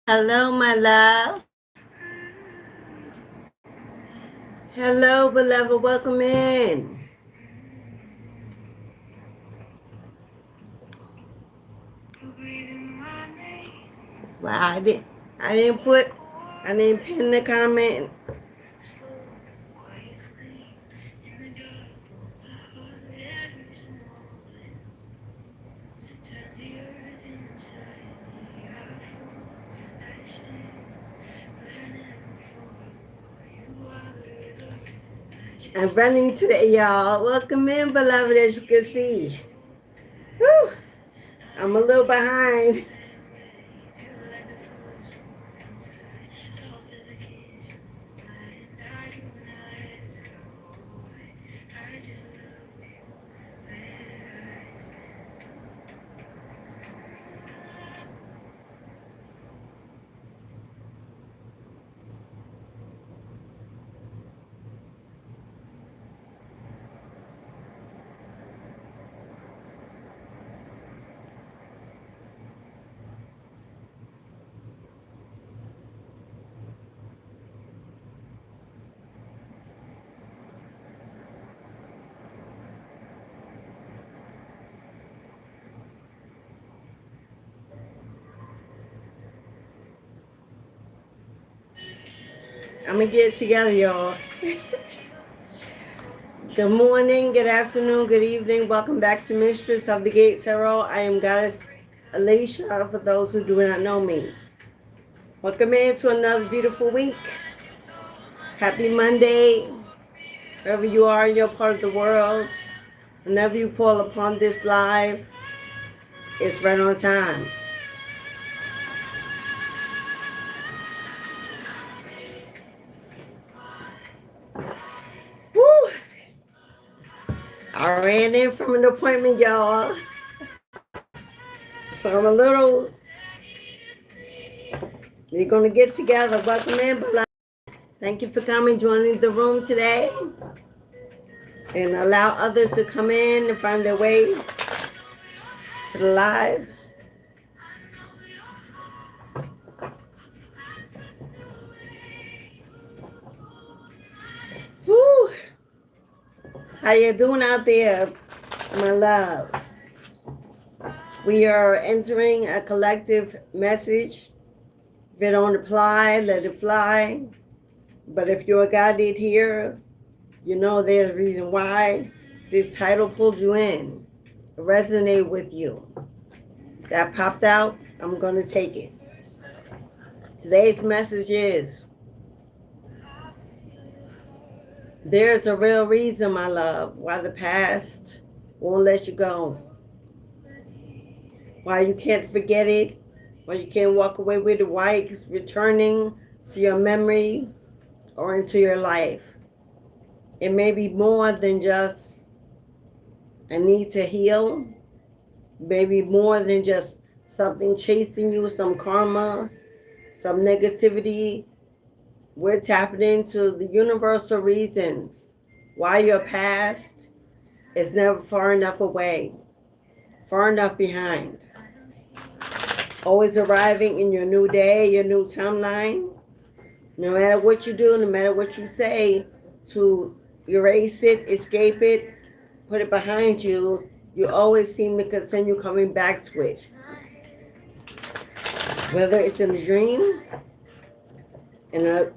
Hello, my love. Hello, beloved. Welcome in. Wow, I didn't pin the comment. I'm running today, y'all. Welcome in, beloved, as you can see. Whew, I'm a little behind. I'm going to get it together, y'all. Good morning, good afternoon, good evening. Welcome back to Mistress of the Gate Tarot. I am Goddess Alicia, for those who do not know me. Welcome in to another beautiful week. Happy Monday. Wherever you are in your part of the world, whenever you fall upon this live, it's right on time. Woo! I ran in from an appointment, y'all. So I'm a little, we're going to get together. Welcome in, beloved. Thank you for coming, joining the room today. And allow others to come in and find their way to the live. Woo! How you doing out there, my loves? We are entering a collective message. If it don't apply, let it fly. But if you're a guided here, you know there's a reason why this title pulled you in. It resonated with you. That popped out, I'm going to take it. Today's message is, there's a real reason, my love, why the past won't let you go. Why you can't forget it. Why you can't walk away with it. Why it's returning to your memory or into your life. It may be more than just a need to heal. Maybe more than just something chasing you, some karma, some negativity. We're tapping into the universal reasons why your past is never far enough away, far enough behind. Always arriving in your new day, your new timeline. No matter what you do, no matter what you say, to erase it, escape it, put it behind you, you always seem to continue coming back to it. Whether it's in a dream, in a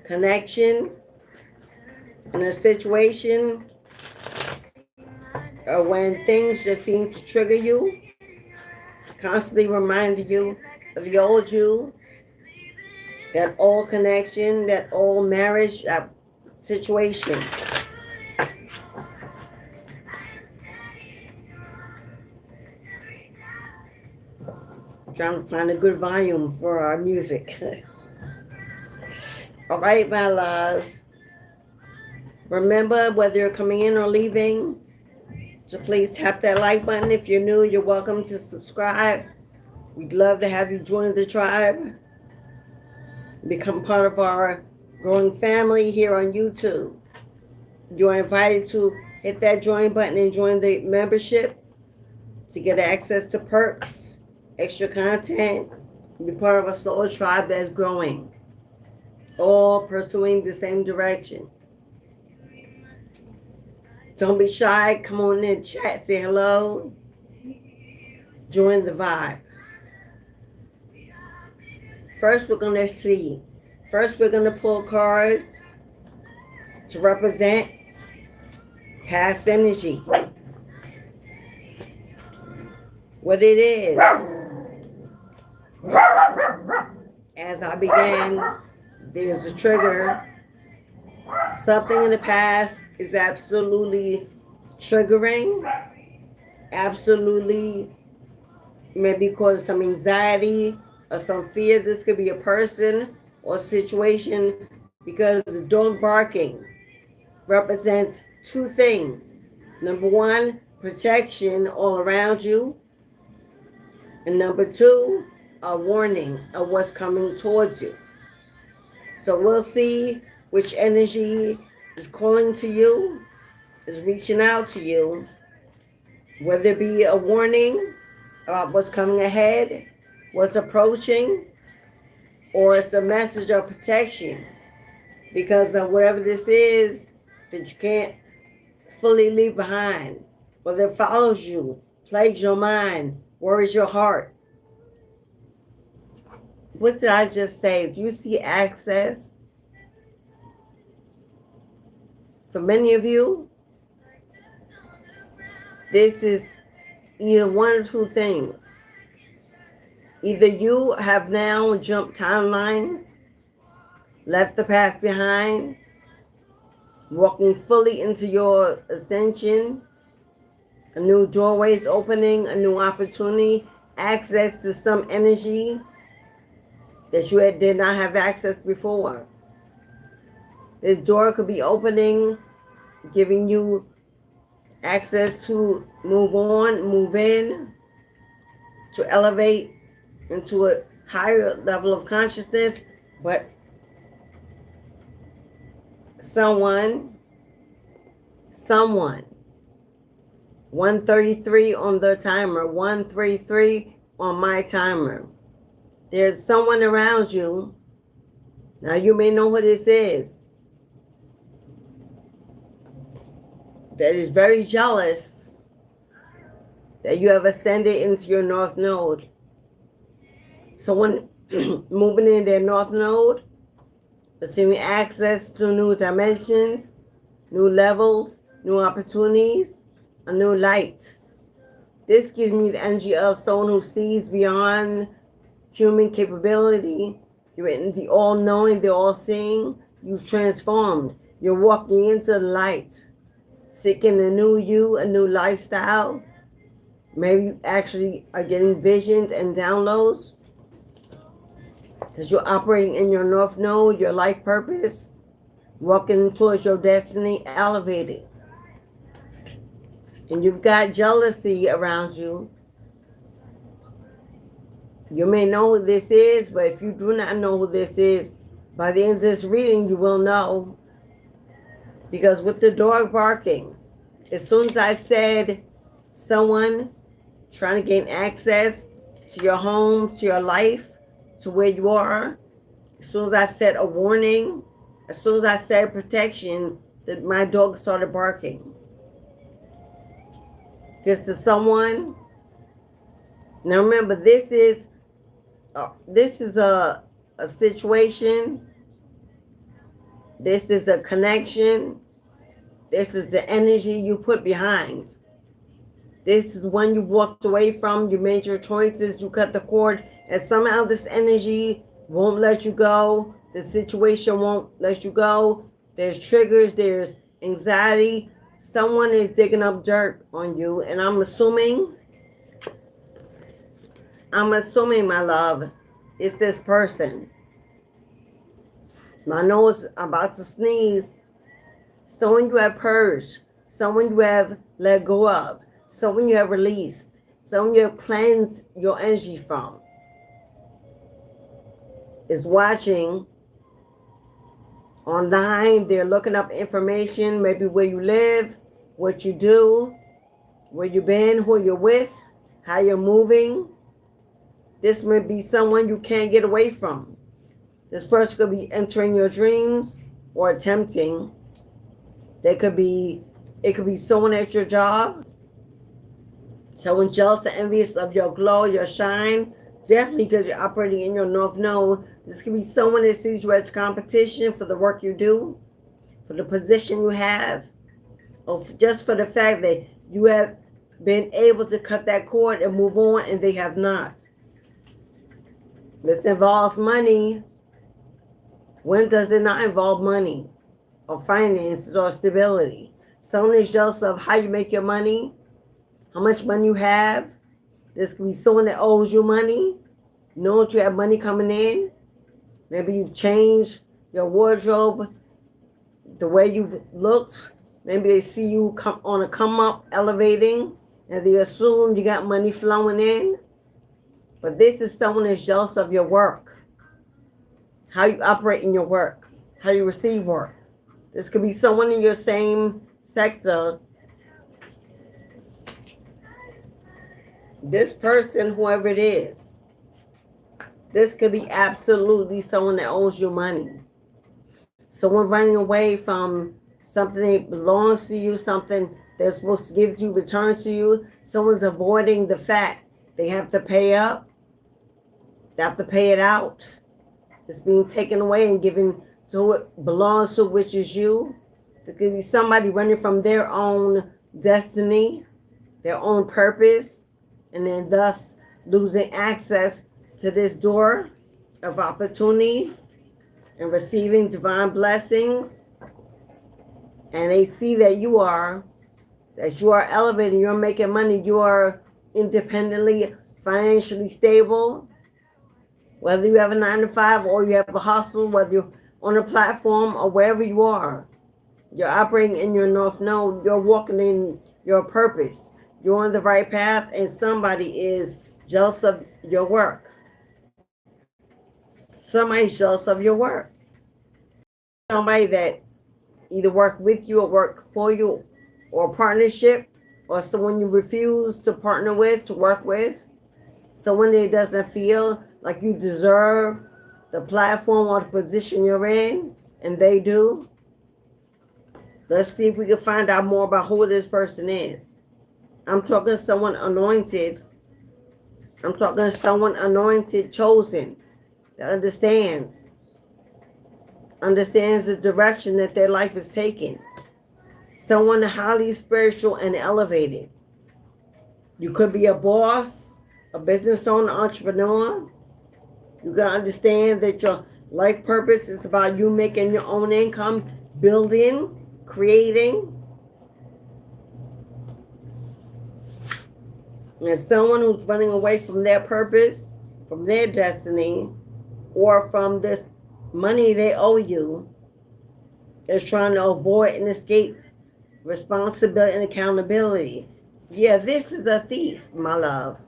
connection, in a situation, or when things just seem to trigger you, constantly reminding you of the old you, that old connection, that old marriage, that situation. Trying to find a good volume for our music. All right, my loves. Remember, whether you're coming in or leaving, so please tap that like button. If you're new, you're welcome to subscribe. We'd love to have you join the tribe. Become part of our growing family here on YouTube. You're invited to hit that join button and join the membership to get access to perks, extra content, Be part of a soul tribe that's growing, all pursuing the same direction. Don't be shy. Come on in, chat, say hello, join the vibe. First, we're going to see. First, we're going to pull cards to represent past energy. What it is. As I began, there's a trigger. Something in the past is absolutely triggering. Absolutely maybe cause some anxiety or some fear. This could be a person or situation, because the dog barking represents two things. Number one, protection all around you. And number two, a warning of what's coming towards you. So we'll see which energy is calling to you, is reaching out to you, whether it be a warning about what's coming ahead, what's approaching, or it's a message of protection because of whatever this is that you can't fully leave behind, whether it follows you, plagues your mind, worries your heart. What did I just say? Do you see access? For many of you, this is either one or two things. Either you have now jumped timelines, left the past behind, walking fully into your ascension, a new doorway is opening, a new opportunity, access to some energy that you did not have access before. This door could be opening, giving you access to move on, move in, to elevate into a higher level of consciousness. But someone, 133 on the timer, 133 on my timer. There's someone around you. Now you may know who this is, that is very jealous that you have ascended into your North Node. Someone moving in their North Node, receiving access to new dimensions, new levels, new opportunities, a new light. This gives me the energy of someone who sees beyond human capability. You're in the all-knowing, the all-seeing. You've transformed. You're walking into the light, seeking a new you, a new lifestyle. Maybe you actually are getting visions and downloads because you're operating in your North Node, your life purpose, walking towards your destiny, elevating. And you've got jealousy around you. You may know who this is, but if you do not know who this is, by the end of this reading, you will know. Because with the dog barking, as soon as I said someone trying to gain access to your home, to your life, to where you are, as soon as I said a warning, as soon as I said protection, that my dog started barking. This is someone. Now remember, this is a situation. This is a connection. This is the energy you put behind. This is when you walked away from, you made your choices, you cut the cord, and somehow this energy won't let you go. The situation won't let you go. There's triggers, there's anxiety. Someone is digging up dirt on you, and I'm assuming, my love, it's this person. My nose, I'm about to sneeze. Someone you have purged, someone you have let go of, someone you have released, someone you have cleansed your energy from, is watching online. They're looking up information, maybe where you live, what you do, where you've been, who you're with, how you're moving. This may be someone you can't get away from. This person could be entering your dreams or attempting. It could be someone at your job. Someone jealous and envious of your glow, your shine. Definitely because you're operating in your North Node. This could be someone that sees you as competition for the work you do, for the position you have, or just for the fact that you have been able to cut that cord and move on and they have not. This involves money. When does it not involve money or finances or stability? Someone is jealous of how you make your money, how much money you have. This could be someone that owes you money. Know that you have money coming in. Maybe you've changed your wardrobe, the way you've looked. Maybe they see you on a come up, elevating, and they assume you got money flowing in. But this is someone that's jealous of your work, how you operate in your work, how you receive work. This could be someone in your same sector. This person, whoever it is, this could be absolutely someone that owes you money. Someone running away from something that belongs to you, something they're supposed to give to you, return to you. Someone's avoiding the fact they have to pay up. They have to pay it out. It's being taken away and given to what belongs to, which is you. There could be somebody running from their own destiny, their own purpose, and then thus losing access to this door of opportunity and receiving divine blessings. And they see that you are elevating, you're making money, you are independently, financially stable. Whether you have a 9-to-5 or you have a hustle, whether you're on a platform or wherever you are, you're operating in your North Node, you're walking in your purpose. You're on the right path, and somebody is jealous of your work. Somebody's jealous of your work. Somebody that either work with you or work for you, or partnership, or someone you refuse to partner with, to work with. Someone that doesn't feel like you deserve the platform or the position you're in, and they do. Let's see if we can find out more about who this person is. I'm talking to someone anointed. I'm talking to someone anointed, chosen, that understands the direction that their life is taking. Someone highly spiritual and elevated. You could be a boss, a business owner, entrepreneur. You can understand that your life purpose is about you making your own income, building, creating. And someone who's running away from their purpose, from their destiny, or from this money they owe you, is trying to avoid and escape responsibility and accountability. Yeah, this is a thief, my love.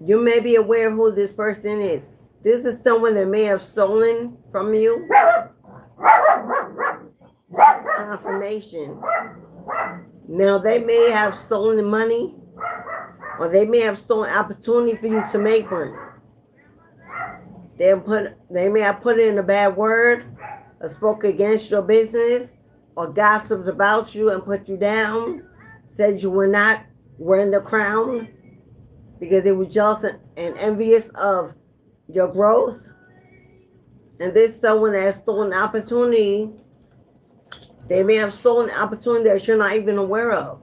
You may be aware of who this person is. This is someone that may have stolen from you. Confirmation. Now, they may have stolen money, or they may have stolen opportunity for you to make money. They may have put in a bad word, or spoke against your business, or gossiped about you and put you down, said you were not wearing the crown because they were jealous and envious of your growth. And this someone that has stolen opportunity. They may have stolen opportunity that you're not even aware of.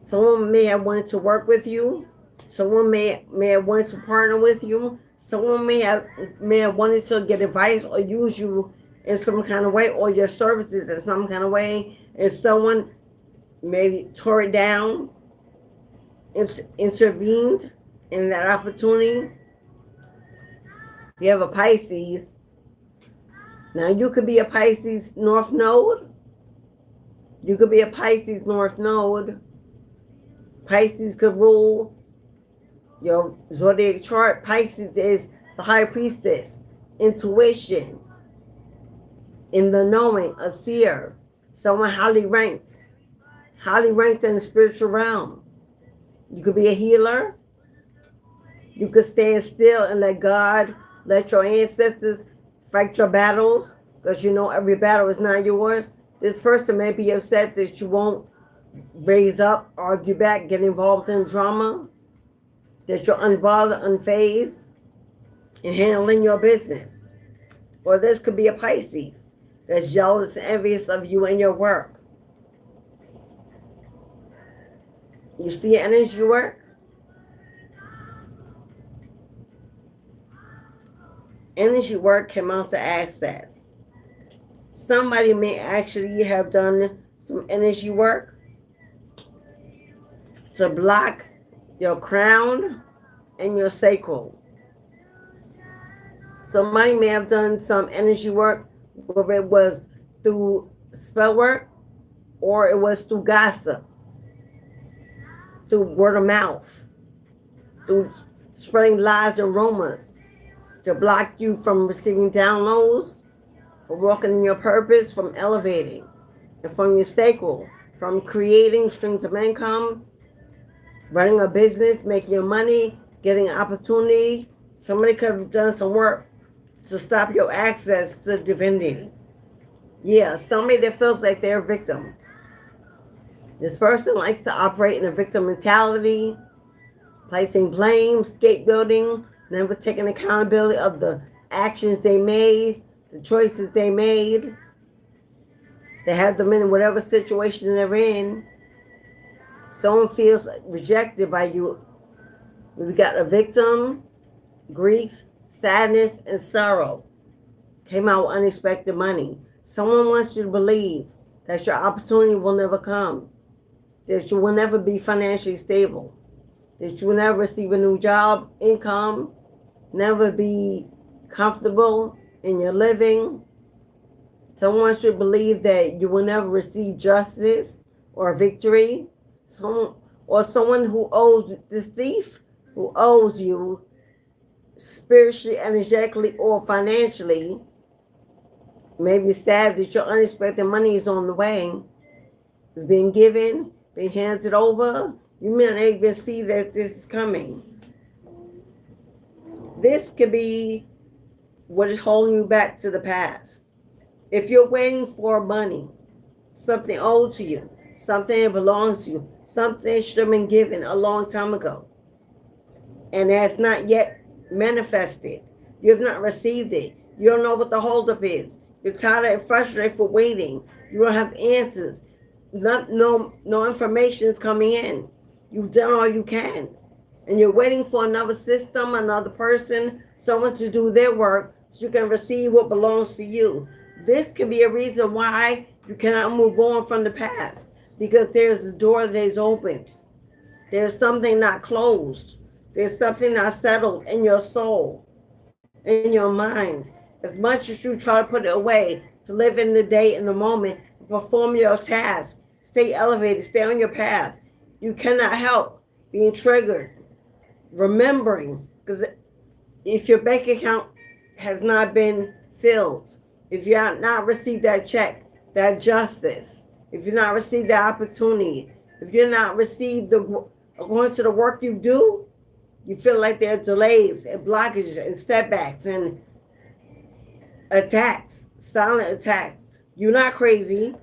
Someone may have wanted to work with you. Someone may have wanted to partner with you. Someone may have wanted to get advice or use you in some kind of way, or your services in some kind of way. And someone maybe tore it down, intervened in that opportunity. You have a Pisces. Now, you could be a Pisces North Node. You could be a Pisces North Node. Pisces could rule your zodiac chart. Pisces is the high priestess, intuition, in the knowing, a seer, someone highly ranked in the spiritual realm. You could be a healer. You could stand still and let your ancestors fight your battles, because you know every battle is not yours. This person may be upset that you won't raise up, argue back, get involved in drama, that you're unbothered, unfazed in handling your business. Or this could be a Pisces that's jealous and envious of you and your work. You see energy work? Energy work can mount to access. Somebody may actually have done some energy work to block your crown and your sacral. Somebody may have done some energy work, whether it was through spell work or it was through gossip, through word of mouth, through spreading lies and rumors to block you from receiving downloads, from walking in your purpose, from elevating, and from your sacral, from creating streams of income, running a business, making your money, getting an opportunity. Somebody could have done some work to stop your access to divinity. Yeah, somebody that feels like they're a victim. This person likes to operate in a victim mentality, placing blame, scapegoating, never taking accountability of the actions they made, the choices they made. They have them in whatever situation they're in. Someone feels rejected by you. We've got a victim, grief, sadness, and sorrow. Came out with unexpected money. Someone wants you to believe that your opportunity will never come, that you will never be financially stable, that you will never receive a new job, income, never be comfortable in your living. Someone wants you to believe that you will never receive justice or victory. Someone who owes, this thief who owes you spiritually, energetically, or financially, may be sad that your unexpected money is on the way. It's being given, being handed over. You may not even see that this is coming. This could be what is holding you back to the past. If you're waiting for money, something owed to you, something that belongs to you, something that should have been given a long time ago, and has not yet manifested, you have not received it, you don't know what the holdup is, you're tired and frustrated for waiting, you don't have answers, no information is coming in, you've done all you can, and you're waiting for another system, another person, someone to do their work so you can receive what belongs to you. This can be a reason why you cannot move on from the past, because there's a door that is open. There's something not closed. There's something not settled in your soul, in your mind. As much as you try to put it away, to live in the day, in the moment, perform your task, stay elevated, stay on your path, you cannot help being triggered, remembering, because if your bank account has not been filled, if you have not received that check, that justice, if you've not received that opportunity, if you're not received according to the work you do, you feel like there are delays and blockages and setbacks and attacks, silent attacks. You're not crazy.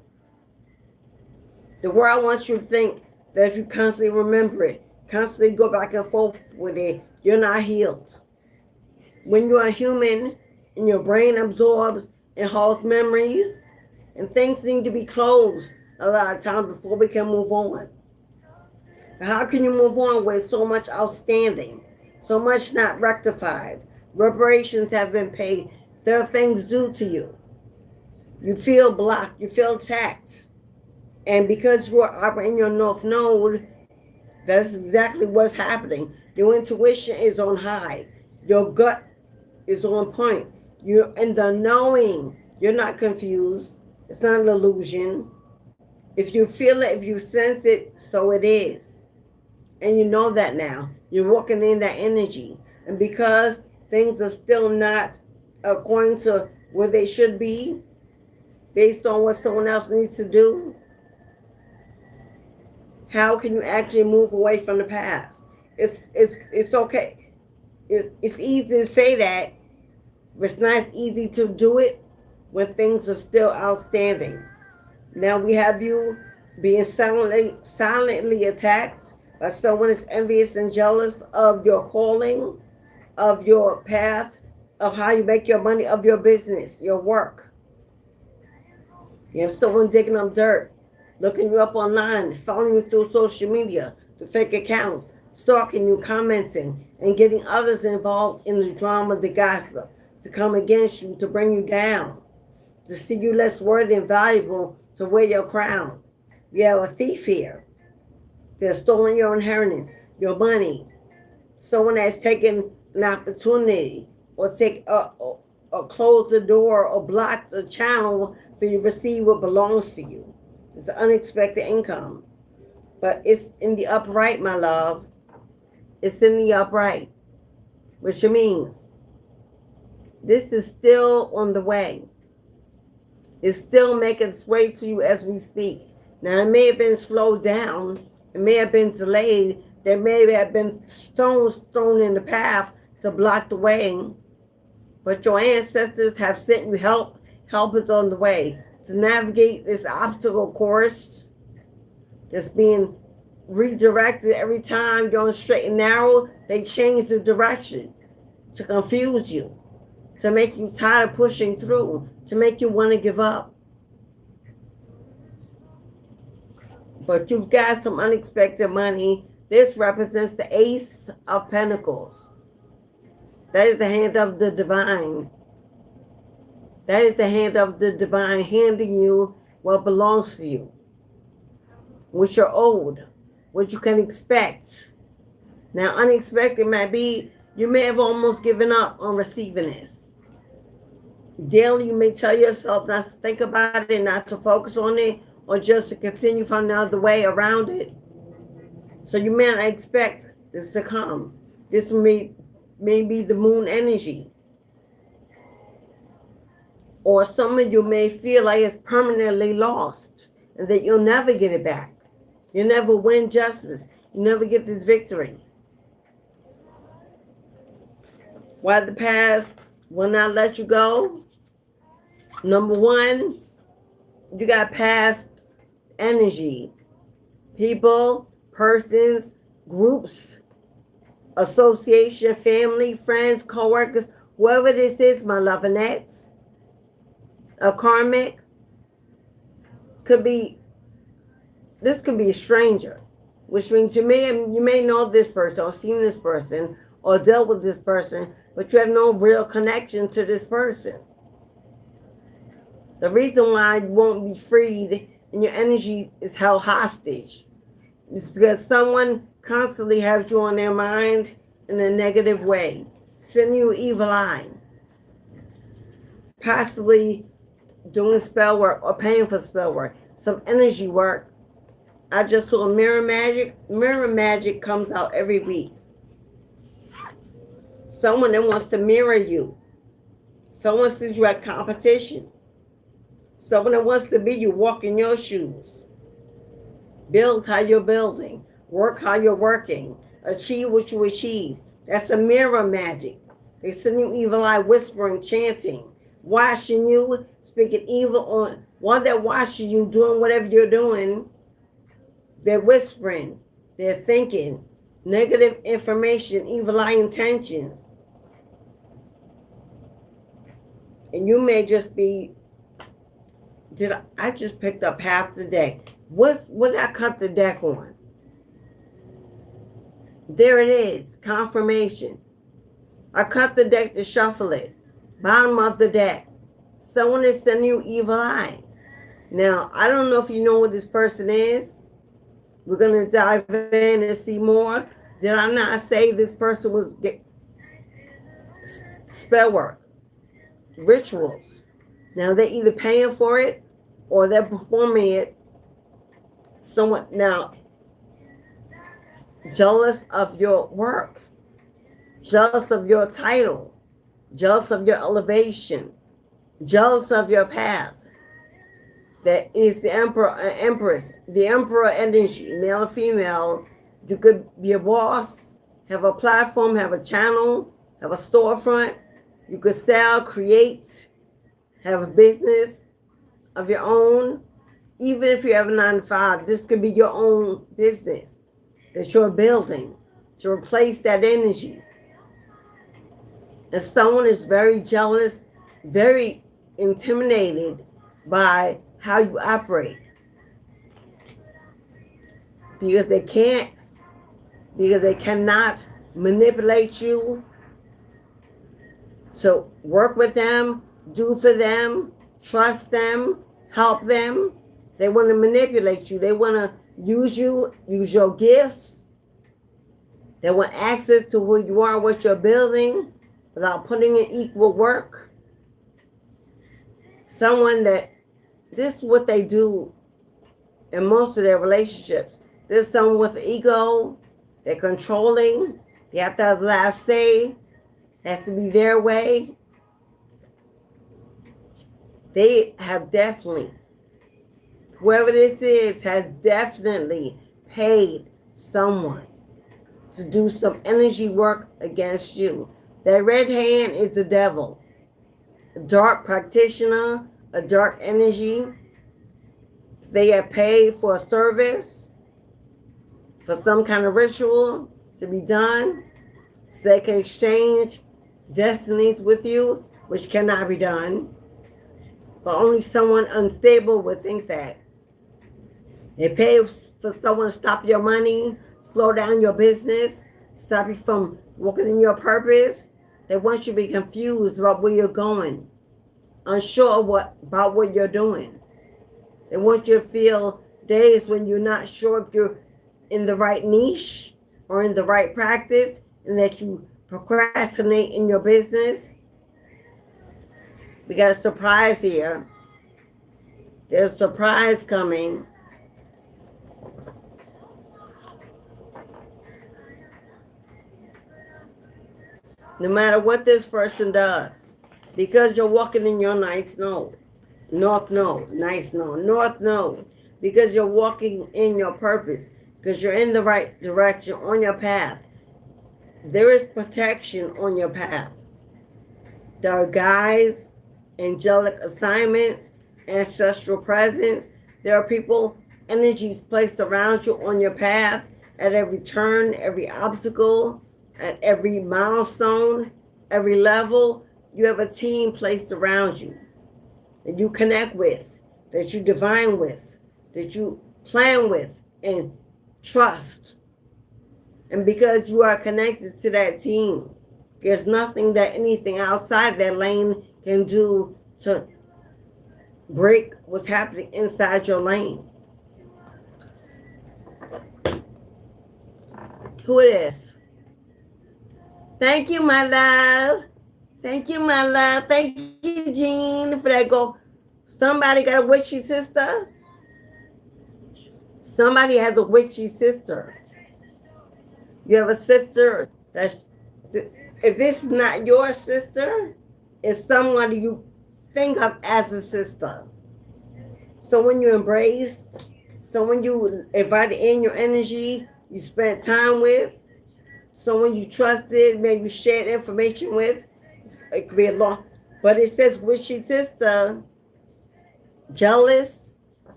The world wants you to think that if you constantly remember it, constantly go back and forth with it, you're not healed. When you're a human and your brain absorbs and holds memories, and things need to be closed a lot of times before we can move on. How can you move on with so much outstanding, so much not rectified? Reparations have been paid. There are things due to you. You feel blocked. You feel attacked. And because you are operating your North Node, that's exactly what's happening. Your intuition is on high. Your gut is on point. You're in the knowing. You're not confused. It's not an illusion. If you feel it, if you sense it, so it is. And you know that now. You're walking in that energy. And because things are still not according to where they should be, based on what someone else needs to do, how can you actually move away from the past? It's okay. It's easy to say that, but it's not easy to do it when things are still outstanding. Now we have you being silently attacked by someone that's envious and jealous of your calling, of your path, of how you make your money, of your business, your work. You have someone digging up dirt, looking you up online, following you through social media, through fake accounts, stalking you, commenting, and getting others involved in the drama, the gossip, to come against you, to bring you down, to see you less worthy and valuable, to wear your crown. You have a thief here. They're stealing your inheritance, your money. Someone that's taken an opportunity or closed the door or blocked the channel for you to receive what belongs to you. It's an unexpected income. But it's in the upright, my love. It's in the upright. Which means this is still on the way. It's still making its way to you as we speak. Now, it may have been slowed down. It may have been delayed. There may have been stones thrown in the path to block the way. But your ancestors have sent you help. Help is on the way to navigate this obstacle course that's being redirected every time you're on straight and narrow. They change the direction to confuse you, to make you tired of pushing through, to make you want to give up. But you've got some unexpected money. This represents the Ace of Pentacles. That is the hand of the divine. That is the hand of the divine handing you what belongs to you, what you're owed, what you can expect. Now, unexpected might be you may have almost given up on receiving this. Daily, you may tell yourself not to think about it, not to focus on it, or just to continue from another way around it. So you may not expect this to come. This may be the moon energy. Or some of you may feel like it's permanently lost and that you'll never get it back. You'll never win justice. You never get this victory. Why the past will not let you go? Number one, you got past energy. People, persons, groups, association, family, friends, co-workers, whoever this is, my lovinettes, a karmic, this could be a stranger, which means you may know this person or seen this person or dealt with this person, but you have no real connection to this person. The reason why you won't be freed and your energy is held hostage is because someone constantly has you on their mind in a negative way, sending you evil eye, possibly doing spell work or paying for spell work, some energy work. I just saw mirror magic. Mirror magic comes out every week. Someone that wants to mirror you. Someone sees you at competition. Someone that wants to be you, walk in your shoes. Build how you're building. Work how you're working. Achieve what you achieve. That's a mirror magic. They send you evil eye, whispering, chanting, watching you, speaking evil on one that watching you doing whatever you're doing. They're whispering. They're thinking negative information, evil eye intention. And you may just be, I just picked up half the deck. What did I cut the deck on? There it is, confirmation. I cut the deck to shuffle it. Bottom of the deck. Someone is sending you evil eye. Now, I don't know if you know what this person is. We're going to dive in and see more. Did I not say this person was spell work, rituals? Now, they're either paying for it or they're performing it. Someone now jealous of your work, jealous of your title, jealous of your elevation, jealous of your path. That is the emperor, empress, the emperor energy, male or female. You could be a boss, have a platform, have a channel, have a storefront. You could sell, create, have a business of your own. Even if you have a 9 to 5, this could be your own business that you're building to replace that energy. And someone is very jealous, very intimidated by how you operate. Because they cannot manipulate you. So work with them, do for them, trust them, help them. They want to manipulate you. They want to use you, use your gifts. They want access to who you are, what you're building, without putting in equal work. Someone that, this is what they do in most of their relationships. There's someone with ego, they're controlling, they have to have the last say, it has to be their way. They have definitely, whoever this is, has definitely paid someone to do some energy work against you. That red hand is the devil, a dark practitioner, a dark energy. They have paid for a service, for some kind of ritual to be done, so they can exchange destinies with you, which cannot be done. But only someone unstable would think that. They pay for someone to stop your money, slow down your business, stop you from walking in your purpose. They want you to be confused about where you're going, unsure about what you're doing. They want you to feel days when you're not sure if you're in the right niche or in the right practice, and that you procrastinate in your business. We got a surprise here. There's a surprise coming. No matter what this person does, because you're walking in your nice node, north node, nice node, north node, because you're walking in your purpose, because you're in the right direction on your path. There is protection on your path. There are guides, angelic assignments, ancestral presence. There are people, energies placed around you on your path at every turn, every obstacle, at every milestone, every level. You have a team placed around you that you connect with, that you divine with, that you plan with and trust. And because you are connected to that team, there's nothing that anything outside that lane can do to break what's happening inside your lane. Who it is? Thank you, my love. Thank you, my love. Thank you, Jean, for that go. Somebody got a witchy sister? Somebody has a witchy sister. You have a sister that's, if this is not your sister, it's someone you think of as a sister. Someone you embrace, someone you invite in your energy, you spent time with, someone you trusted, maybe you shared information with. It could be a long, but it says witchy sister, jealous,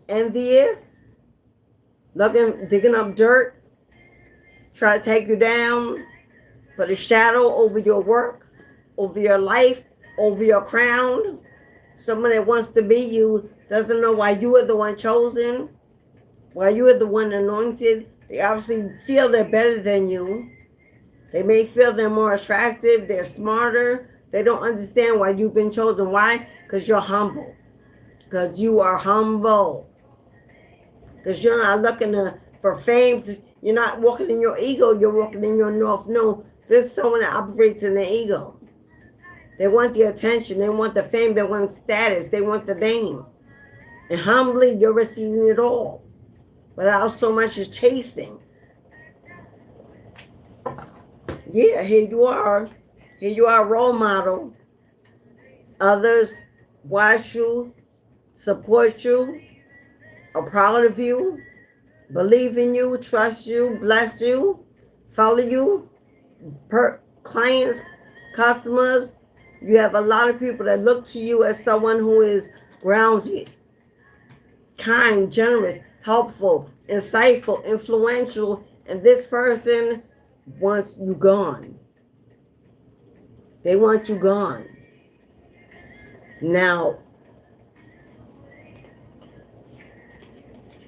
envious, looking, digging up dirt, try to take you down, put a shadow over your work, over your life, over your crown. Someone that wants to be you doesn't know why you are the one chosen, why you are the one anointed. They obviously feel they're better than you. They may feel they're more attractive, they're smarter. They don't understand why you've been chosen. Why? Because you're humble. Because you are humble. Because you're not looking for fame. You're not walking in your ego. You're walking in your north. No, there's someone that operates in the ego. They want the attention. They want the fame. They want status. They want the name. And humbly, you're receiving it all without so much as chasing. Yeah, here you are. Here you are, role model. Others watch you, support you, are proud of you, believe in you, trust you, bless you, follow you. Clients customers. You have a lot of people that look to you as someone who is grounded, kind, generous, helpful, insightful, influential, and this person wants you gone. They want you gone. Now,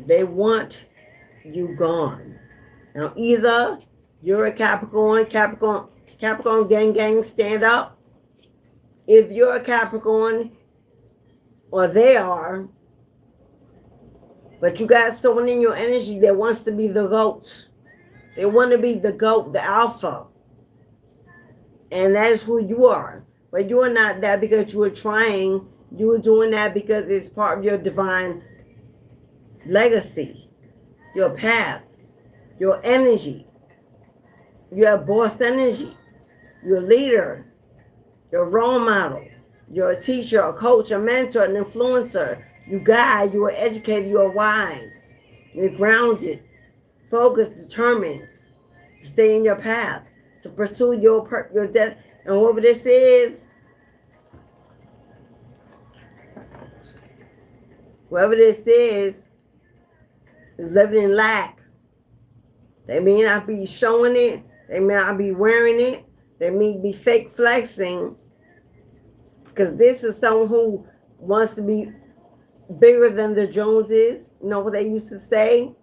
they want you gone. Now, either you're a Capricorn, gang, stand up. If you're a Capricorn, or they are, but you got someone in your energy that wants to be the GOAT. They want to be the GOAT, the alpha. And that is who you are. But you are not that because you are trying. You are doing that because it's part of your divine legacy, your path, your energy. You have boss energy. You're a leader. You're a role model. You're a teacher, a coach, a mentor, an influencer. You guide, you are educated, you are wise. You're grounded, focused, determined to stay in your path, to pursue your death. And whoever this is, living in lack. They may not be showing it. They may not be wearing it. They may be fake flexing. Because this is someone who wants to be bigger than the Joneses. You know what they used to say?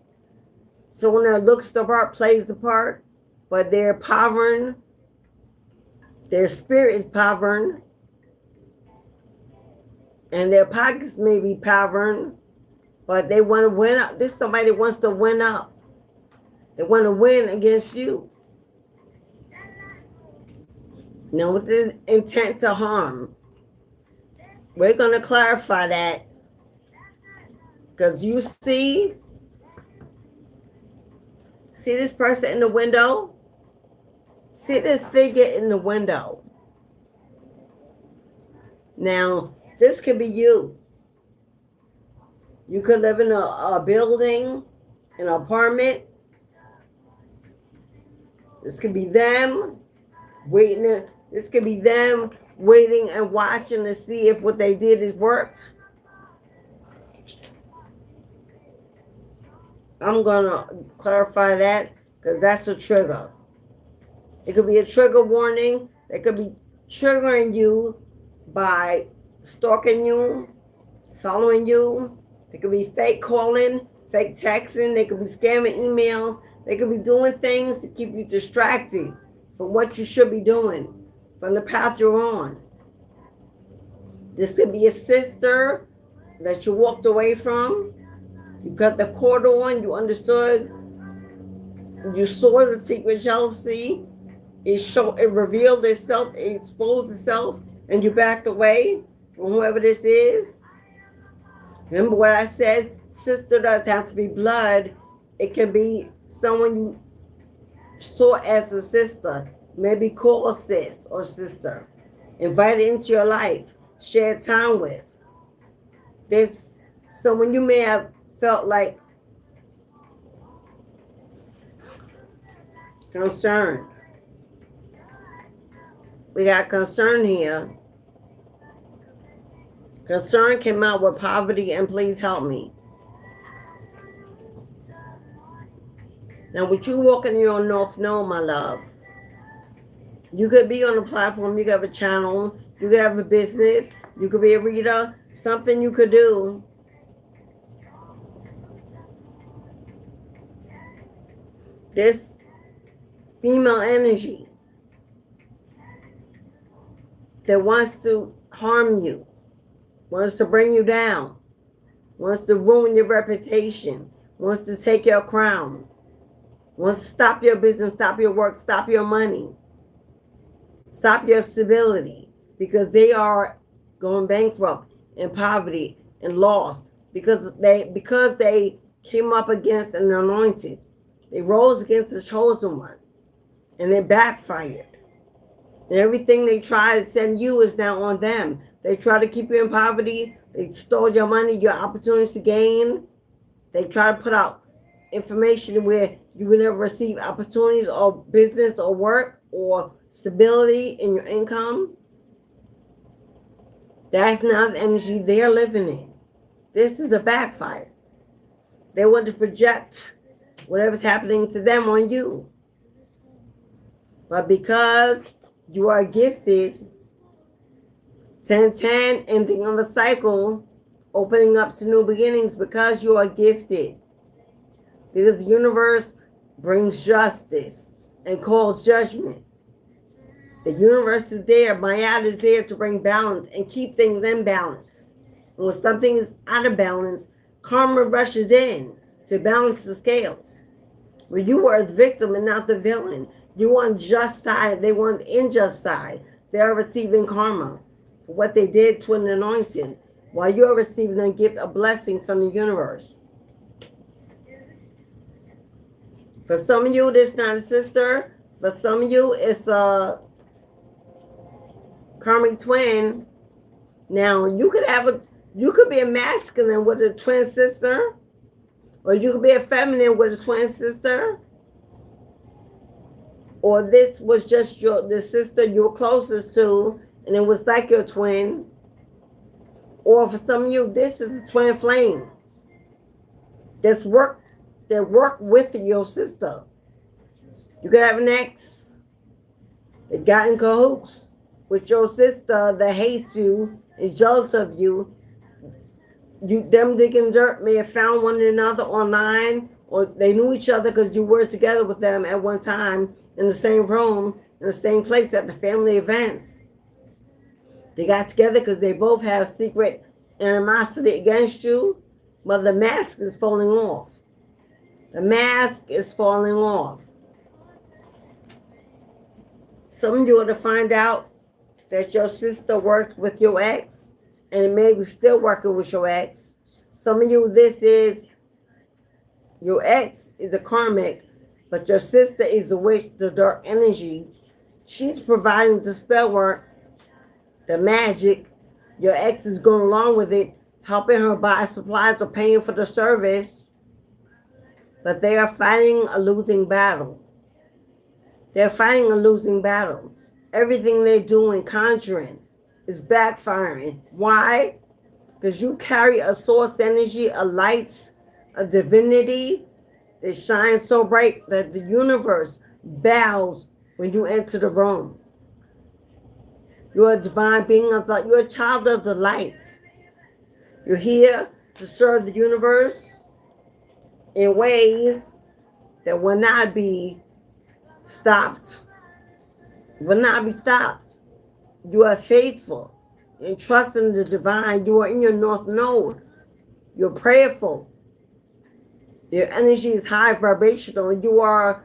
Someone that looks the part, plays the part, but they're poverty. Their spirit is poverty. And their pockets may be poverty, but they want to win up. This is somebody that wants to win up. They want to win against you. Now, with the intent to harm, we're going to clarify that. Because you see this person in the window? See this figure in the window. Now, this could be you. You could live in a building, an apartment. This could be them waiting. This could be them waiting and watching to see if what they did is worked. I'm going to clarify that because that's a trigger. It could be a trigger warning. They could be triggering you by stalking you, following you. They could be fake calling, fake texting. They could be scamming emails. They could be doing things to keep you distracted from what you should be doing, from the path you're on. This could be a sister that you walked away from. You got the cord on, you understood, you saw the secret jealousy, it revealed itself, it exposed itself, and you backed away from whoever this is. Remember what I said? Sister doesn't have to be blood. It can be someone you saw as a sister. Maybe call sis or sister. Invite into your life. Share time with. There's someone you may have felt like concerned. We got concern here. Concern came out with poverty and please help me. Now, with you walking in your North Node, my love, you could be on a platform, you could have a channel, you could have a business, you could be a reader, something you could do. This female energy that wants to harm you, wants to bring you down, wants to ruin your reputation, wants to take your crown, wants to stop your business, stop your work, stop your money, stop your stability, because they are going bankrupt in poverty and loss because they came up against an anointed. They rose against the chosen one and they backfired. And everything they try to send you is now on them. They try to keep you in poverty. They stole your money, your opportunities to gain. They try to put out information where you will never receive opportunities or business or work, or stability in your income, that's not the energy they're living in. This is a backfire. They want to project whatever's happening to them on you. But because you are gifted, 1010, ending of a cycle, opening up to new beginnings, because you are gifted. Because the universe brings justice and calls judgment. The universe is there, Maya is there to bring balance and keep things in balance. And when something is out of balance, karma rushes in to balance the scales. Where you are the victim and not the villain. You want just side, they want the unjust side. They are receiving karma for what they did to an anointed, while you're receiving a gift, a blessing from the universe. For some of you, this is not a sister. For some of you, it's a karmic twin. Now, you could be a masculine with a twin sister, or you could be a feminine with a twin sister, or this was just the sister you were closest to, and it was like your twin. Or for some of you, this is a twin flame that work with your sister. You could have an ex that got in cahoots with your sister that hates you, is jealous of you. Them digging dirt may have found one another online, or they knew each other because you were together with them at one time in the same room, in the same place at the family events. They got together because they both have secret animosity against you, but the mask is falling off. The mask is falling off. Some of you are to find out that your sister worked with your ex, and it may be still working with your ex. Some of you, this is your ex is a karmic, but your sister is the witch, the dark energy. She's providing the spell work, the magic. Your ex is going along with it, helping her buy supplies or paying for the service. But they are fighting a losing battle. They're fighting a losing battle. Everything they're doing, conjuring, is backfiring. Why? Because you carry a source energy, a light, a divinity that shines so bright that the universe bows when you enter the room. You're a divine being of light. You're a child of the lights. You're here to serve the universe in ways that will not be stopped. Will not be stopped. You are faithful and trust in the divine. You are in your north node. You're prayerful. Your energy is high vibrational. You are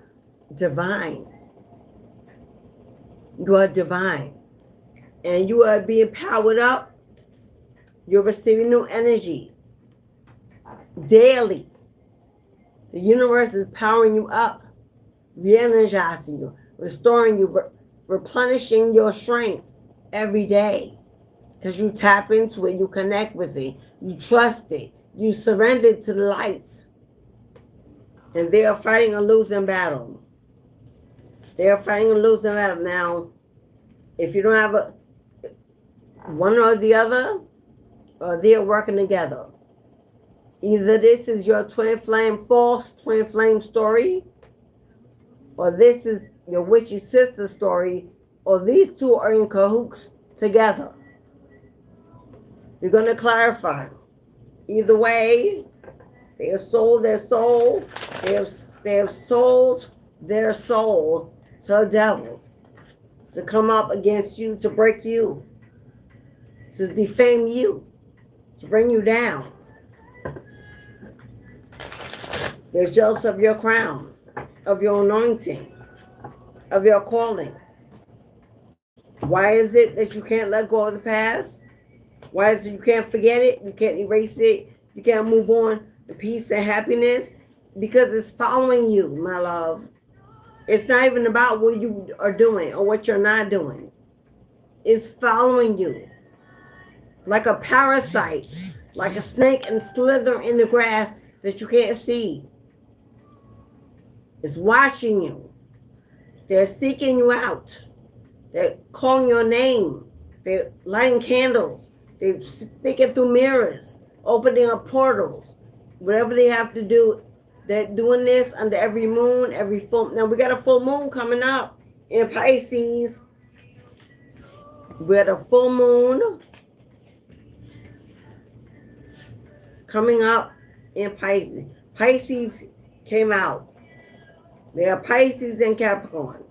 divine. You are divine. And you are being powered up. You're receiving new energy daily. The universe is powering you up, re-energizing you, restoring you, replenishing your strength every day. Because you tap into it, you connect with it, you trust it, you surrender to the lights. And they are fighting a losing battle. They are fighting a losing battle. Now, if you don't have one or the other, or they're working together. Either this is your twin flame, false twin flame story, or this is your witchy sister story, or these two are in cahoots together. You're going to clarify. Either way, they have sold their soul. They have sold their soul to the devil to come up against you, to break you, to defame you, to bring you down. They're jealous of your crown, of your anointing, of your calling. Why is it that you can't let go of the past? Why is it you can't forget it? You can't erase it. You can't move on to peace and happiness? Because it's following you, my love. It's not even about what you are doing or what you're not doing. It's following you. Like a parasite, like a snake and slither in the grass that you can't see. It's watching you. They're seeking you out. They're calling your name. They're lighting candles. They're speaking through mirrors, opening up portals. Whatever they have to do, they're doing this under every moon, every full. Now we got a full moon coming up in Pisces. We got a full moon coming up in Pisces. Pisces came out. They are Pisces and Capricorn.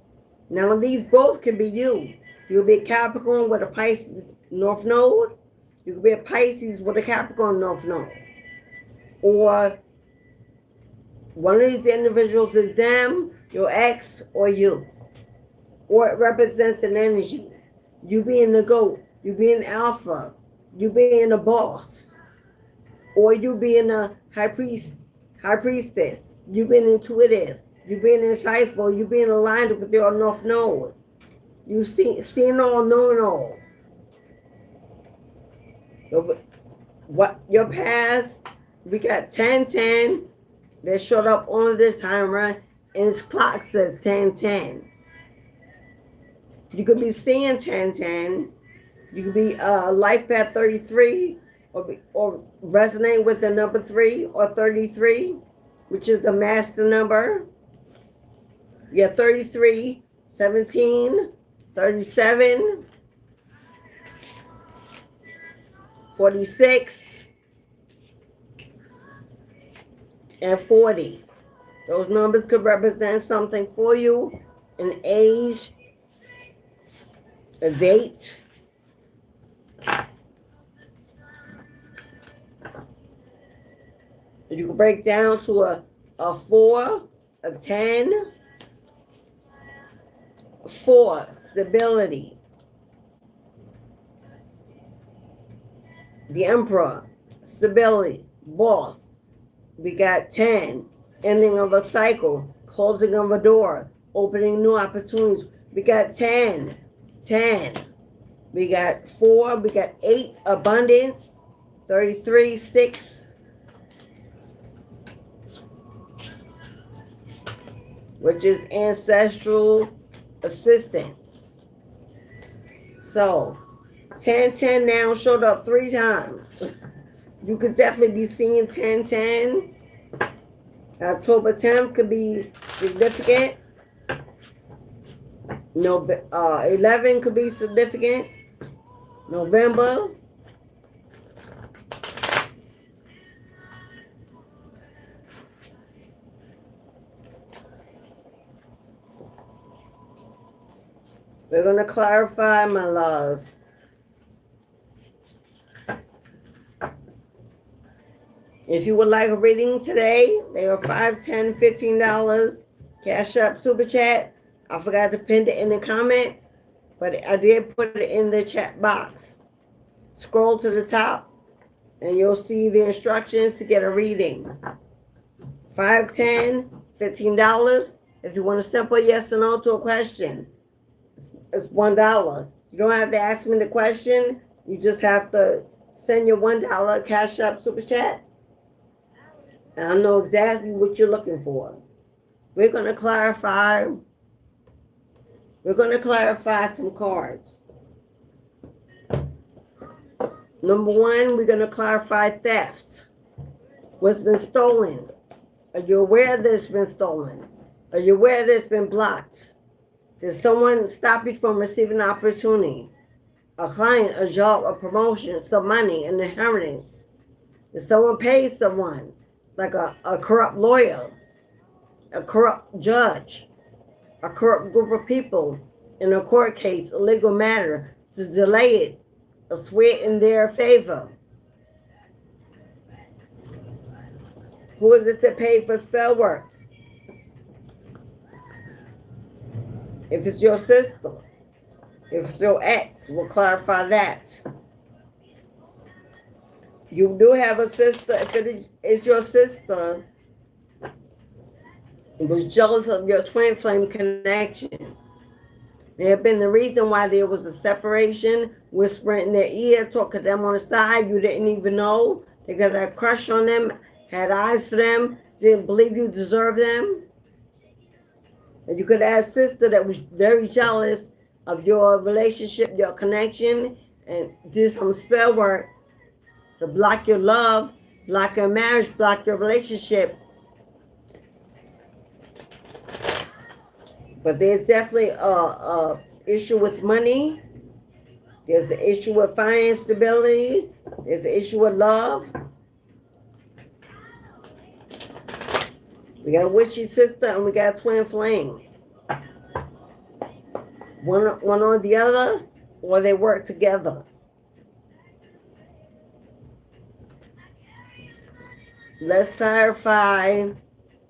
Now these both can be you. You'll be a Capricorn with a Pisces North Node. You could be a Pisces with a Capricorn North Node. Or one of these individuals is them, your ex, or you. Or it represents an energy. You being the GOAT. You being alpha. You being a boss. Or you being a high priestess. You being intuitive. You being insightful. You being aligned with your North Node. You seeing all, knowing all. What your past, we got 1010 that showed up on this timer, and its clock says 1010. You could be seeing 1010. You could be life path 33, or resonate with the number 3 or 33, which is the master number. You have 33, 17, 37, 46, and 40. Those numbers could represent something for you, an age, a date. You can break down to a 4, a 10, 4, stability. The Emperor, stability, boss. We got 10, ending of a cycle, closing of a door, opening new opportunities. We got 10. We got 4, we got 8, abundance, 33, 6, which is ancestral assistance. So 1010 now showed up 3 times. You could definitely be seeing 1010. October 10th could be significant. 11 could be significant. November. We're going to clarify, my love. If you would like a reading today, they are $5, $10, $15. Cash App, Super Chat. I forgot to pin it in the comment, but I did put it in the chat box. Scroll to the top, and you'll see the instructions to get a reading. $5, $10, $15. If you want a simple yes or no to a question, it's $1. You don't have to ask me the question. You just have to send your $1 Cash App, Super Chat. And I know exactly what you're looking for. We're going to clarify some cards. Number 1, we're going to clarify theft. What's been stolen? Are you aware that it's been stolen? Are you aware that it's been blocked? Did someone stop you from receiving an opportunity? A client, a job, a promotion, some money, an inheritance? Did someone pay someone? Like a corrupt lawyer, a corrupt judge, a corrupt group of people in a court case, a legal matter, to delay it or swear in their favor. Who is it that paid for spell work? If it's your sister, if it's your ex, we'll clarify that. You do have a sister. If it is your sister, who was jealous of your twin flame connection. May have been the reason why there was a separation, whispering in their ear, talking to them on the side. You didn't even know. They got a crush on them, had eyes for them, didn't believe you deserved them. And you could have a sister that was very jealous of your relationship, your connection, and do some spell work to block your love, block your marriage, block your relationship. But there's definitely a issue with money. There's an issue with finance stability. There's an issue with love. We got a witchy sister and we got a twin flame. One or the other, or they work together. Let's clarify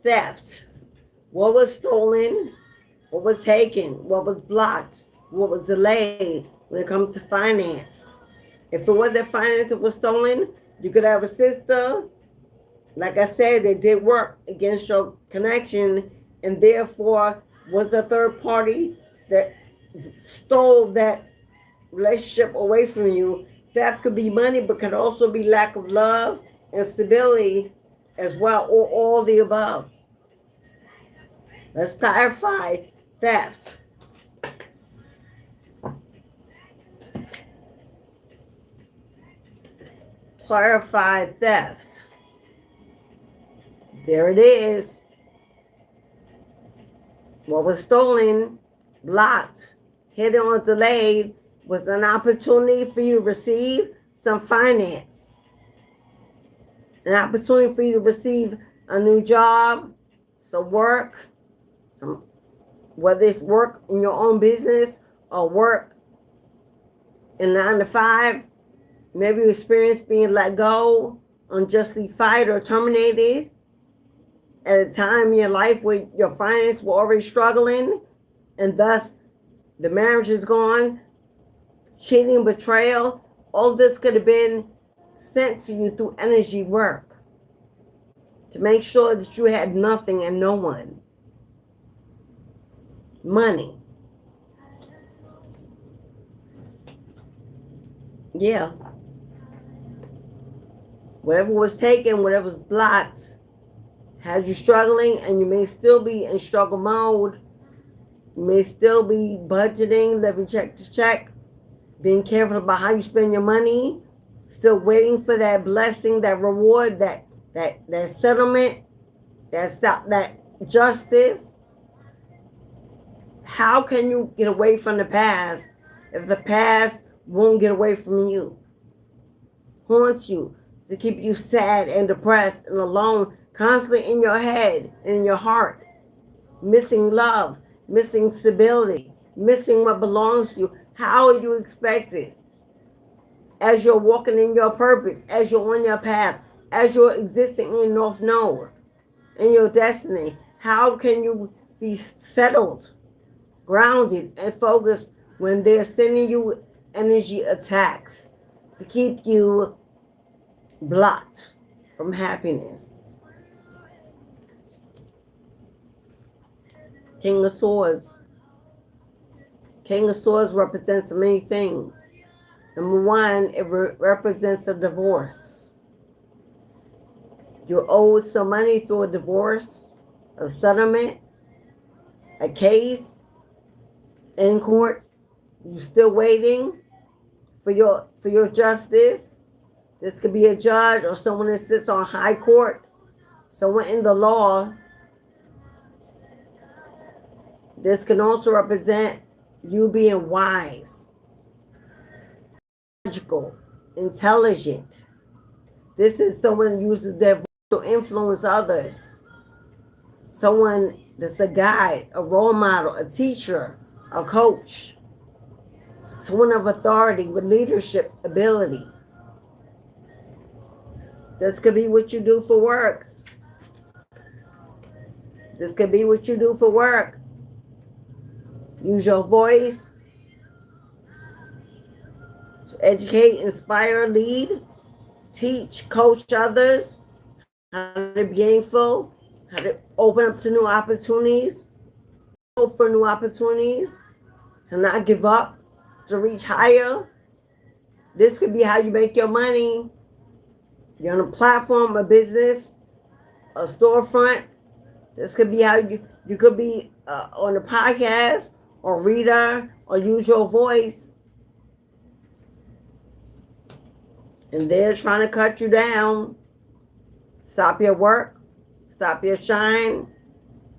theft. What was stolen? What was taken? What was blocked? What was delayed when it comes to finance? If it wasn't finance that was stolen, you could have a sister. Like I said, they did work against your connection, and therefore was the third party that stole that relationship away from you. Theft could be money, but could also be lack of love and stability as well, or all the above. Let's clarify theft. Clarify theft. There it is. What was stolen, blocked, hidden, or delayed was an opportunity for you to receive some finance. An opportunity for you to receive a new job, some work, whether it's work in your own business or work in 9 to 5. Maybe you experienced being let go, unjustly fired, or terminated at a time in your life where your finances were already struggling, and thus the marriage is gone, cheating, betrayal. All this could have been sent to you through energy work to make sure that you had nothing and no one. Money. Yeah. Whatever was taken, whatever was blocked, had you struggling, and you may still be in struggle mode. You may still be budgeting, living check to check, being careful about how you spend your money, still waiting for that blessing, that reward, that settlement, that justice. How can you get away from the past if the past won't get away from you? Haunts you to keep you sad and depressed and alone, constantly in your head and in your heart, missing love, missing stability, missing what belongs to you. How are you expected, as you're walking in your purpose, as you're on your path, as you're existing in North Node, in your destiny? How can you be settled, grounded, and focused when they're sending you energy attacks to keep you blocked from happiness? King of Swords. King of Swords represents many things. Number one, it represents a divorce. You owe some money through a divorce, a settlement, a case in court. You're still waiting for your justice. This could be a judge or someone that sits on high court, someone in the law. This can also represent you being wise, logical, intelligent. This is someone who uses their voice to influence others. Someone that's a guide, a role model, a teacher, a coach. Someone of authority with leadership ability. This could be what you do for work. This could be what you do for work. Use your voice to educate, inspire, lead, teach, coach others how to be gainful, how to open up to new opportunities, hope for new opportunities, to not give up, to reach higher. This could be how you make your money. You're on a platform, a business, a storefront. This could be how you could be on a podcast or reader or use your voice. And they're trying to cut you down. Stop your work. Stop your shine.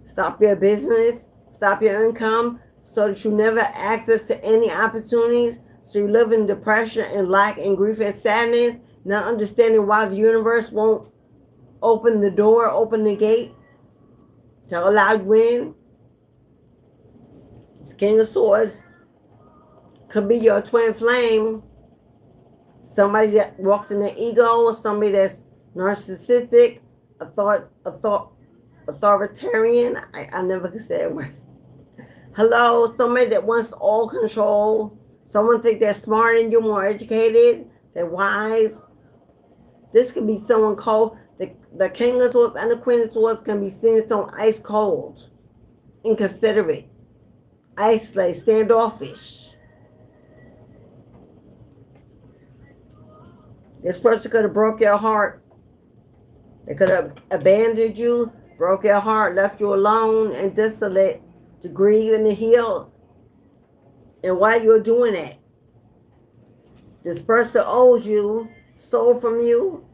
Stop your business. Stop your income so that you never access to any opportunities. So you live in depression and lack and grief and sadness, not understanding why the universe won't open the door, open the gate to allow you in. This King of Swords could be your twin flame. Somebody that walks in their ego, somebody that's narcissistic, authoritarian. I never could say that word. Hello, somebody that wants all control. Someone think they're smarter than you, more educated, they're wise. This could be someone cold. The King of Swords and the Queen of Swords can be seen as someone ice cold, inconsiderate, isolated, standoffish. This person could have broke your heart. They could have abandoned you, broke your heart, left you alone and desolate to grieve and to heal. And while you're doing that, this person owes you, stole from you,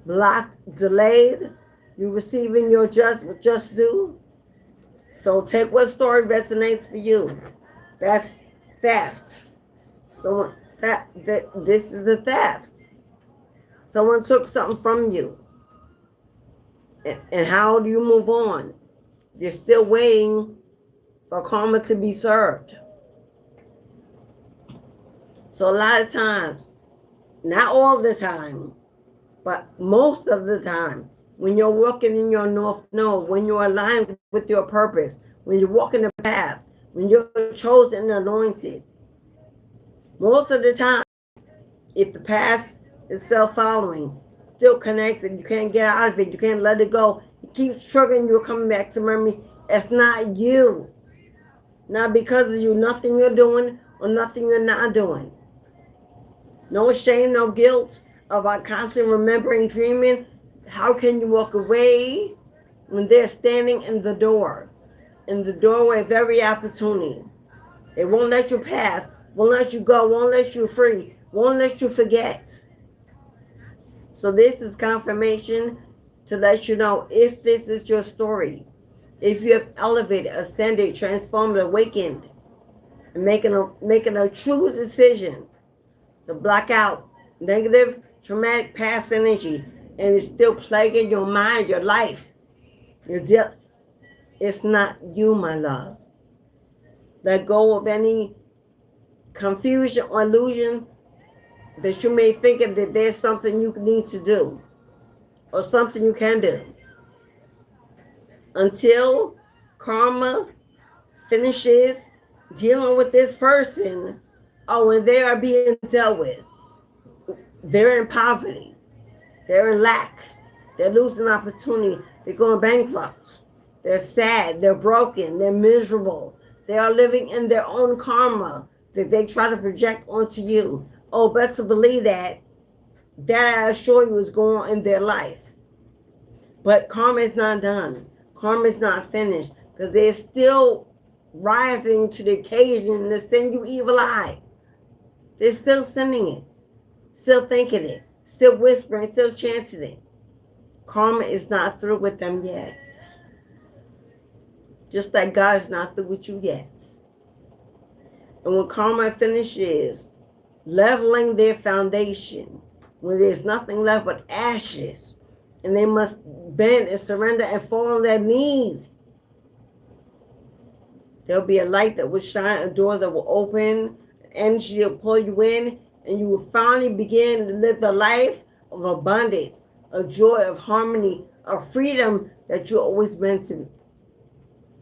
blocked, delayed, you receiving your just due. So take what story resonates for you. That's theft. Someone this is a theft. Someone took something from you. And how do you move on? You're still waiting for karma to be served. So a lot of times, not all the time, but most of the time, when you're walking in your North Node, when you're aligned with your purpose, when you're walking the path, when you're chosen and anointed, most of the time, if the past is self-following, still connected, you can't get out of it, you can't let it go, it keeps triggering you, coming back to memory, it's not you. Not because of you, nothing you're doing or nothing you're not doing. No shame, no guilt about constantly remembering, dreaming. How can you walk away when they're standing in the doorway of every opportunity? They won't let you pass, won't let you go, won't let you free, won't let you forget. So this is confirmation to let you know if this is your story, if you have elevated, ascended, transformed, awakened, and making a true decision to block out negative, traumatic past energy, and it's still plaguing your mind, your life. It's not you, my love. Let go of any confusion or illusion that you may think of that there's something you need to do or something you can do. Until karma finishes dealing with this person, when they are being dealt with, they're in poverty, they're in lack, they're losing opportunity, they're going bankrupt, they're sad, they're broken, they're miserable, they are living in their own karma that they try to project onto you. Oh, best to believe that I assure you is going on in their life. But karma is not done. Karma is not finished because they're still rising to the occasion to send you evil eye. They're still sending it, still thinking it, still whispering, still chanting it. Karma is not through with them yet. Just like God is not through with you yet. And when karma finishes leveling their foundation, when there's nothing left but ashes, and they must bend and surrender and fall on their knees, there'll be a light that will shine, a door that will open, energy will pull you in, and you will finally begin to live the life of abundance, of joy, of harmony, of freedom that you always meant to be.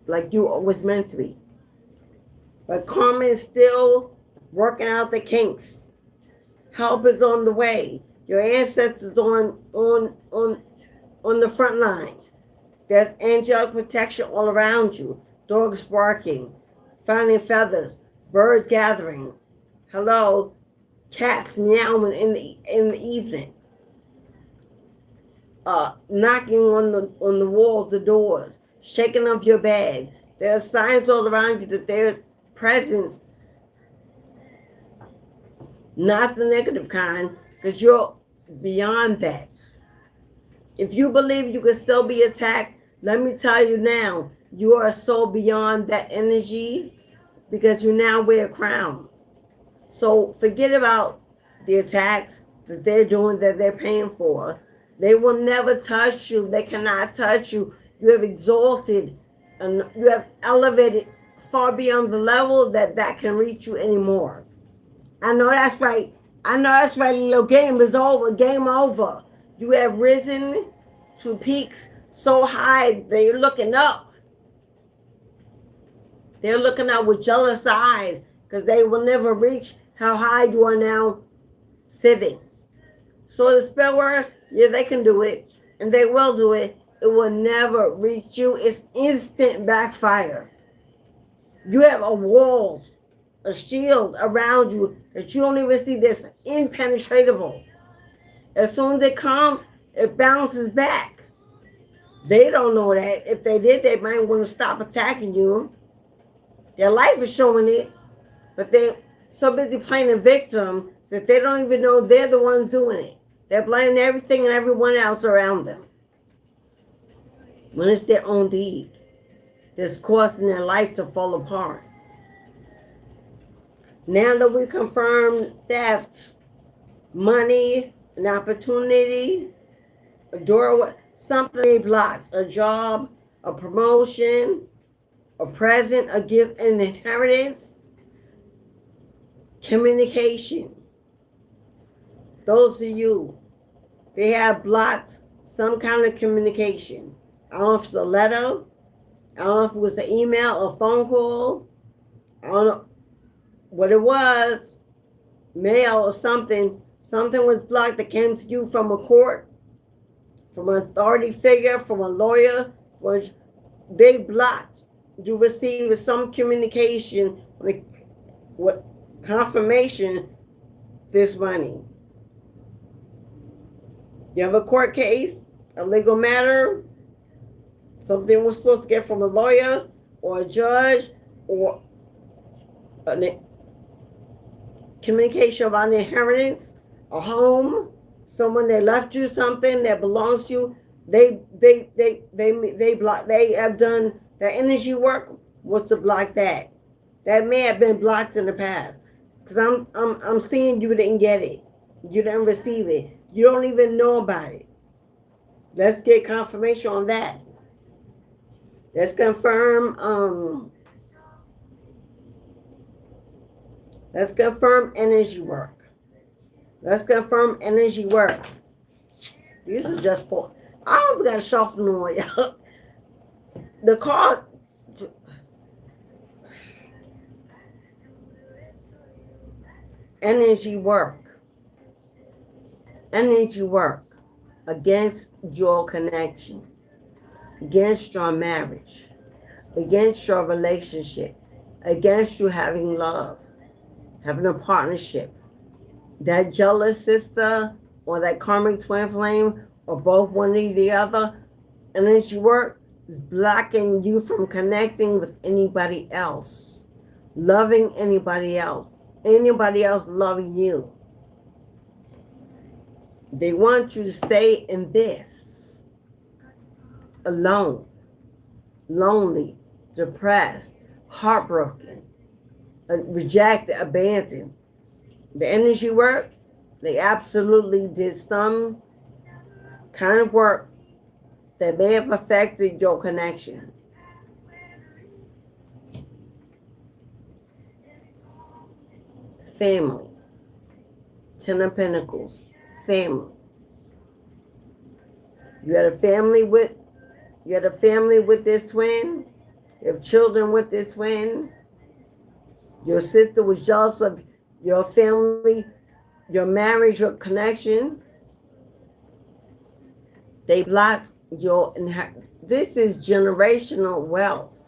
Like you always meant to be. But karma is still working out the kinks. Help is on the way. Your ancestors on the front line. There's angelic protection all around you. Dogs barking, finding feathers, birds gathering. Hello, cats meowing in the evening. Knocking on the walls, the doors, shaking off your bed. There are signs all around you that presence, not the negative kind, because you're beyond that. If you believe you can still be attacked, let me tell you now, you are so beyond that energy because you now wear a crown. So forget about the attacks that they're doing, that they're paying for. They will never touch you. They cannot touch you. You have exalted and you have elevated far beyond the level that can reach you anymore. I know that's right. I know that's right. Your game is over. Game over. You have risen to peaks so high they're looking up. They're looking up with jealous eyes because they will never reach how high you are now sitting. So the spell works, yeah, they can do it, and they will do it. It will never reach you. It's instant backfire. You have a wall, a shield around you that you don't even see. That's impenetrable. As soon as it comes, it bounces back. They don't know that. If they did, they might want to stop attacking you. Their life is showing it, but they're so busy playing a victim that they don't even know they're the ones doing it. They're blaming everything and everyone else around them, when it's their own deed that's causing their life to fall apart. Now that we confirmed theft, money, an opportunity, a door, something they blocked, a job, a promotion, a present, a gift, an inheritance, communication. Those are you. They have blocked some kind of communication. I don't know if it's a letter. I don't know if it was an email or phone call. I don't know what it was. Mail or something. Something was blocked that came to you from a court, from an authority figure, from a lawyer. They blocked. You received some communication with confirmation this money. You have a court case, a legal matter, something we're supposed to get from a lawyer or a judge, or a communication about an inheritance, a home, someone that left you something that belongs to you. They block. They have done their energy work was to block that. That may have been blocked in the past, because I'm seeing you didn't get it, you didn't receive it, you don't even know about it. Let's get confirmation on that. Let's confirm. Let's confirm energy work. Let's confirm energy work. These are just for. I don't even got to soften on you. The card. Energy work. Energy work against your connection, against your marriage, against your relationship, against you having love, having a partnership. That jealous sister or that karmic twin flame or both, one or the other, energy work is blocking you from connecting with anybody else, loving anybody else loving you. They want you to stay in this, alone, lonely, depressed, heartbroken, rejected, abandoned. The energy work, they absolutely did some kind of work that may have affected your connection. Family. Ten of Pentacles. Family. You had a family with this twin. You have children with this twin. Your sister was jealous of your family, your marriage, your connection. They blocked your inheritance. This is generational wealth.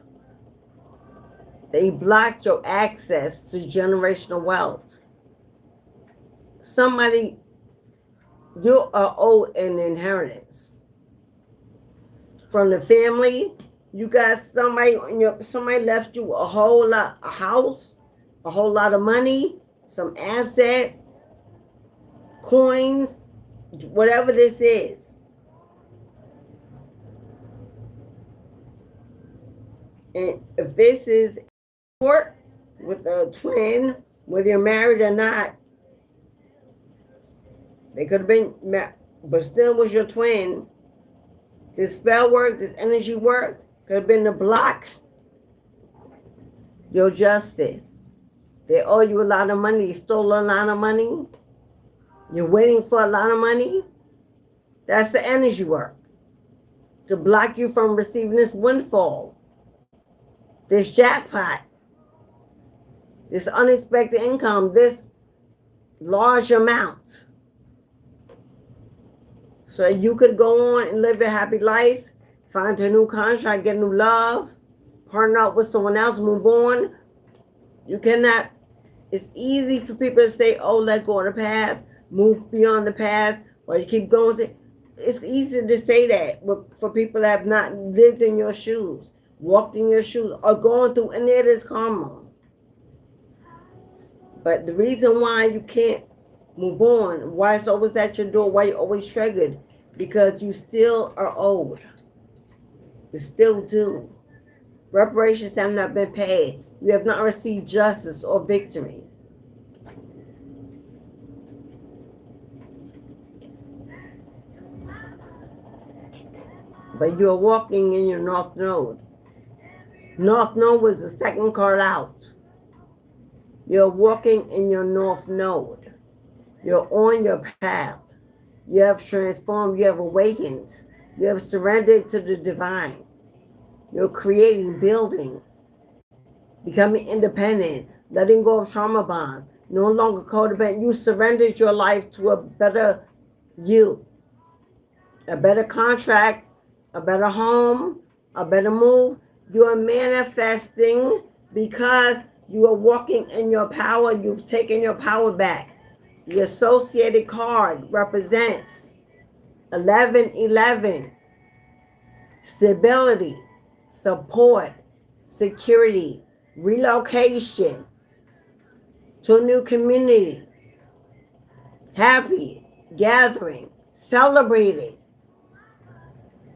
They blocked your access to generational wealth. Somebody, you are owed an inheritance from the family, You got somebody somebody left you a whole lot, a house, a whole lot of money, some assets, coins, whatever this is. And if this is work with a twin, whether you're married or not, they could have been, but still was your twin. This spell work, this energy work, could have been to block your justice. They owe you a lot of money. You stole a lot of money. You're waiting for a lot of money. That's the energy work. To block you from receiving this windfall, this jackpot, this unexpected income, this large amount. So you could go on and live a happy life, find a new contract, get new love, partner up with someone else, move on. You cannot, it's easy for people to say, oh, let go of the past, move beyond the past, or you keep going. It's easy to say that for people that have not lived in your shoes, walked in your shoes, or gone through any of this karma. But the reason why you can't move on, why it's always at your door, why you're always triggered, because you still are owed. You still due. Reparations have not been paid. You have not received justice or victory. But you're walking in your North Node. North Node was the second card out. You're walking in your North Node. You're on your path. You have transformed. You have awakened. You have surrendered to the divine. You're creating, building, becoming independent, letting go of trauma bonds, no longer codependent. You surrendered your life to a better you, a better contract, a better home, a better move. You are manifesting because you are walking in your power. You've taken your power back. The associated card represents 1111, stability, support, security, relocation to a new community, happy, gathering, celebrating.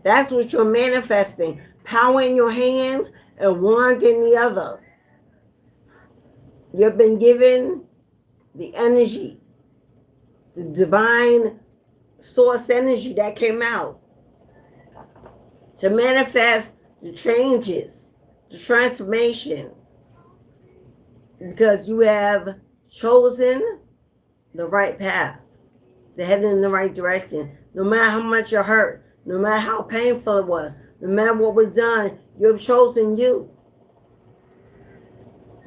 That's what you're manifesting. Power in your hands and wand in the other. You've been given the energy, the divine source energy that came out to manifest the changes, the transformation, because you have chosen the right path, to head in the right direction. No matter how much you're hurt, no matter how painful it was, no matter what was done, you've chosen you.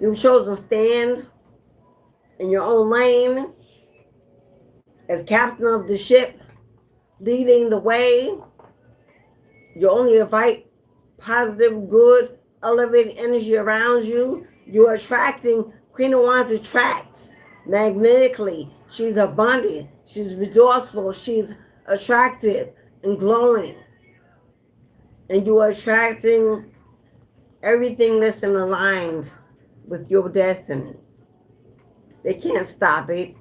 You've chosen to stand in your own lane as captain of the ship, leading the way. You only invite positive, good, elevated energy around you. You're attracting. Queen of Wands attracts magnetically. She's abundant. She's resourceful. She's attractive and glowing. And you are attracting everything that's aligned with your destiny. They can't stop it.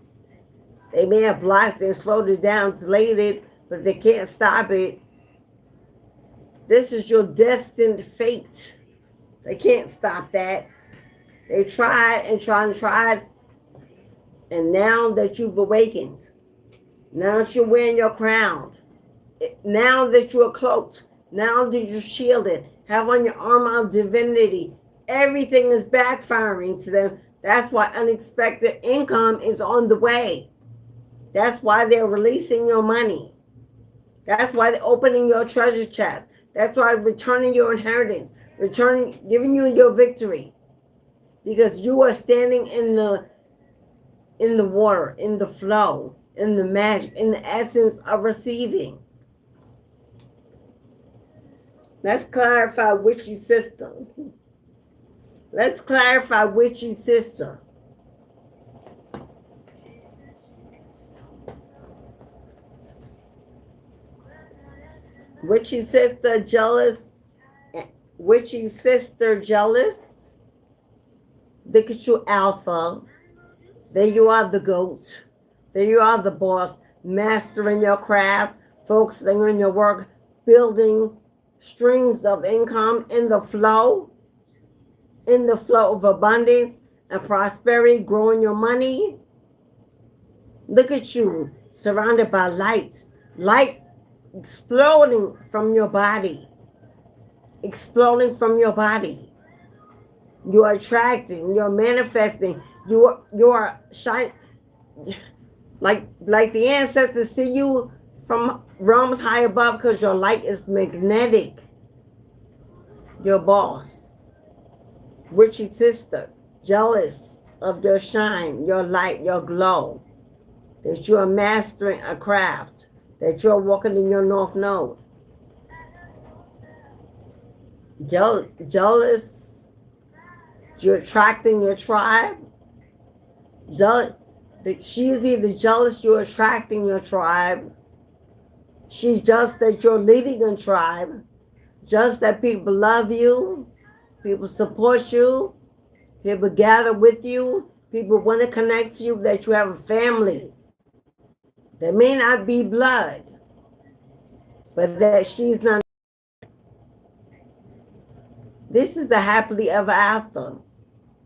They may have blocked and slowed it down, delayed it, but they can't stop it. This is your destined fate. They can't stop that. They tried and tried and tried. And now that you've awakened, now that you're wearing your crown, now that you're cloaked, now that you're shielded, have on your armor of divinity, everything is backfiring to them. That's why unexpected income is on the way. That's why they're releasing your money. That's why they're opening your treasure chest. That's why returning your inheritance, giving you your victory. Because you are standing in the water, in the flow, in the magic, in the essence of receiving. Let's clarify witchy system. Let's clarify witchy sister. Witchy sister, jealous, witchy sister jealous. Look at you, Alpha. There you are, the goat. There you are, the boss, mastering your craft, focusing on your work, building streams of income in the flow of abundance and prosperity, growing your money. Look at you, surrounded by light, light exploding from your body, exploding from your body. You're attracting, you're manifesting, you are shining. Like the ancestors see you from realms high above because your light is magnetic. Your boss, witchy sister, jealous of your shine, your light, your glow, that you are mastering a craft, that you're walking in your north node. Jealous, you're attracting your tribe. She's either jealous you're attracting your tribe. She's just that you're leading a tribe. Just that people love you. People support you. People gather with you. People want to connect to you, that you have a family. That may not be blood, but that she's not. This is the happily ever after.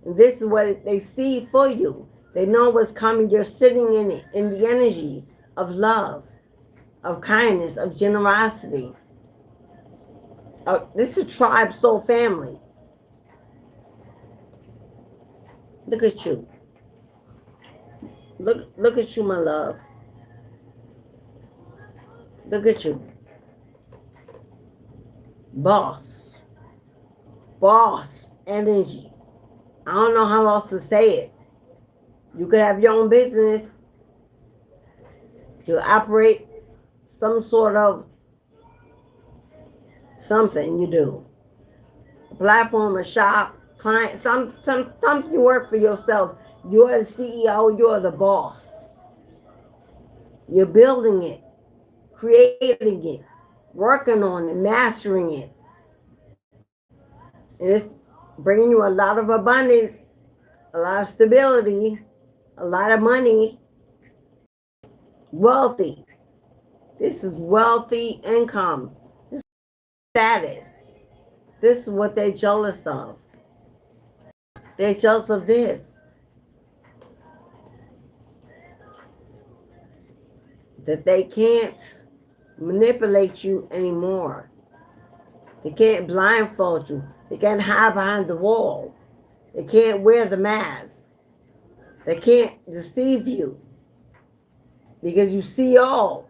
And this is what they see for you. They know what's coming. You're sitting in it, in the energy of love, of kindness, of generosity. This is a tribe, soul family. Look at you. Look at you, my love. Look at you. Boss energy. I don't know how else to say it. You could have your own business. You operate some sort of something you do. A platform, a shop, client, something you work for yourself. You're the CEO, you're the boss. You're building it, creating it, working on it, mastering it. And it's bringing you a lot of abundance, a lot of stability, a lot of money, wealthy. This is wealthy income. This is status. This is what they're jealous of. They're jealous of this. That they can't manipulate you anymore. They can't blindfold you. They can't hide behind the wall. They can't wear the mask. They can't deceive you. Because you see all.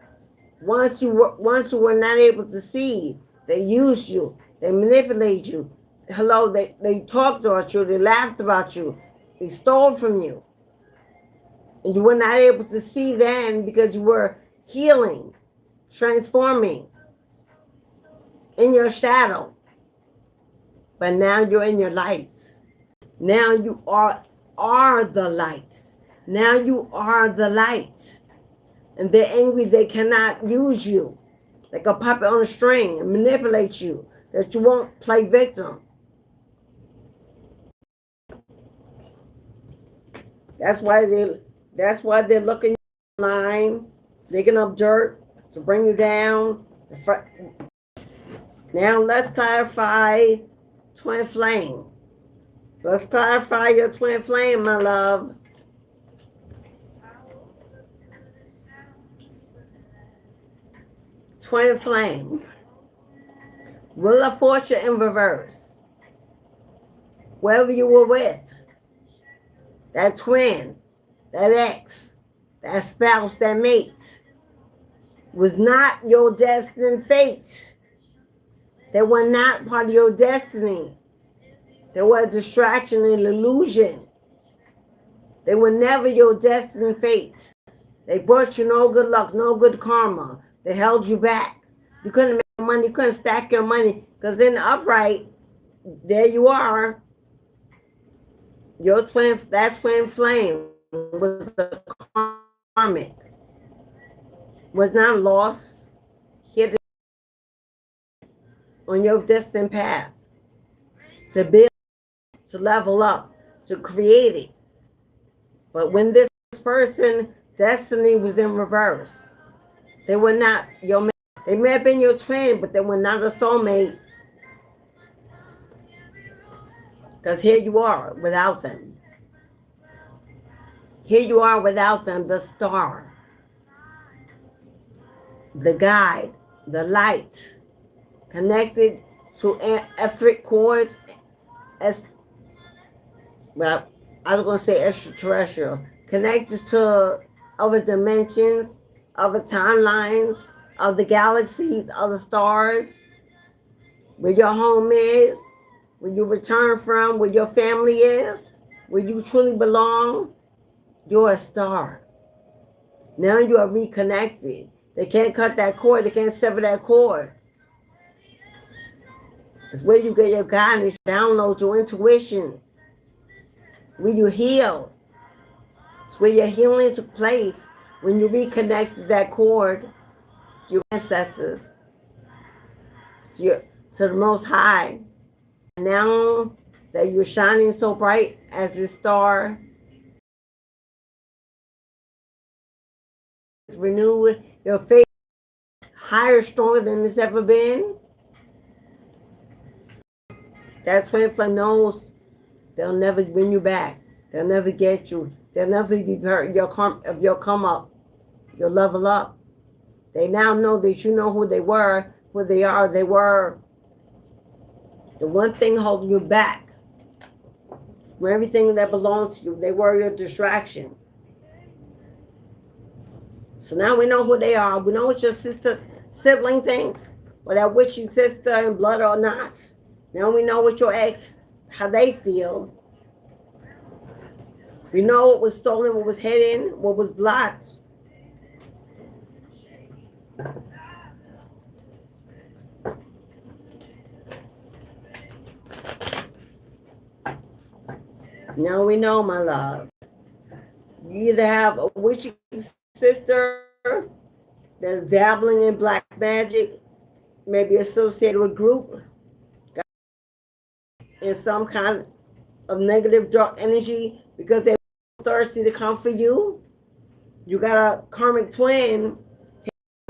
Once you were not able to see, they used you. They manipulated you. Hello, they talked about you. They laughed about you. They stole from you. And you were not able to see then because you were healing, transforming in your shadow. But now you're in your lights. Now you are the lights. Now you are the lights. And they're angry they cannot use you like a puppet on a string and manipulate you, that you won't play victim. That's why they're looking online, digging up dirt to bring you down. Now let's clarify twin flame. Let's clarify your twin flame, my love. Twin flame. Wheel of Fortune in reverse. Whoever you were with, that twin, that ex, that spouse, that mate, was not your destined fate. They were not part of your destiny. They were a distraction and illusion. They were never your destined fate. They brought you no good luck, no good karma. They held you back. You couldn't make money, you couldn't stack your money, because in the upright, there you are. That twin flame was a karmic, was not lost, here on your destined path. to build, to level up, to create it. But when this person, destiny was in reverse. They were not your mate. They may have been your twin, but they were not a soulmate. Because here you are without them. Here you are without them, the star, the guide, the light, connected to etheric cords, as well, I was going to say extraterrestrial, connected to other dimensions, other timelines, of the galaxies, of the stars, where your home is, where you return from, where your family is, where you truly belong. You're a star. Now you are reconnected. They can't cut that cord. They can't sever that cord. It's where you get your guidance, download your intuition, where you heal. It's where your healing took place when you reconnected that cord to your ancestors, to the Most High. And now that you're shining so bright as a star, it's renewed, your faith higher, stronger than it's ever been. That twin flame knows they'll never bring you back. They'll never get you. They'll never be hurt. Your come up, your level up. They now know that you know who they were, who they are. They were the one thing holding you back from everything that belongs to you. They were your distraction. So now we know who they are. We know what your sibling thinks, or that witchy sister in blood or not. Now we know what your ex, how they feel. We know what was stolen, what was hidden, what was blocked. Now we know, my love. You either have a witchy sister that's dabbling in black magic, maybe associated with group, in some kind of negative dark energy because they're thirsty to come for you. You got a karmic twin.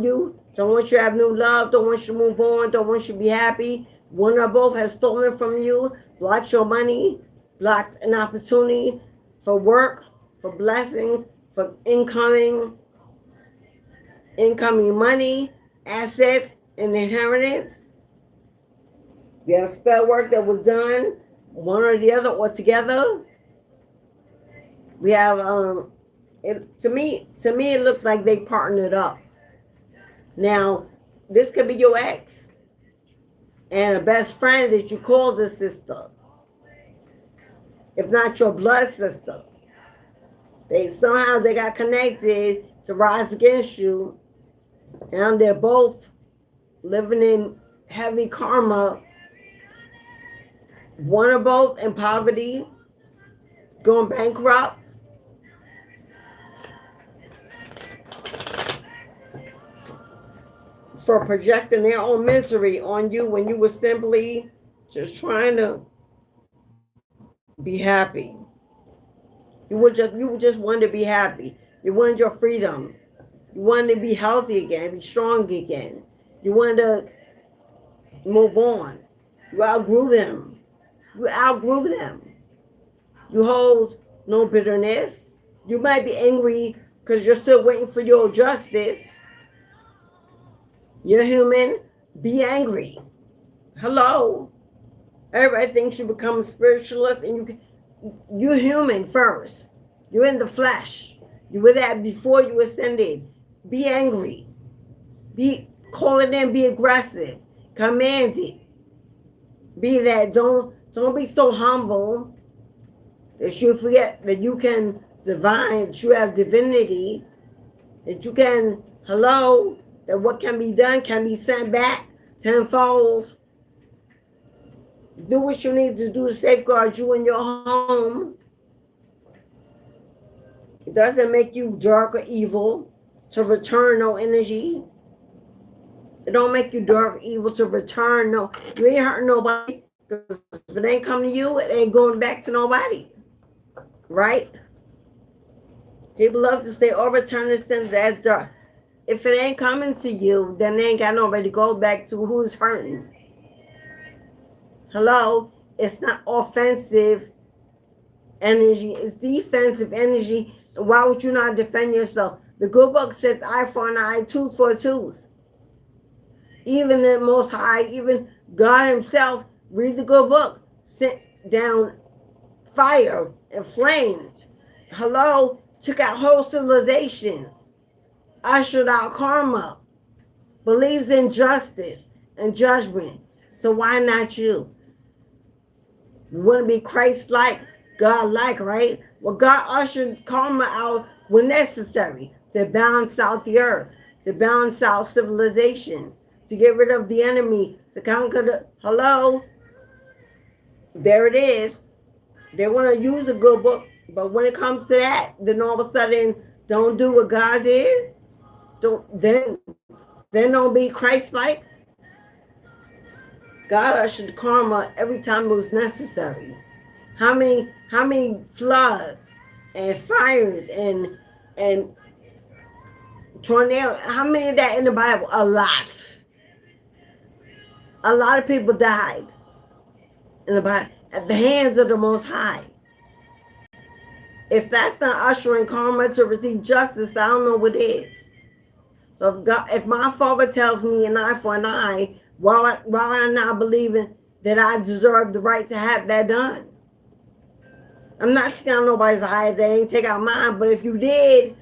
You don't want you to have new love, don't want you to move on, don't want you to be happy. One or both has stolen from you, blocked your money, blocked an opportunity for work, for blessings, for incoming money, assets, and inheritance. You have spell work that was done, one or the other, or together. We have to me it looked like they partnered up. Now, this could be your ex and a best friend that you called a sister, if not your blood sister. They got connected to rise against you, and they're both living in heavy karma. One or both in poverty, going bankrupt. For projecting their own misery on you when you were simply just trying to be happy. You just wanted to be happy. You wanted your freedom. You wanted to be healthy again, be strong again. You wanted to move on. You outgrew them. You outgrew them. You hold no bitterness. You might be angry because you're still waiting for your justice. You're human. Be angry. Hello. Everybody thinks you become a spiritualist, and you're human first. You're in the flesh. You were that before you ascended. Be angry. Call it in. Be aggressive. Command it. Be that. Don't be so humble that you forget that you can divine, that you have divinity, that you can, that what can be done can be sent back tenfold. Do what you need to do to safeguard you and your home. It doesn't make you dark or evil to return no energy. It don't make you dark or evil to return no. You ain't hurting nobody. Because if it ain't coming to you, it ain't going back to nobody. Right? People love to say, overturn the sin that's dark. If it ain't coming to you, then they ain't got nobody to go back to who's hurting. Hello? It's not offensive energy. It's defensive energy. And why would you not defend yourself? The good book says eye for an eye, tooth for a tooth. Even the Most High, even God himself, read the good book, sent down fire and flames. Hello? Took out whole civilizations. Ushered out karma. Believes in justice and judgment. So why not you? You want to be Christ-like, God-like, right? Well, God ushered karma out when necessary to balance out the earth, to balance out civilization, to get rid of the enemy, to conquer the... Hello? There it is. They want to use a good book, but when it comes to that, then all of a sudden, don't do what God did. Then don't be Christ-like. God ushered karma every time it was necessary. How many floods and fires and tornadoes? How many of that in the Bible? A lot. A lot of people died in the Bible at the hands of the Most High. If that's not ushering karma to receive justice, I don't know what is. So if my father tells me an eye for an eye, why am I not believing that I deserve the right to have that done? I'm not taking out nobody's eye. They ain't take out mine. But if you did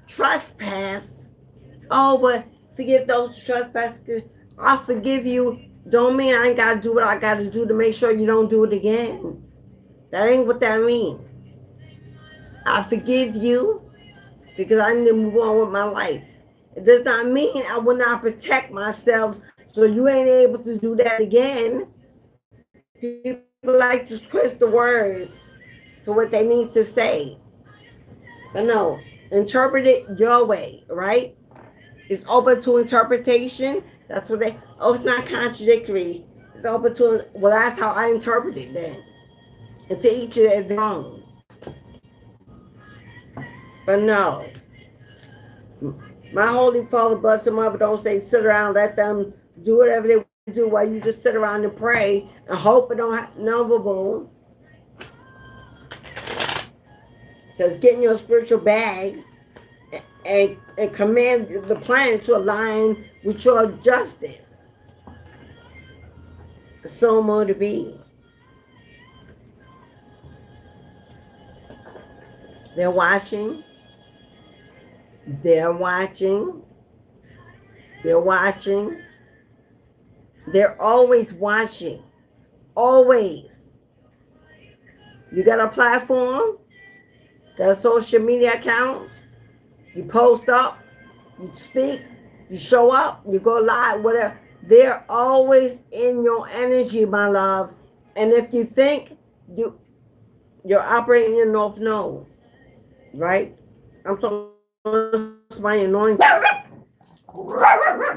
trespass, oh, but forgive those trespasses. I'll forgive you. Don't mean I ain't got to do what I got to do to make sure you don't do it again. That ain't what that means. I forgive you because I need to move on with my life. It does not mean I will not protect myself so you ain't able to do that again. People like to twist the words to what they need to say. But no, interpret it your way, right? It's open to interpretation. That's what it's not contradictory. It's open to, well, that's how I interpret it then. And to each of their own. But no. My Holy Father, Blessed Mother, don't say sit around, let them do whatever they do while you just sit around and pray and hope it don't happen. No, boo. Says get in your spiritual bag and command the planet to align with your justice. So more to be. They're watching. They're watching. They're watching. They're always watching. Always. You got a platform? Got a social media accounts? You post up, you speak, you show up, you go live, whatever. They're always in your energy, my love. And if you think you're operating in North Node, right? I'm talking about my anointing.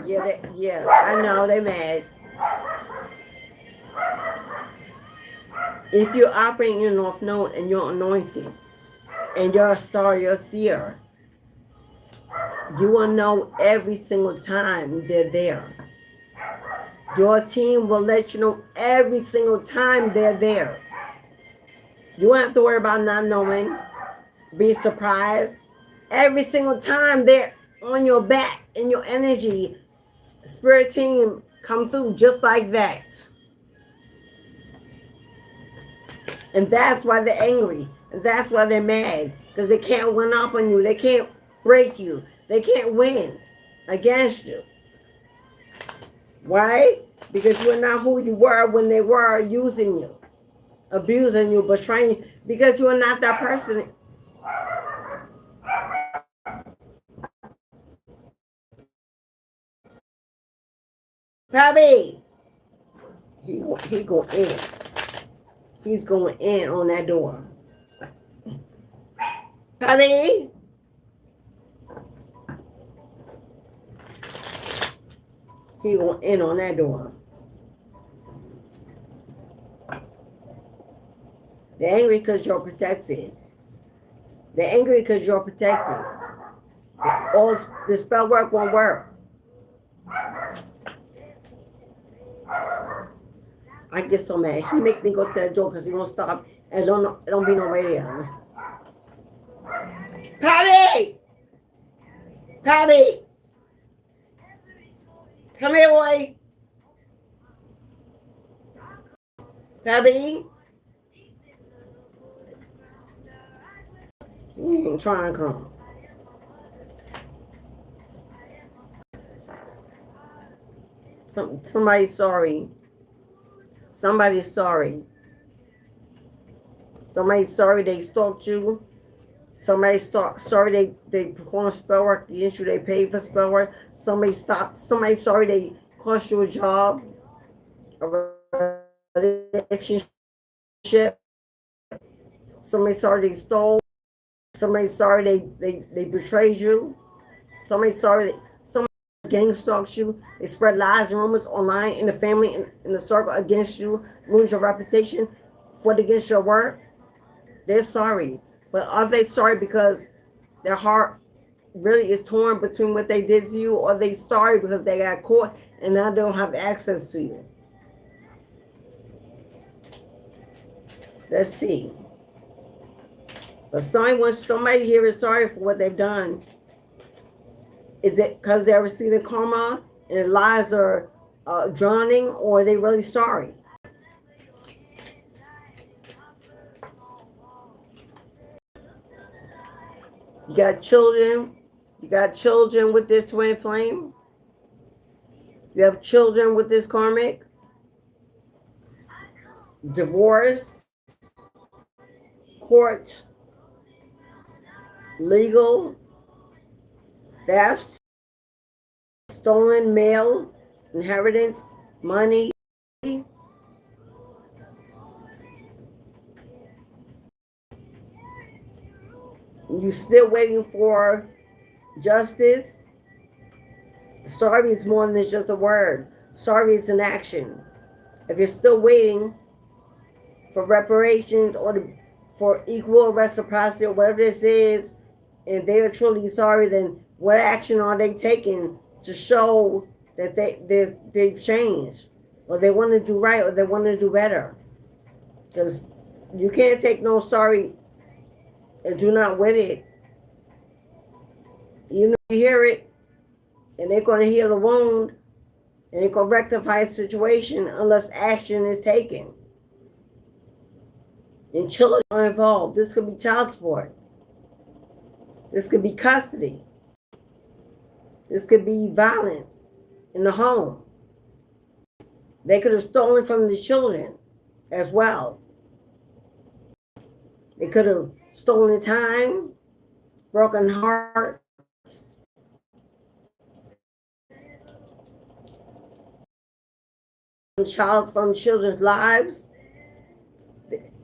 Yeah, I know, they mad. If you're operating in North Node and you're anointing, and you're a star, you're a seer, you will know every single time they're there. Your team will let you know every single time they're there. You won't have to worry about not knowing. Be surprised. Every single time they're on your back in your energy. Spirit team come through just like that. And that's why they're angry. And that's why they're mad. Because they can't win up on you. They can't break you. They can't win against you. Why? Because you're not who you were when they were using you, abusing you, betraying you. Because you are not that person. Pappy, he going in. He's going in on that door. Pappy. He going in on that door. They're angry because you're protected. They're angry because you're protected. All the spell work won't work. I get so mad. He make me go to the door because he won't stop and don't be no radio. Patty! Patty! Come here, boy. Patty? You ain't trying to come. Somebody's sorry. Somebody's sorry. Somebody's sorry they stalked you. Somebody's sorry they performed spell work against you. They paid for spell work. Somebody's sorry they cost you a job, a relationship. Somebody's sorry they stole. Somebody's sorry they betrayed you. Somebody's sorry somebody gang stalks you. They spread lies and rumors online in the family, in the circle against you, ruins your reputation, fought against your work. They're sorry. But are they sorry because their heart really is torn between what they did to you, or are they sorry because they got caught and now they don't have access to you? Let's see. But somebody here is sorry for what they've done. Is it because they're receiving karma and their lives are drowning, or are they really sorry? You got children. You got children with this twin flame. You have children with this karmic. Divorce. Court. Legal. Theft. Stolen mail. Inheritance. Money. You still waiting for justice. Sorry is more than just a word. Sorry is an action. If you're still waiting for reparations or for equal reciprocity or whatever this is, and they are truly sorry, then what action are they taking to show that they've changed, or they want to do right, or they want to do better? Because you can't take no sorry and do not with it. You know, you hear it, and they're going to heal the wound, and they're going to rectify the situation unless action is taken. And children are involved. This could be child support. This could be custody. This could be violence in the home. They could have stolen from the children as well. They could have stolen time, broken hearts, from children's lives.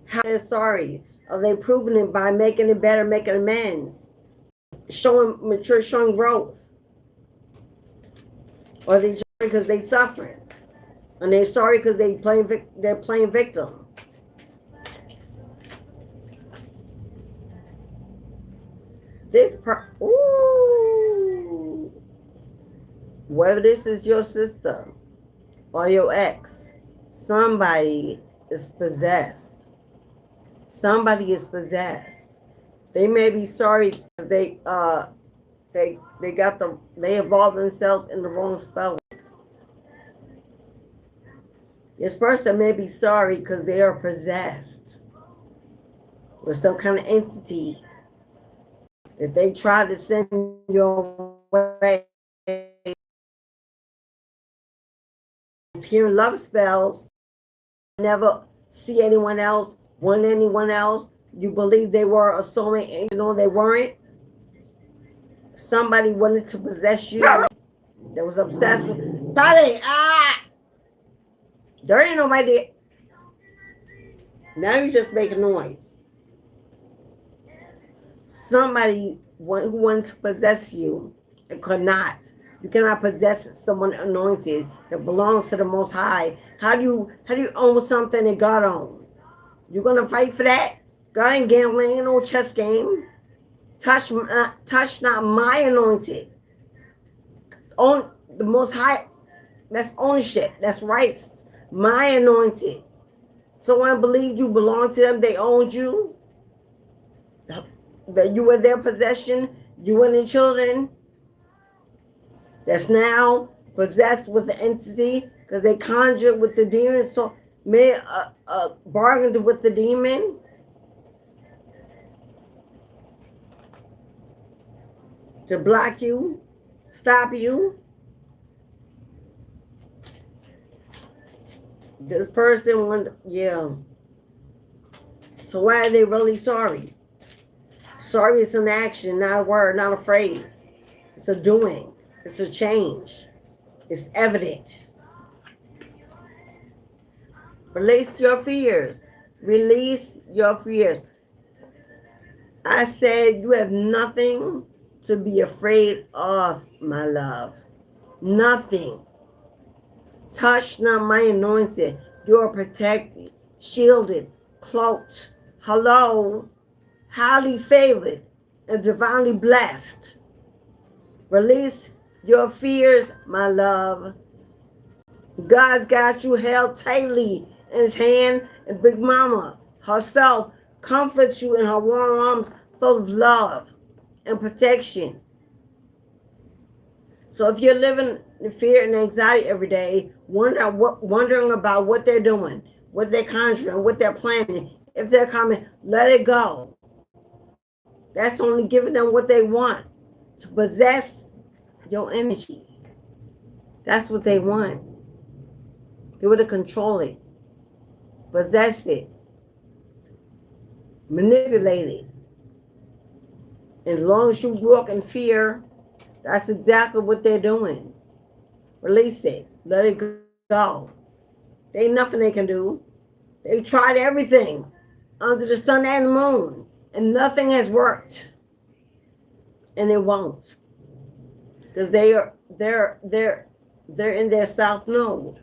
How they're sorry? Are they proving it by making it better, making amends, showing growth? Or are they just because they suffering, and they're sorry because they're playing victim? Whether this is your sister or your ex, somebody is possessed. Somebody is possessed. They may be sorry because they involved themselves in the wrong spell. This person may be sorry because they are possessed with some kind of entity that they try to send your way. Hearing love spells, never see anyone else, want anyone else. You believe they were a soulmate and you know they weren't. Somebody wanted to possess you that was obsessed with Polly. There ain't nobody. Now you just make a noise. Somebody who wanted to possess you and could not. You cannot possess someone anointed that belongs to the Most High. How do you own something that God owns? You're going to fight for that? God ain't gambling, ain't no chess game. Touch not my anointed. Own the Most High. That's ownership. That's rights. My anointed. Someone believed you belonged to them. They owned you. That you were their possession. You and the children. That's now possessed with the entity because they conjured with the demon. So may bargained with the demon. To block you, stop you. This person, yeah. So why are they really sorry? Sorry is an action, not a word, not a phrase. It's a doing. It's a change. It's evident. Release your fears. Release your fears. I said you have nothing to be afraid of, my love. Nothing. Touch not my anointed. You are protected, shielded, cloaked. Hello. Highly favored and divinely blessed. Release your fears, my love. God's got you held tightly in his hand, and Big Mama herself comforts you in her warm arms full of love and protection. So if you're living in fear and anxiety every day, wondering about what they're doing, what they're conjuring, what they're planning, if they're coming, let it go. That's only giving them what they want, to possess your energy. That's what they want. They want to control it, possess it, manipulate it. And as long as you walk in fear, that's exactly what they're doing. Release it. Let it go. There ain't nothing they can do. They've tried everything under the sun and the moon, and nothing has worked. And it won't. Because they're in their south node.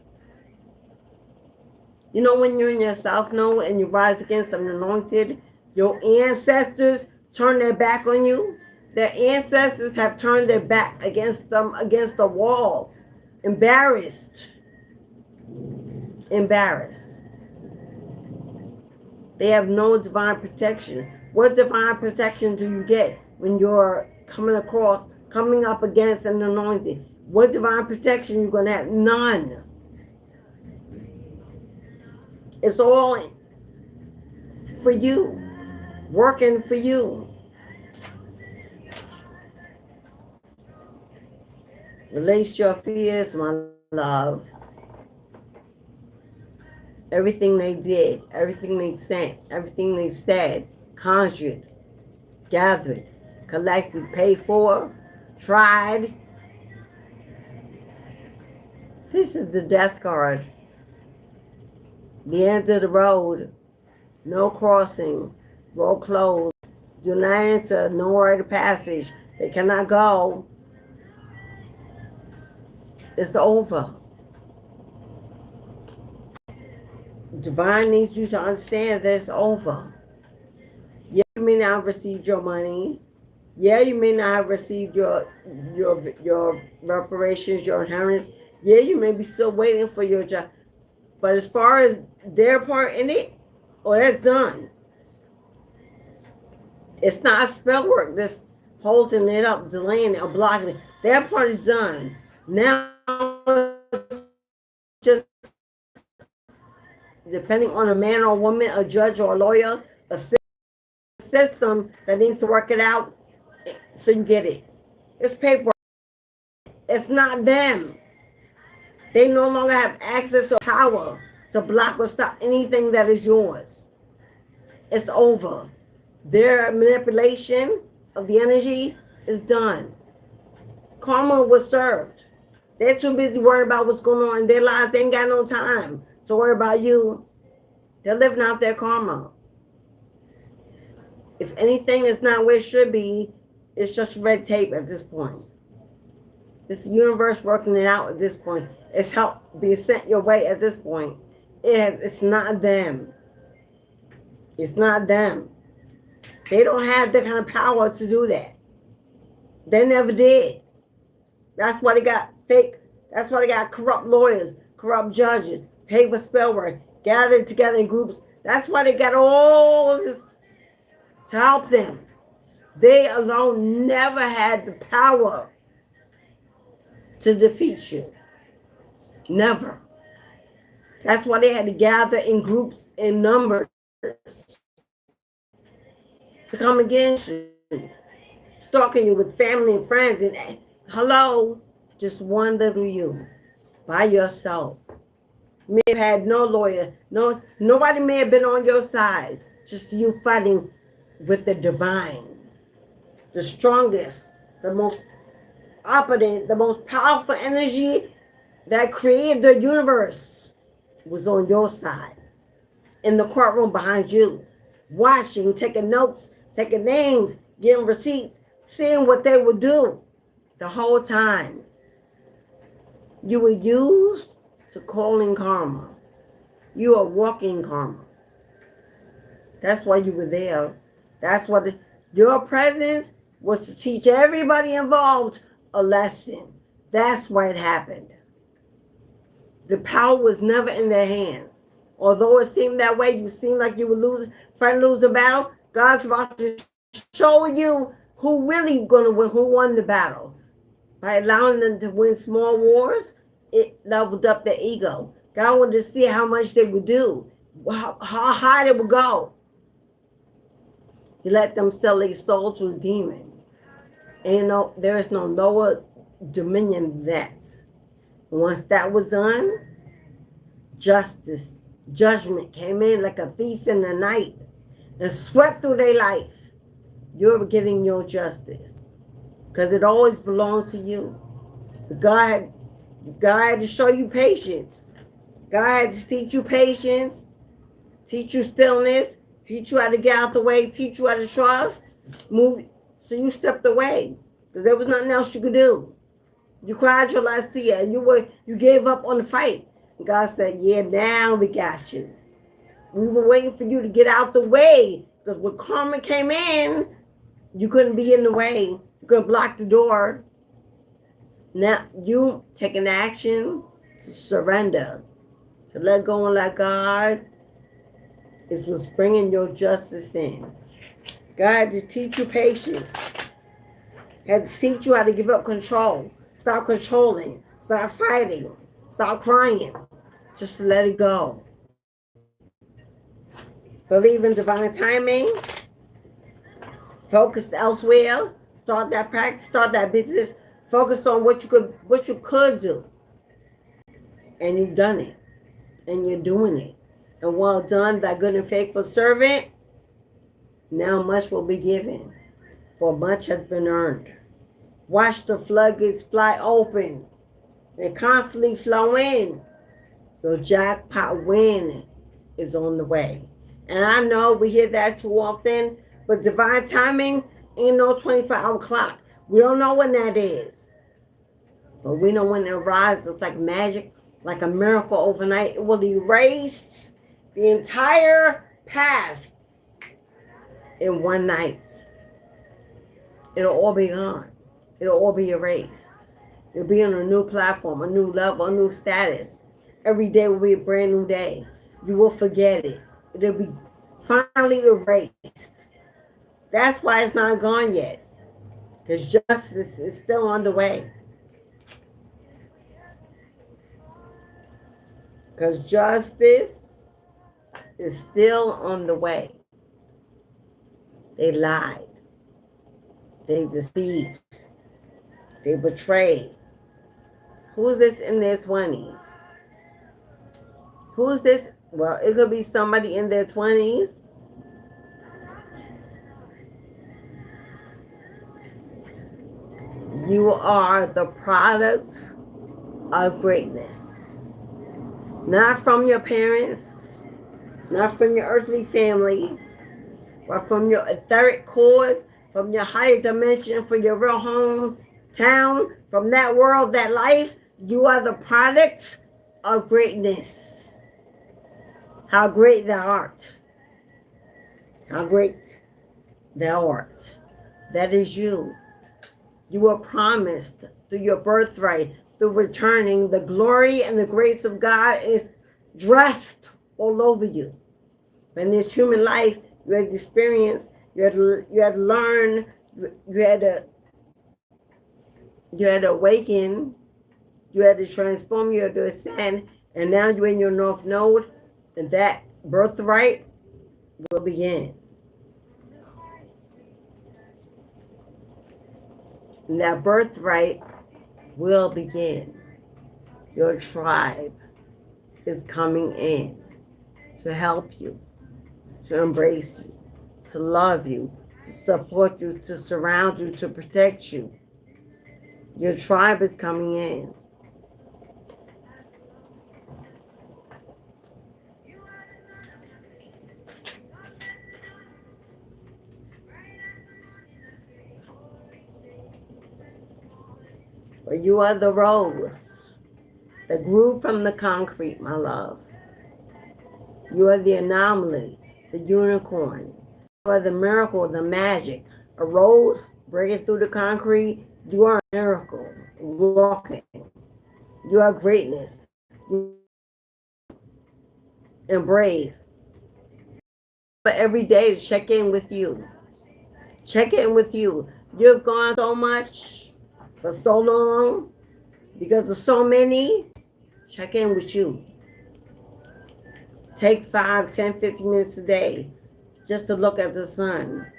You know when you're in your south node and you rise against an anointed, your ancestors turn their back on you. Their ancestors have turned their back against them, against the wall. Embarrassed. Embarrassed. They have no divine protection. What divine protection do you get when you're coming up against an anointed? What divine protection you're going to have? None. It's all for you. Working for you. Release your fears, my love. Everything they did, everything they sent, everything they said, conjured, gathered, collected, paid for, tried. This is the death card. The end of the road. No crossing. Road closed. Do not enter. No rite of passage. They cannot go. It's over. Divine needs you to understand that it's over. Yeah, you may not have received your money. Yeah, you may not have received your reparations, your inheritance. Yeah, you may be still waiting for your job. But as far as their part in it, that's done. It's not spell work that's holding it up, delaying it, or blocking it. Their part is done. Now, just depending on a man or a woman, a judge or a lawyer, a system that needs to work it out so you get it. It's paperwork. It's not them. They no longer have access or power to block or stop anything that is yours. It's over. Their manipulation of the energy is done. Karma was served. They're too busy worrying about what's going on in their lives. They ain't got no time to worry about you. They're living out their karma. If anything is not where it should be, it's just red tape at this point. It's the universe working it out at this point. It's help being sent your way at this point. It's not them. It's not them. They don't have the kind of power to do that. They never did. That's why they got fake. That's why they got corrupt lawyers, corrupt judges, paid for spell work, gathered together in groups. That's why they got all this to help them. They alone never had the power to defeat you. Never. That's why they had to gather in groups in numbers to come against you, stalking you with family and friends. And hello, just one little you by yourself. You may have had no lawyer, nobody may have been on your side. Just you fighting with the divine, the strongest, the most opulent, the most powerful energy that created the universe was on your side, in the courtroom behind you, watching, taking notes, taking names, getting receipts, seeing what they would do the whole time. You were used to call in karma. You are walking karma. That's why you were there. That's what your presence was, to teach everybody involved a lesson. That's why it happened. The power was never in their hands. Although it seemed that way, you seemed like you were trying to lose the battle. God's about to show you who really gonna win, who won the battle. By allowing them to win small wars, it leveled up their ego. God wanted to see how much they would do, how high they would go. He let them sell their soul to a demon. And there is no lower dominion than that. Once that was done, judgment came in like a thief in the night and swept through their life. You're getting your justice because it always belonged to you. God had to show you patience. God had to teach you patience, teach you stillness, teach you how to get out the way, teach you how to trust, move. So you stepped away because there was nothing else you could do. You cried your last tear. You gave up on the fight. And God said, yeah, now we got you. We were waiting for you to get out the way because when karma came in, you couldn't be in the way. You couldn't block the door. Now you taking action to surrender, to let go and let God is what's bringing your justice in. God had to teach you patience. Had to teach you how to give up control. Stop controlling. Stop fighting. Stop crying. Just let it go. Believe in divine timing. Focus elsewhere. Start that practice. Start that business. Focus on what you could do. And you've done it. And you're doing it. And well done, thy good and faithful servant. Now much will be given, for much has been earned. Watch the floodgates fly open and constantly flow in. Your jackpot win is on the way. And I know we hear that too often, but divine timing ain't no 24-hour clock. We don't know when that is. But we know when it arises like magic, like a miracle overnight. It will erase the entire past in one night. It'll all be gone. It'll all be erased. You'll be on a new platform, a new level, a new status. Every day will be a brand new day. You will forget it. It'll be finally erased. That's why it's not gone yet. Because justice is still on the way. Because justice is still on the way. They lied. They deceived. They betrayed. Who is this in their 20s? Who is this? Well, it could be somebody in their 20s. You are the product of greatness. Not from your parents, not from your earthly family, but from your etheric cause, from your higher dimension, from your real hometown, from that world, that life. You are the product of greatness. How great thou art. How great thou art. That is you. You were promised through your birthright, through returning. The glory and the grace of God is dressed all over you. In this human life, you had experience, you had to learn, you had to awaken, you had to transform, you had to ascend, and now you're in your north node, and that birthright will begin. And that birthright will begin. Your tribe is coming in to help you, to embrace you, to love you, to support you, to surround you, to protect you. Your tribe is coming in. For you are the rose that grew from the concrete, my love. You are the anomaly, the unicorn. You are the miracle, the magic. A rose breaking through the concrete, you are a miracle walking. You are greatness. You and brave. But every day to check in with you. Check in with you. You've gone so much for so long because of so many. Check in with you. Take 5, 10, 15 minutes a day just to look at the sun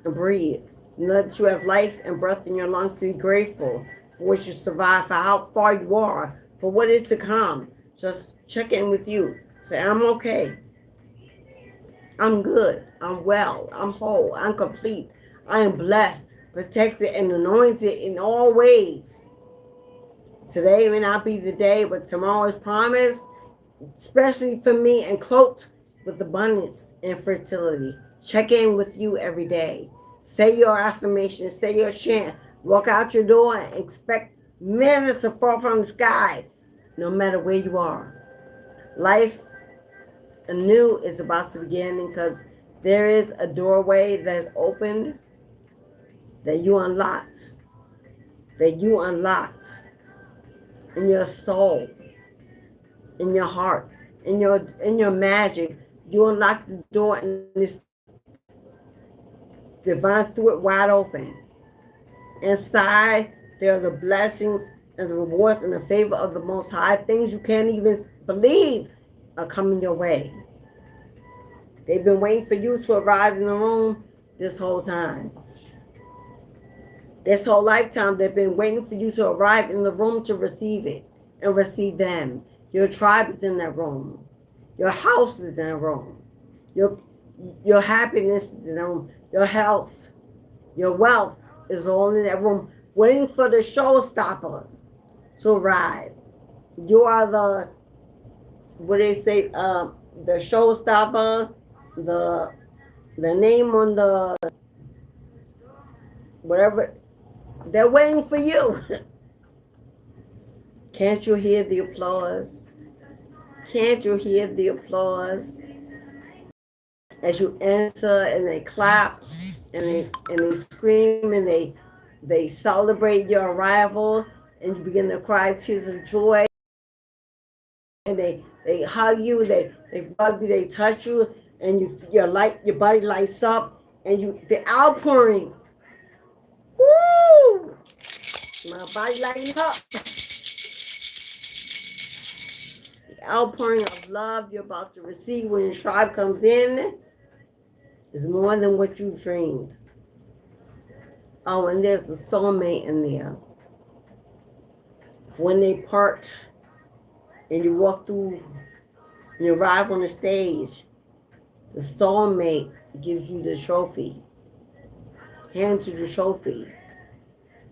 and breathe. Know that you have life and breath in your lungs to be grateful for what you survived, for how far you are, for what is to come. Just check in with you. Say, I'm okay. I'm good. I'm well. I'm whole. I'm complete. I am blessed, protected, and anointed in all ways. Today may not be the day, but tomorrow is promised, especially for me, and cloaked with abundance and fertility. Check in with you every day. Say your affirmation. Say your chant. Walk out your door and expect miracles to fall from the sky, no matter where you are. Life anew is about to begin because there is a doorway that's opened that you unlocked. That you unlocked in your soul, in your heart, in your magic. You unlock the door and this divine threw it wide open. Inside, there are the blessings and the rewards and the favor of the Most High. Things you can't even believe are coming your way. They've been waiting for you to arrive in the room this whole time. This whole lifetime, they've been waiting for you to arrive in the room to receive it and receive them. Your tribe is in that room. Your house is in that room. Your happiness is in that room. Your health, your wealth is all in that room, waiting for the showstopper to arrive. You are the, what they say, the showstopper, the name on the, whatever, they're waiting for you. Can't you hear the applause? Can't you hear the applause? As you enter and they clap and they scream and they celebrate your arrival, and you begin to cry tears of joy, and they hug you, they rub you, they touch you, and your body lights up, and the outpouring. Woo! My body lights up. The outpouring of love you're about to receive when your tribe comes in is more than what you dreamed. Oh, and there's a soulmate in there. When they part and you walk through and you arrive on the stage, the soulmate gives you the trophy, hands you the trophy,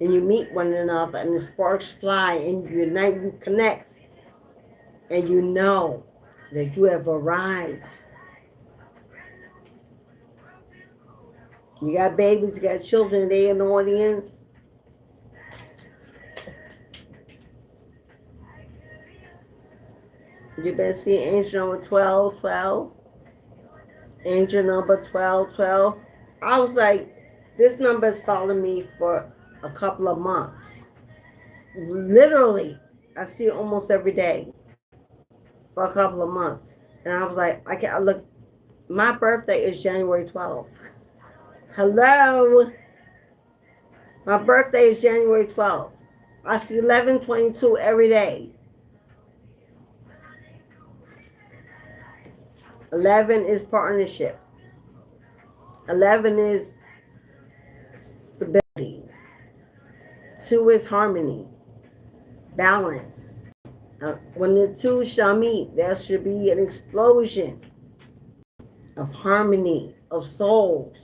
and you meet one another and the sparks fly and you unite, you connect, and you know that you have arrived. You got babies, you got children, they in the audience. You've been seeing angel number 12, 12. Angel number 1212. I was like, this number has followed me for a couple of months. Literally, I see it almost every day for a couple of months. And I was like, I look, my birthday is January 12th. Hello. My birthday is January 12th. I see 1122 every day. 11 is partnership. 11 is stability. 2 is harmony, balance. When the two shall meet, there should be an explosion of harmony, of souls.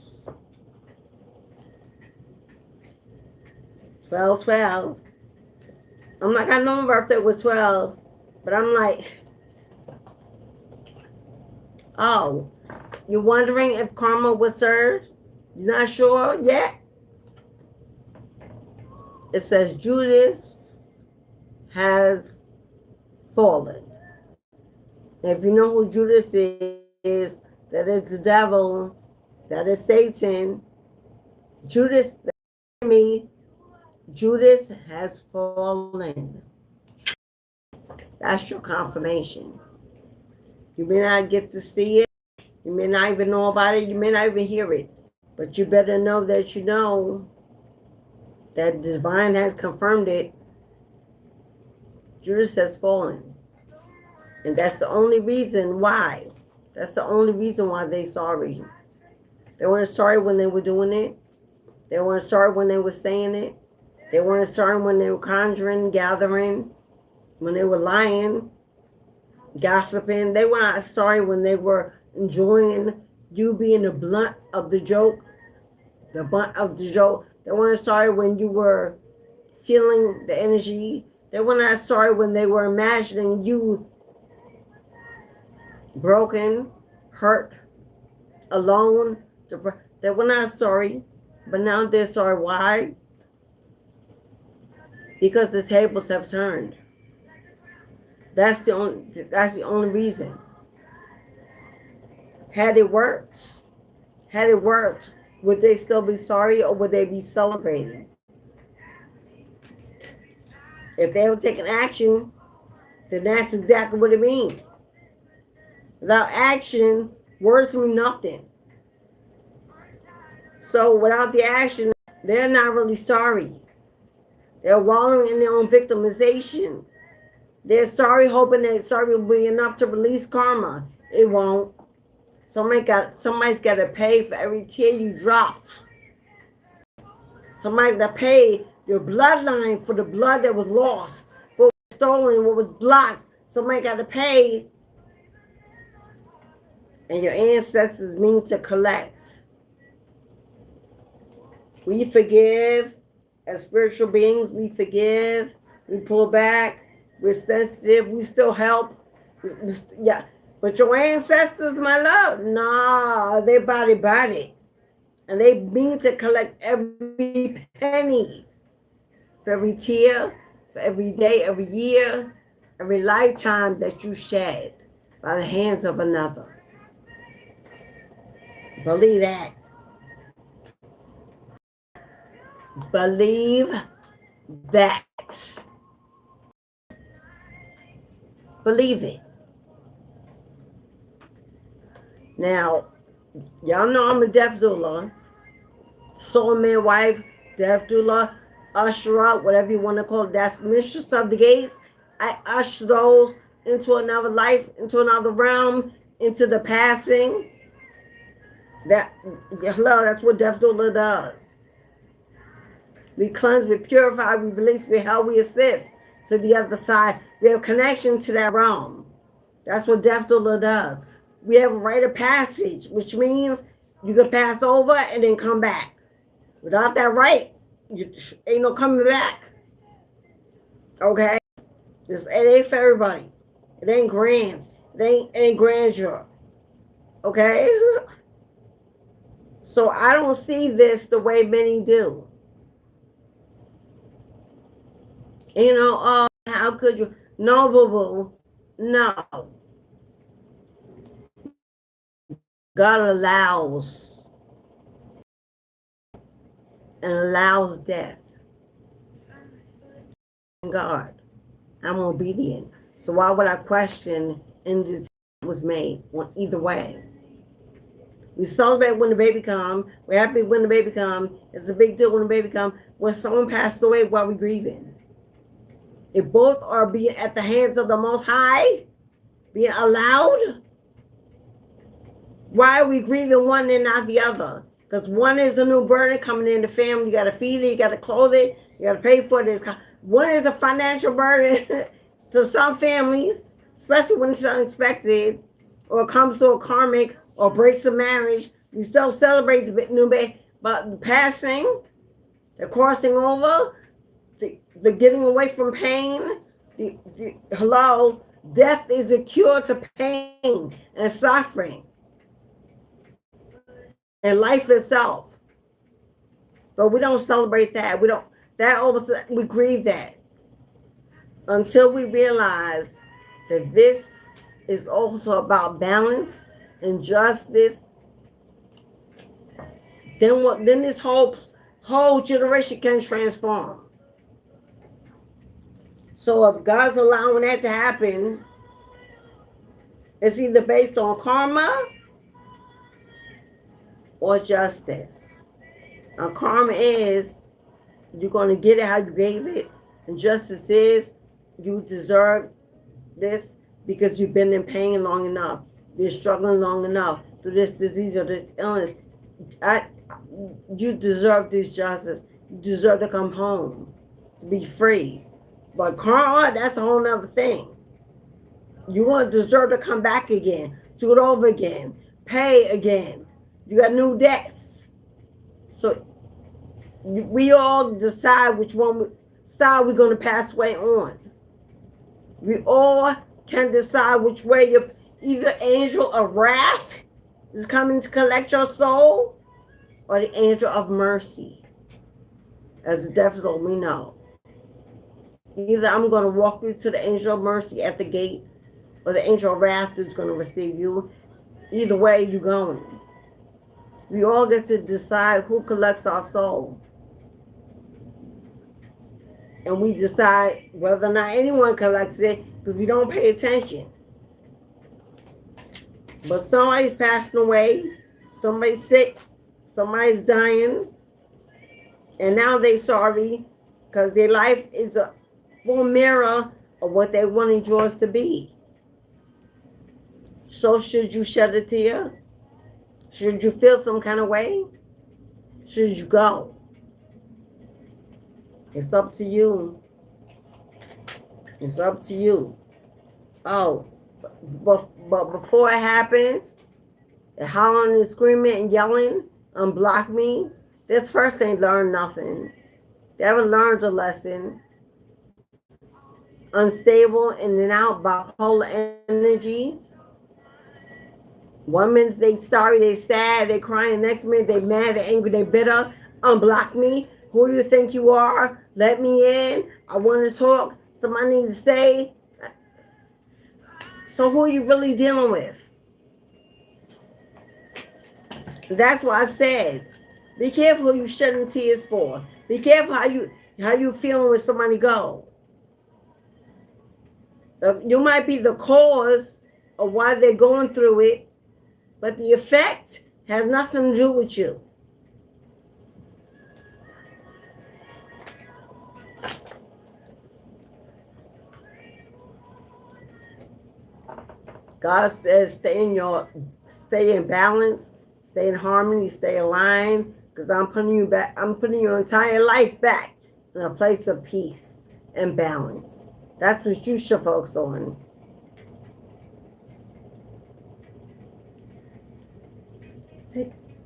1212. I'm like, I know my birthday was 12, but I'm like, oh, you're wondering if karma was served? You're not sure yet? It says Judas has fallen. If you know who Judas is, that is the devil, that is Satan. Judas, me, Judas has fallen. That's your confirmation. You may not get to see it. You may not even know about it. You may not even hear it. But you better know that you know that the divine has confirmed it. Judas has fallen. And that's the only reason why. That's the only reason why they're sorry. They weren't sorry when they were doing it. They weren't sorry when they were saying it. They weren't sorry when they were conjuring, gathering, when they were lying, gossiping. They were not sorry when they were enjoying you being the blunt of the joke. The butt of the joke. They weren't sorry when you were feeling the energy. They were not sorry when they were imagining you broken, hurt, alone. They were not sorry, but now they're sorry. Why? Because the tables have turned. That's the only reason. Had it worked, would they still be sorry or would they be celebrating? If they were taking action, then that's exactly what it means. Without action, words mean nothing. So without the action, they're not really sorry. They're wallowing in their own victimization. They're sorry, hoping that sorry will be enough to release karma. It won't. Somebody's got to pay for every tear you dropped. Somebody got to pay your bloodline for the blood that was lost, what was stolen, what was blocked. Somebody got to pay. And your ancestors mean to collect. We forgive. As spiritual beings, we forgive. We pull back. We're sensitive. We still help. Yeah. But your ancestors, my love, nah, they body. And they mean to collect every penny. For every tear, for every day, every year, every lifetime that you shed by the hands of another. Believe that. Believe that. Believe it. Now, y'all know I'm a death doula. Soul man wife, death doula, usher, whatever you want to call it. That's mistress of the gates. I usher those into another life, into another realm, into the passing. That's what death doula does. We cleanse, we purify, we release, we help, we assist to the other side. We have connection to that realm. That's what death doula does. We have a rite of passage, which means you can pass over and then come back. Without that right, you ain't no coming back. Okay? It ain't for everybody. It ain't grand. It ain't grandeur. Okay? So I don't see this the way many do. You know, oh, how could you? No, boo-boo. No. God allows and allows death. God, I'm obedient. So why would I question and decision was made either way? We celebrate when the baby come. We're happy when the baby come. It's a big deal when the baby come. When someone passed away, while we grieving. If both are being at the hands of the Most High, being allowed, why are we grieving one and not the other? Because one is a new burden coming in the family. You got to feed it. You got to clothe it. You got to pay for it. One is a financial burden to some families, especially when it's unexpected or comes to a karmic or breaks a marriage. We still celebrate the new baby, but the passing, the crossing over, the getting away from pain, hello, death is a cure to pain and suffering and life itself. But we don't celebrate that. We grieve that until we realize that this is also about balance and justice. Then this whole generation can transform. So if God's allowing that to happen, it's either based on karma or justice. Now, karma is you're going to get it how you gave it, and justice is you deserve this because you've been in pain long enough. You're struggling long enough through this disease or this illness. You deserve this justice. You deserve to come home, to be free. But karma, that's a whole nother thing. You're going to deserve to come back again, do it over again, pay again. You got new debts. So we all decide which side we're going to pass away on. We all can decide which way either angel of wrath is coming to collect your soul or the angel of mercy. As the devil told me, no. Either I'm going to walk you to the angel of mercy at the gate or the angel of wrath is going to receive you. Either way, you're going. We all get to decide who collects our soul. And we decide whether or not anyone collects it because we don't pay attention. But somebody's passing away, somebody's sick, somebody's dying, and now they're sorry because their life is a full mirror of what they wanted yours to be. So should you shed a tear? Should you feel some kind of way? Should you go? It's up to you. It's up to you. Oh, but before it happens, and hollering and screaming and yelling, unblock me, this person ain't learned nothing. They haven't learned a lesson. Unstable, in and out, bipolar energy. 1 minute they sorry, they sad, they crying. Next minute they mad, they angry, they bitter. Unblock me. Who do you think you are? Let me in. I want to talk. Somebody needs to say. So who are you really dealing with? That's why I said, be careful who you shedding tears for. Be careful how you feeling when somebody go. You might be the cause of why they're going through it, but the effect has nothing to do with you. God says stay in balance, stay in harmony, stay aligned, because I'm putting you back, I'm putting your entire life back in a place of peace and balance. That's what you should focus on.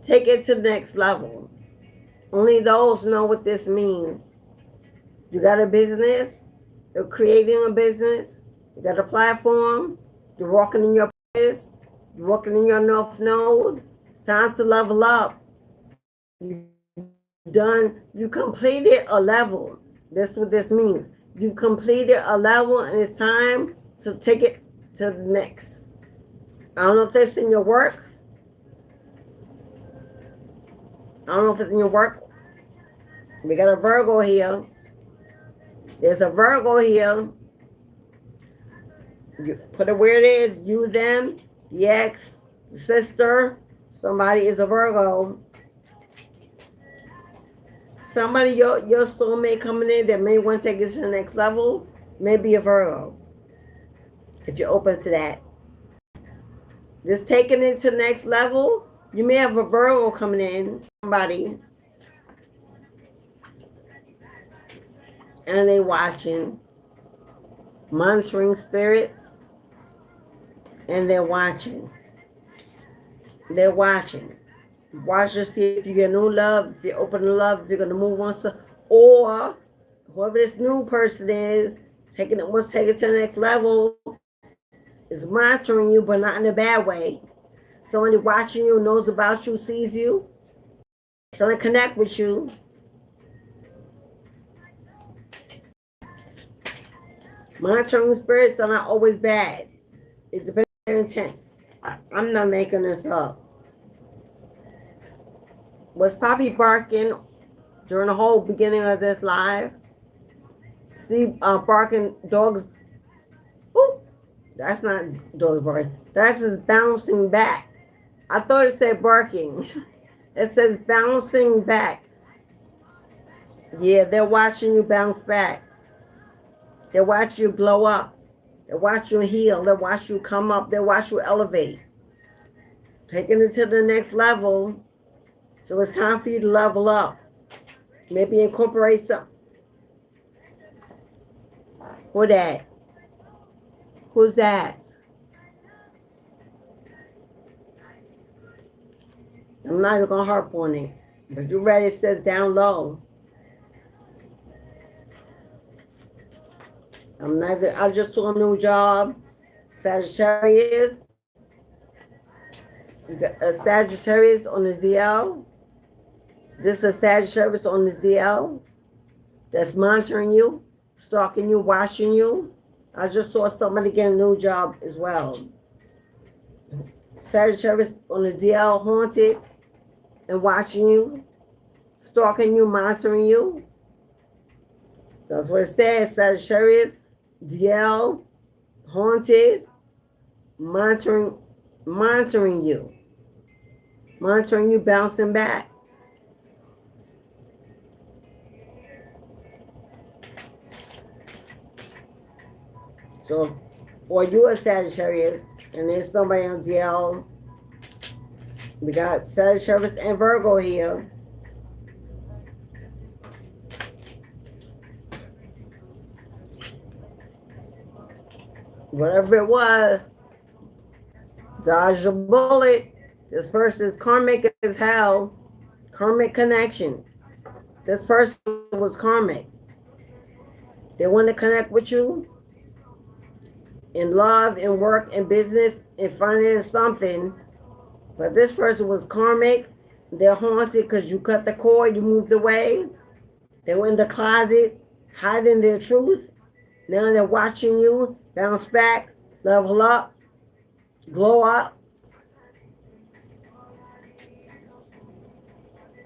Take it to the next level. Only those know what this means. You got a business, you're creating a business, you got a platform, you're walking in your place, you're walking in your North Node. It's time to level up. You completed a level. That's what this means. You've completed a level and it's time to take it to the next. I don't know if that's in your work. I don't know if it's in your work. We got a Virgo here. There's a Virgo here. You put it where it is. You, them, the ex, the sister. Somebody is a Virgo. Somebody, your soulmate coming in that may want to take it to the next level, may be a Virgo. If you're open to that. This taking it to the next level, you may have a Virgo coming in. Somebody. And they watching. Monitoring spirits. And they're watching. They're watching. Watch to see if you get new love, if you're open to love, if you're going to move on. Or whoever this new person is, wants to take it to the next level, is monitoring you, but not in a bad way. Somebody watching you, knows about you, sees you, trying to connect with you. Monitoring spirits are not always bad. It depends on their intent. I'm not making this up. Was Poppy barking during the whole beginning of this live? See, barking dogs. Ooh, that's not dogs barking. That's just bouncing back. I thought it said barking. It says bouncing back. Yeah, they're watching you bounce back. They're watching you blow up. They're watching you heal. They're watching you come up. They're watching you elevate. Taking it to the next level. So it's time for you to level up. Maybe incorporate some. Who that? Who's that? I'm not even going to harp on it. But you ready? It says down low. I just took a new job. Sagittarius. A Sagittarius on the DL. This is a Sagittarius on the DL that's monitoring you, stalking you, watching you. I just saw somebody get a new job as well. Sagittarius on the DL, haunted and watching you, stalking you, monitoring you. That's what it says. Sagittarius, DL, haunted, monitoring you, bouncing back. So, or you a Sagittarius, and there's somebody on DL. We got Sagittarius and Virgo here. Whatever it was, dodge a bullet. This person is karmic as hell. Karmic connection. This person was karmic. They want to connect with you in love, in work, in business, in finance, something. But this person was karmic. They're haunted because you cut the cord, you moved away. They were in the closet, hiding their truth. Now they're watching you bounce back, level up, glow up.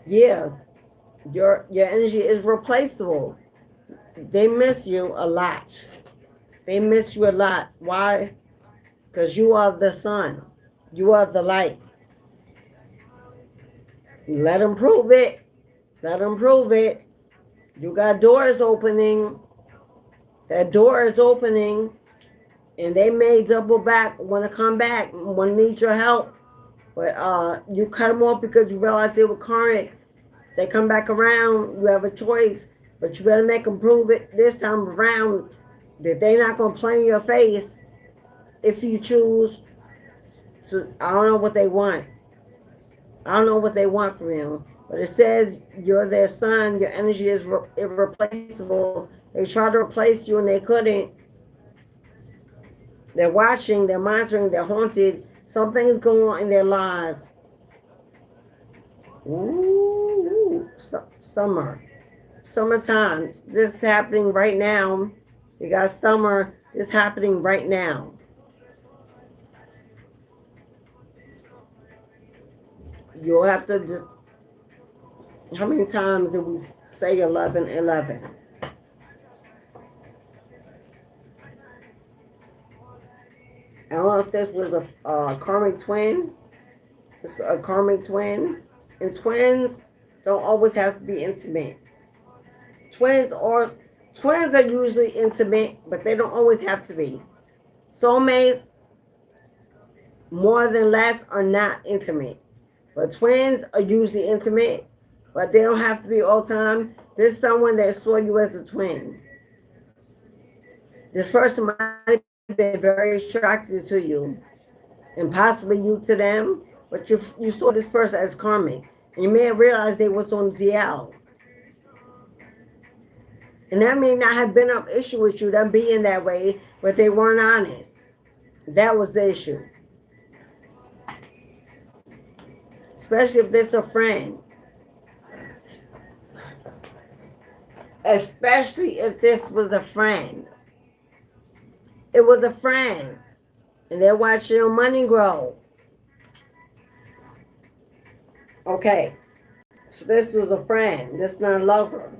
Yeah, your energy is replaceable. They miss you a lot. They miss you a lot. Why? Because you are the sun. You are the light. Let them prove it. Let them prove it. You got doors opening. That door is opening. And they may double back, want to come back, want to need your help. But you cut them off because you realize they were karmic. They come back around. You have a choice. But you better make them prove it this time around that they're not going to play in your face if you choose. So I don't know what they want. I don't know what they want from you. But it says you're their son. Your energy is irreplaceable. They tried to replace you and they couldn't. They're watching. They're monitoring. They're haunted. Something's going on in their lives. Ooh, summer. Summertime. This is happening right now. You got summer. It's happening right now. You'll have to just How many times did we say 11, 11? I don't know if this was a karmic twin. It's a karmic twin. And twins don't always have to be intimate. Twins are usually intimate, but they don't always have to be. Soulmates, more than less, are not intimate. But twins are usually intimate, but they don't have to be all the time. There's someone that saw you as a twin. This person might have been very attracted to you, and possibly you to them, but you saw this person as karmic. And you may have realized they was on ZL. And that may not have been an issue with you, them being that way, but they weren't honest. That was the issue. Especially if it's a friend. Especially if this was a friend. It was a friend. And they're watching your money grow. Okay. So this was a friend. This is not a lover.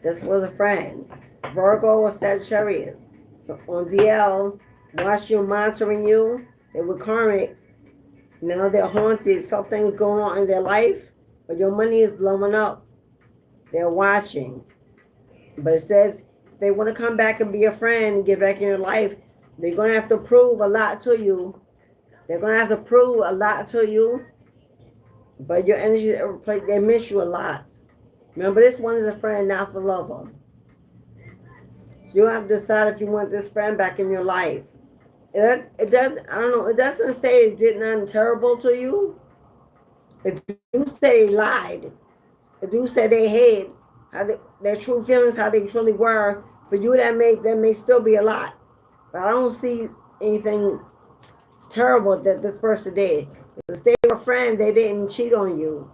This was a friend. Virgo or Sagittarius. So on DL, watch you monitoring you. They were karmic. Now they're haunted. Something's going on in their life, but your money is blowing up. They're watching. But it says they want to come back and be a friend and get back in your life. They're going to have to prove a lot to you. They're going to have to prove a lot to you. But your energy, they miss you a lot. Remember, this one is a friend, not the lover. So you have to decide if you want this friend back in your life. It does. I don't know. It doesn't say it did nothing terrible to you. It do say they lied. It do say they hid their true feelings, how they truly were. For you, that may still be a lot. But I don't see anything terrible that this person did. If they were a friend, they didn't cheat on you.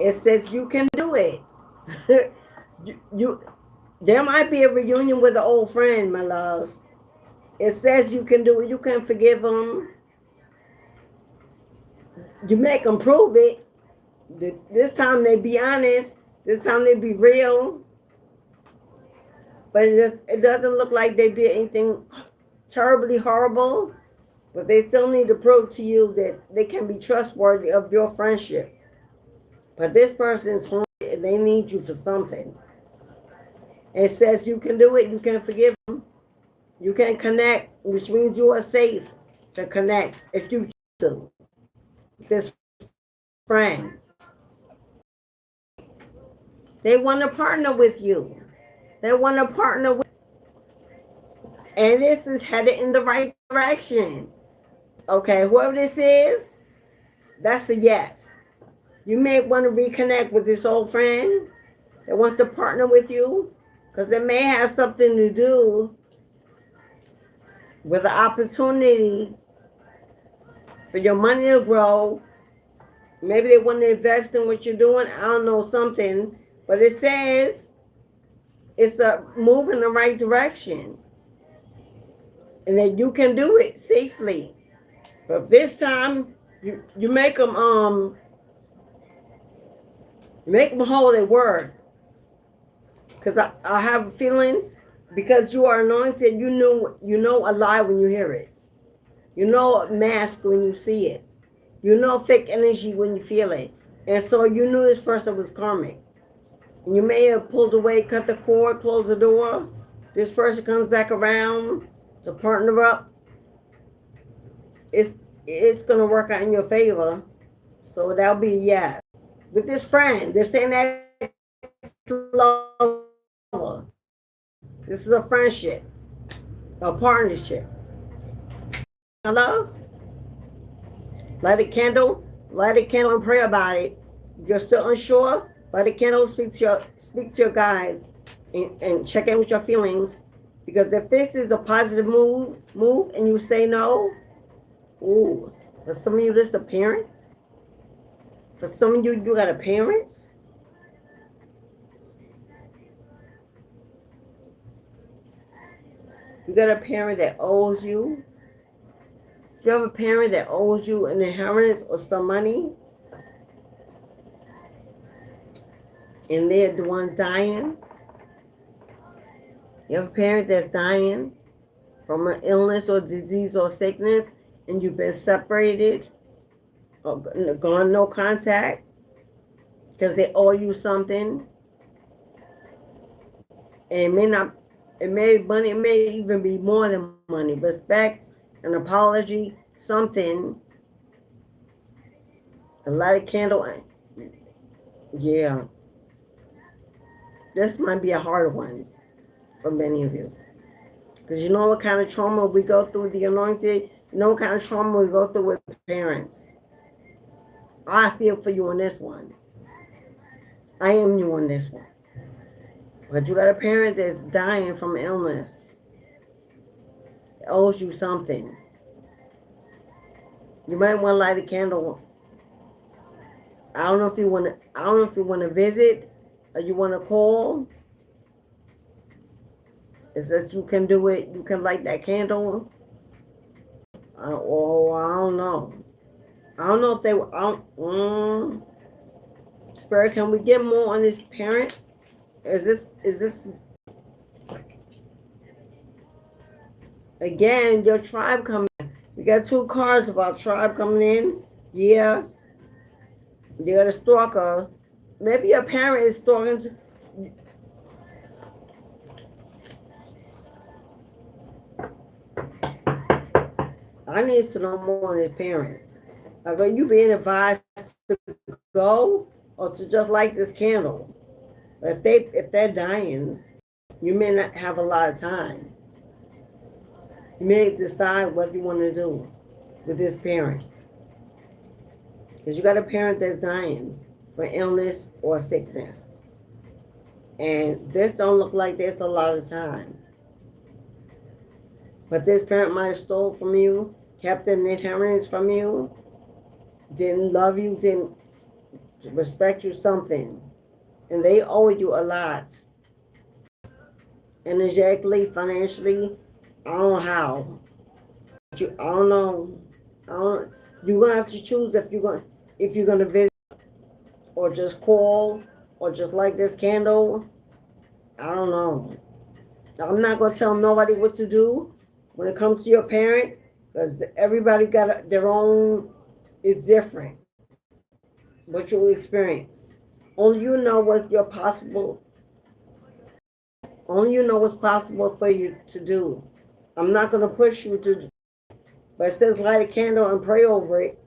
It says you can do it. There might be a reunion with an old friend, my loves. It says you can do it. You can forgive them. You make them prove it. This time they be honest. This time they be real. But it doesn't look like they did anything terribly horrible. But they still need to prove to you that they can be trustworthy of your friendship. But this person is haunted and they need you for something. It says you can do it. You can forgive them. You can connect, which means you are safe to connect if you choose to. This friend. They want to partner with you. They want to partner with you. And this is headed in the right direction. Okay, whoever this is, that's a yes. You may want to reconnect with this old friend that wants to partner with you, because it may have something to do with the opportunity for your money to grow. Maybe they want to invest in what you're doing. I don't know, something. But it says it's a move in the right direction. And that you can do it safely. But this time, you make them hold their word. Because I have a feeling, because you are anointed, you know a lie when you hear it. You know a mask when you see it. You know fake energy when you feel it. And so you knew this person was karmic. And you may have pulled away, cut the cord, closed the door. This person comes back around to partner up. It's going to work out in your favor. So that'll be a yes. With this friend, they're saying that love. This is a friendship, a partnership. Love, light a candle and pray about it. If you're still unsure, light a candle, speak to your guides and check in with your feelings. Because if this is a positive move and you say no, ooh, for some of you, this is a parent. For some of you, you got a parent. You got a parent that owes you. You have a parent that owes you an inheritance or some money, and they're the one dying. You have a parent that's dying from an illness or disease or sickness, and you've been separated or gone no contact because they owe you something. And it may not, it may even be more than money. Respect, an apology, something. A light candle. Yeah. This might be a hard one for many of you. Because you know what kind of trauma we go through, the anointed. You know what kind of trauma we go through with parents. I feel for you on this one. I am you on this one. But you got a parent that's dying from illness. It owes you something. You might want to light a candle. I don't know if you want to visit or you want to call. It says you can do it. You can light that candle. Oh, I don't know. I don't know if they were. Spirit, can we get more on this parent? Is this again your tribe coming? We got 2 cards about tribe coming in. Yeah. You got a stalker. Maybe your parent is stalking. I need to know more on his parent. Like, are you being advised to go or to just light this candle? If they're dying, you may not have a lot of time. You may decide what you want to do with this parent. Because you got a parent that's dying for illness or sickness. And this don't look like there's a lot of time. But this parent might have stole from you, kept an inheritance from you, didn't love you, didn't respect you, something. And they owe you a lot. Energetically, financially, I don't know how. I don't know. You're gonna have to choose if you're gonna visit or just call or just light this candle. I don't know. I'm not gonna tell nobody what to do when it comes to your parent, because everybody got their own. It's different. What you experience. Only you know what's possible. Only you know what's possible for you to do. I'm not going to push you to, but it says light a candle and pray over it.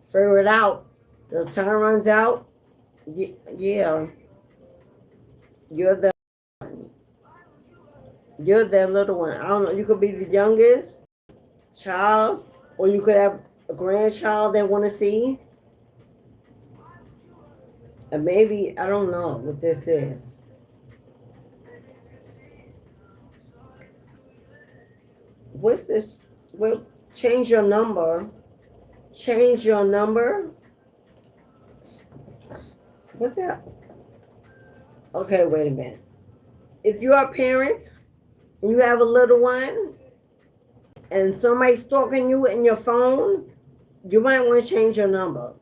Figure it out. The time runs out. Yeah. You're the little one. I don't know. You could be the youngest child, or you could have a grandchild they want to see. And maybe, I don't know what this is. What's this? Well, change your number. Change your number. What the? Okay, wait a minute. If you're a parent and you have a little one and somebody's stalking you in your phone, you might want to change your number.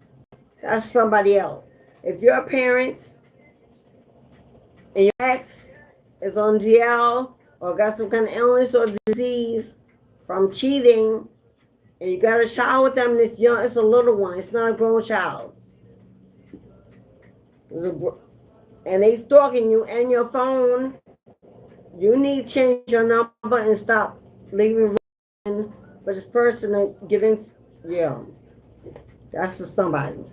That's somebody else. If you're a parent and your ex is on GL or got some kind of illness or disease from cheating, and you got a child with them that's young, it's a little one, it's not a grown child. And they stalking you and your phone, you need to change your number and stop leaving for this person to get in. Yeah, that's for somebody.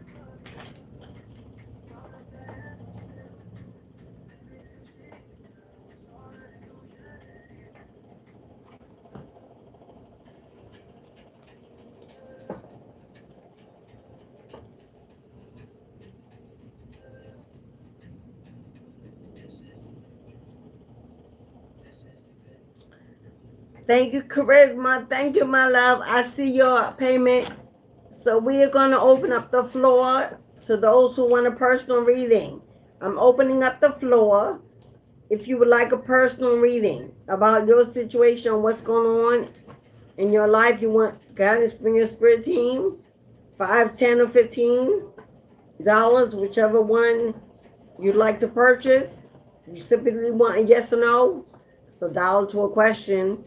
Thank you, Charisma. Thank you, my love. I see your payment. So we are going to open up the floor to those who want a personal reading. I'm opening up the floor. If you would like a personal reading about your situation, what's going on in your life you want guidance from your spirit team, 5, 10, or $15, whichever one you'd like to purchase. You simply want a yes or no. It's $1 to a question.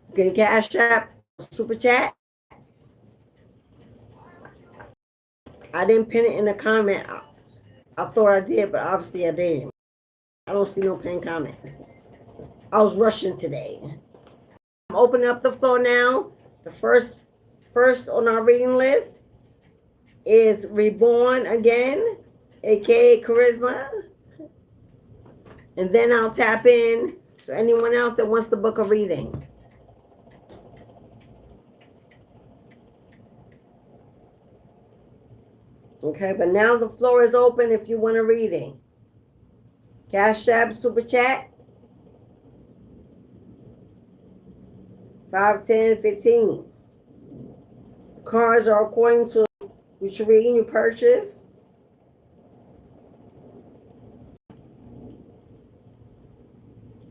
You can Cash App, Super Chat. I didn't pin it in the comment. I thought I did, but obviously I didn't. I don't see no pinned comment. I was rushing today. I'm opening up the floor now. The first on our reading list is Reborn Again, aka Charisma. And then I'll tap in to anyone else that wants to book a reading. Okay, but now the floor is open if you want a reading. Cash App, Super Chat. 5, 10, 15. The cards are according to which reading you purchase.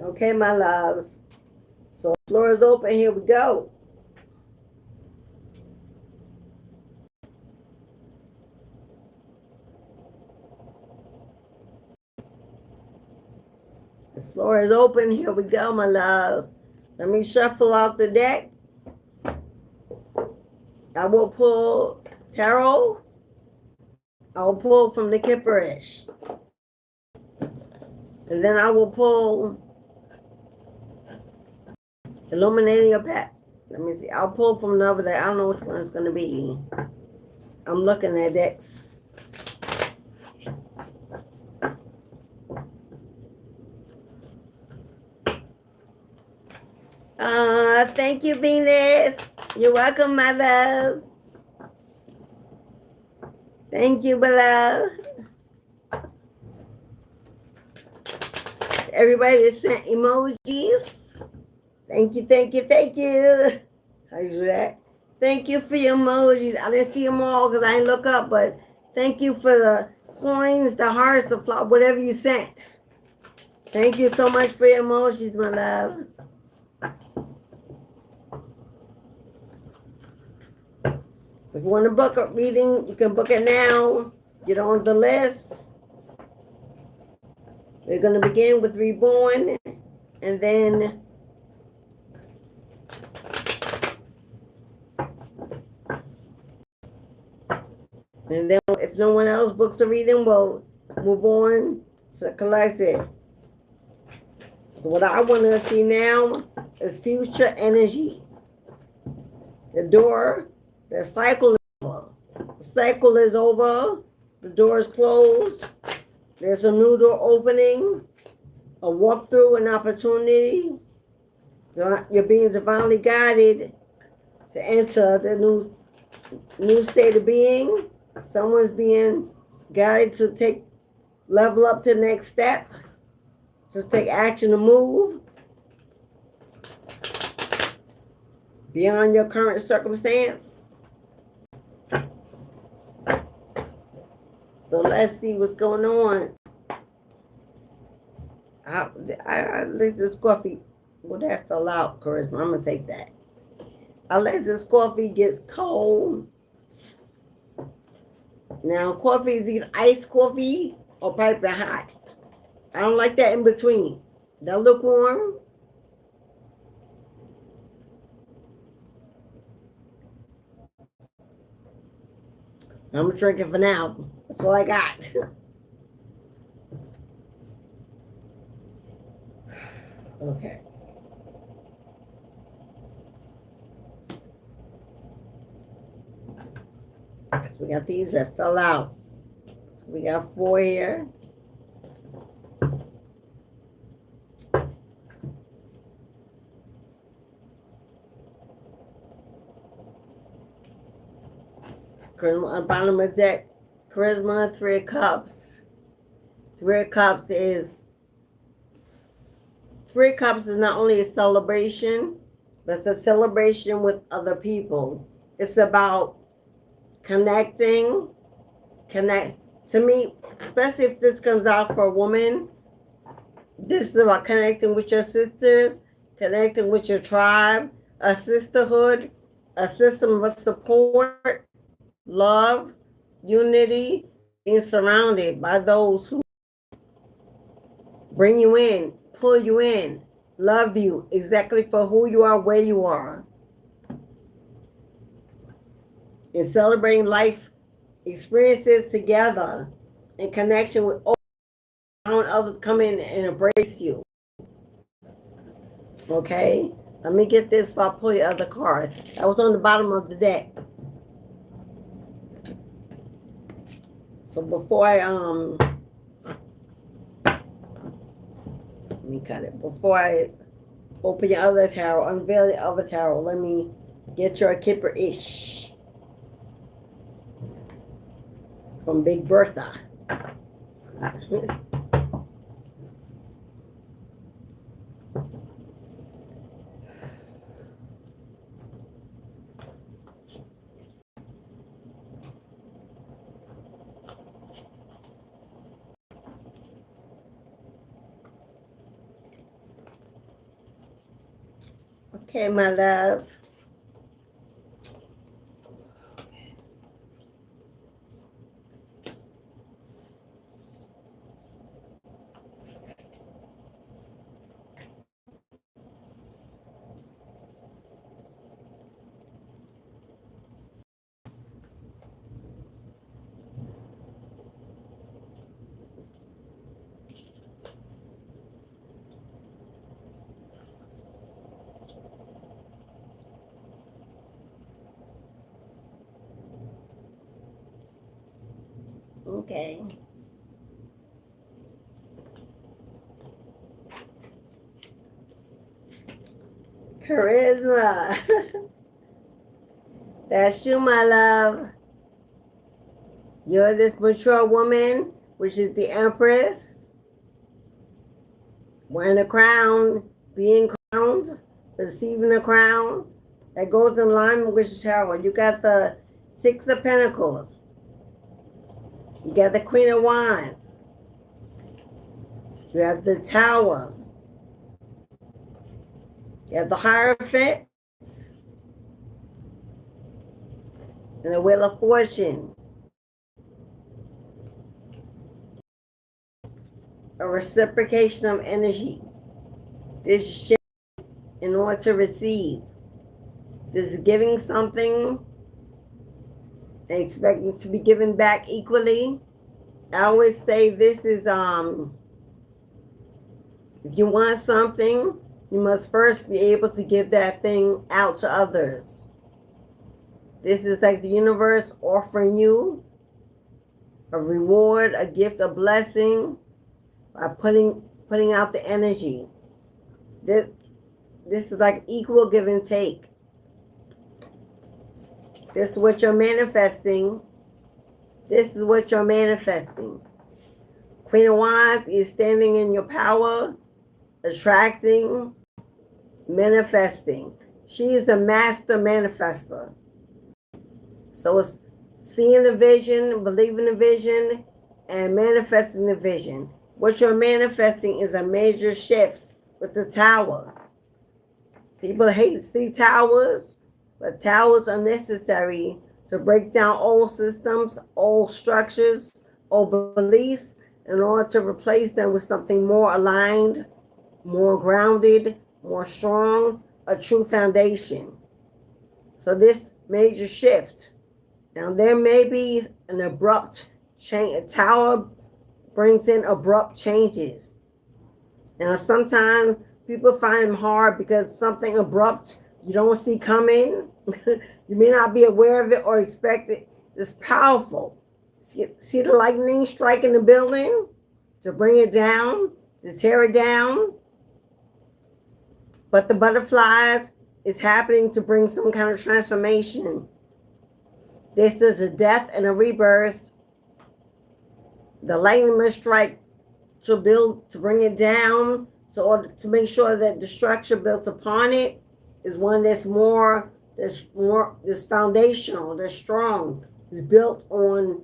Okay, my loves. So the floor is open. Here we go. The floor is open. Here we go, my loves. Let me shuffle out the deck. I will pull tarot. I'll pull from the Kipperish. And then I will pull Illuminating a Path. Let me see. I'll pull from another deck. I don't know which one it's going to be. I'm looking at decks. Thank you, Venus. You're welcome, my love. Thank you, beloved. Everybody that sent emojis. Thank you, thank you, thank you. How you do that? Thank you for your emojis. I didn't see them all because I didn't look up, but thank you for the coins, the hearts, the flower, whatever you sent. Thank you so much for your emojis, my love. If you want to book a reading, you can book it now. Get on the list. We're going to begin with Reborn, and then if no one else books a reading, we'll move on to the collective. So what I want to see now is future energy. The door, the cycle is over. The cycle is over. The door is closed. There's a new door opening, a walkthrough, an opportunity. So you're being divinely guided to enter the new state of being. Someone's being guided to level up to the next step, to take action to move beyond your current circumstance. So let's see what's going on. I let this coffee, well, that fell out, Charisma. I'm going to take that. I let this coffee get cold. Now, coffee is either iced coffee or piping hot. I don't like that in between. That lukewarm. I'm drinking for now. That's all I got. Okay. So we got these that fell out. So we got 4 here. Charisma, bottom of deck. Charisma, 3 of Cups. 3 of Cups is not only a celebration, but it's a celebration with other people. It's about connecting. To me, especially if this comes out for a woman, this is about connecting with your sisters, connecting with your tribe, a sisterhood, a system of support, love, unity, being surrounded by those who bring you in, pull you in, love you exactly for who you are, where you are. And celebrating life experiences together in connection with others come in and embrace you. Okay? Let me get this before I pull your other card. That was on the bottom of the deck. So before I let me cut it. Before I open your other tarot, unveil the other tarot, let me get your Kipper-ish from Big Bertha. Okay, my love. Okay. Charisma. That's you, my love. You're this mature woman, which is the Empress, wearing a crown, being crowned, receiving a crown. That goes in line with your tarot. You got the Six of Pentacles. You got the Queen of Wands. You have the Tower. You have the Hierophant. And the Wheel of Fortune. A reciprocation of energy. This shift in order to receive. This is giving something and expecting to be given back equally. I always say this is if you want something, you must first be able to give that thing out to others. This is like the universe offering you a reward, a gift, a blessing by putting out the energy. This is like equal give and take. This is what you're manifesting. This is what you're manifesting. Queen of Wands is standing in your power, attracting, manifesting. She is a master manifester. So it's seeing the vision, believing the vision, and manifesting the vision. What you're manifesting is a major shift with the tower. People hate to see towers, but towers are necessary to break down old systems, old structures, old beliefs, in order to replace them with something more aligned, more grounded, more strong, a true foundation. So this major shift. Now there may be an abrupt change. A tower brings in abrupt changes. Now sometimes people find them hard because something abrupt you don't see coming. You may not be aware of it or expect it. It's powerful. See the lightning striking the building to bring it down, to tear it down. But the butterflies is happening to bring some kind of transformation. This is a death and a rebirth. The lightning must strike to bring it down, to make sure that the structure built upon it is one that's foundational, that's strong, is built on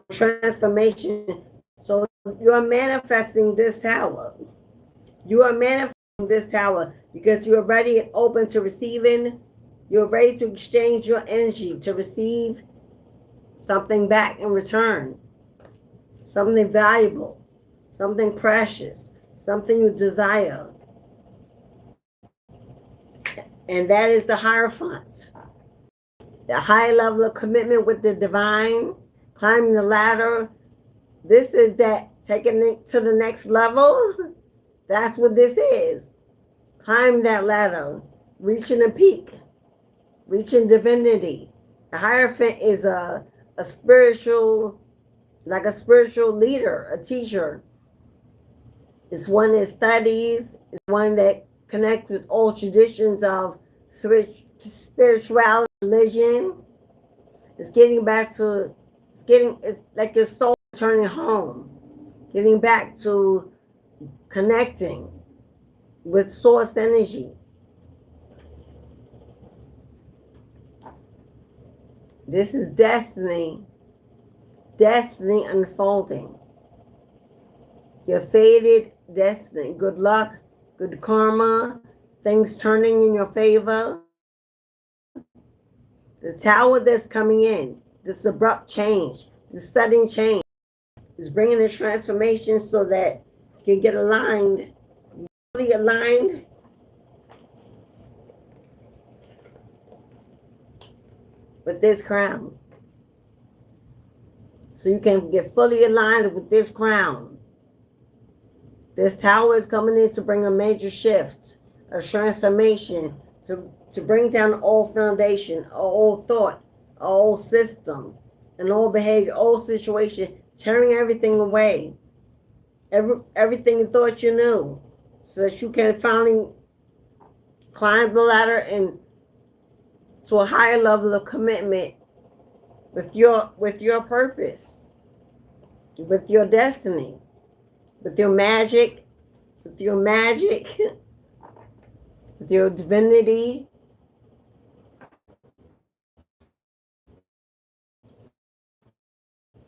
transformation. So you are manifesting this tower. You are manifesting this tower because you're ready and open to receiving. You're ready to exchange your energy to receive something back in return. Something valuable, something precious, something you desire. And that is the Hierophant. The high level of commitment with the divine, climbing the ladder. This is that taking it to the next level. That's what this is. Climb that ladder, reaching a peak, reaching divinity. The Hierophant is a spiritual, like a spiritual leader, a teacher. It's one that studies, it's one that connects with all traditions of spirituality, religion. It's getting back to, it's like your soul returning home, getting back to connecting with source energy. This is destiny unfolding. Your fated destiny, good luck, good karma, things turning in your favor. The tower that's coming in, this abrupt change, this sudden change is bringing a transformation so that you can get aligned, fully aligned with this crown. So you can get fully aligned with this crown. This tower is coming in to bring a major shift, a transformation, to bring down all foundation, all thought, all system, and all behavior, all situation, tearing everything away. Everything you thought you knew, so that you can finally climb the ladder and to a higher level of commitment with your purpose, with your destiny, with your magic, with your divinity.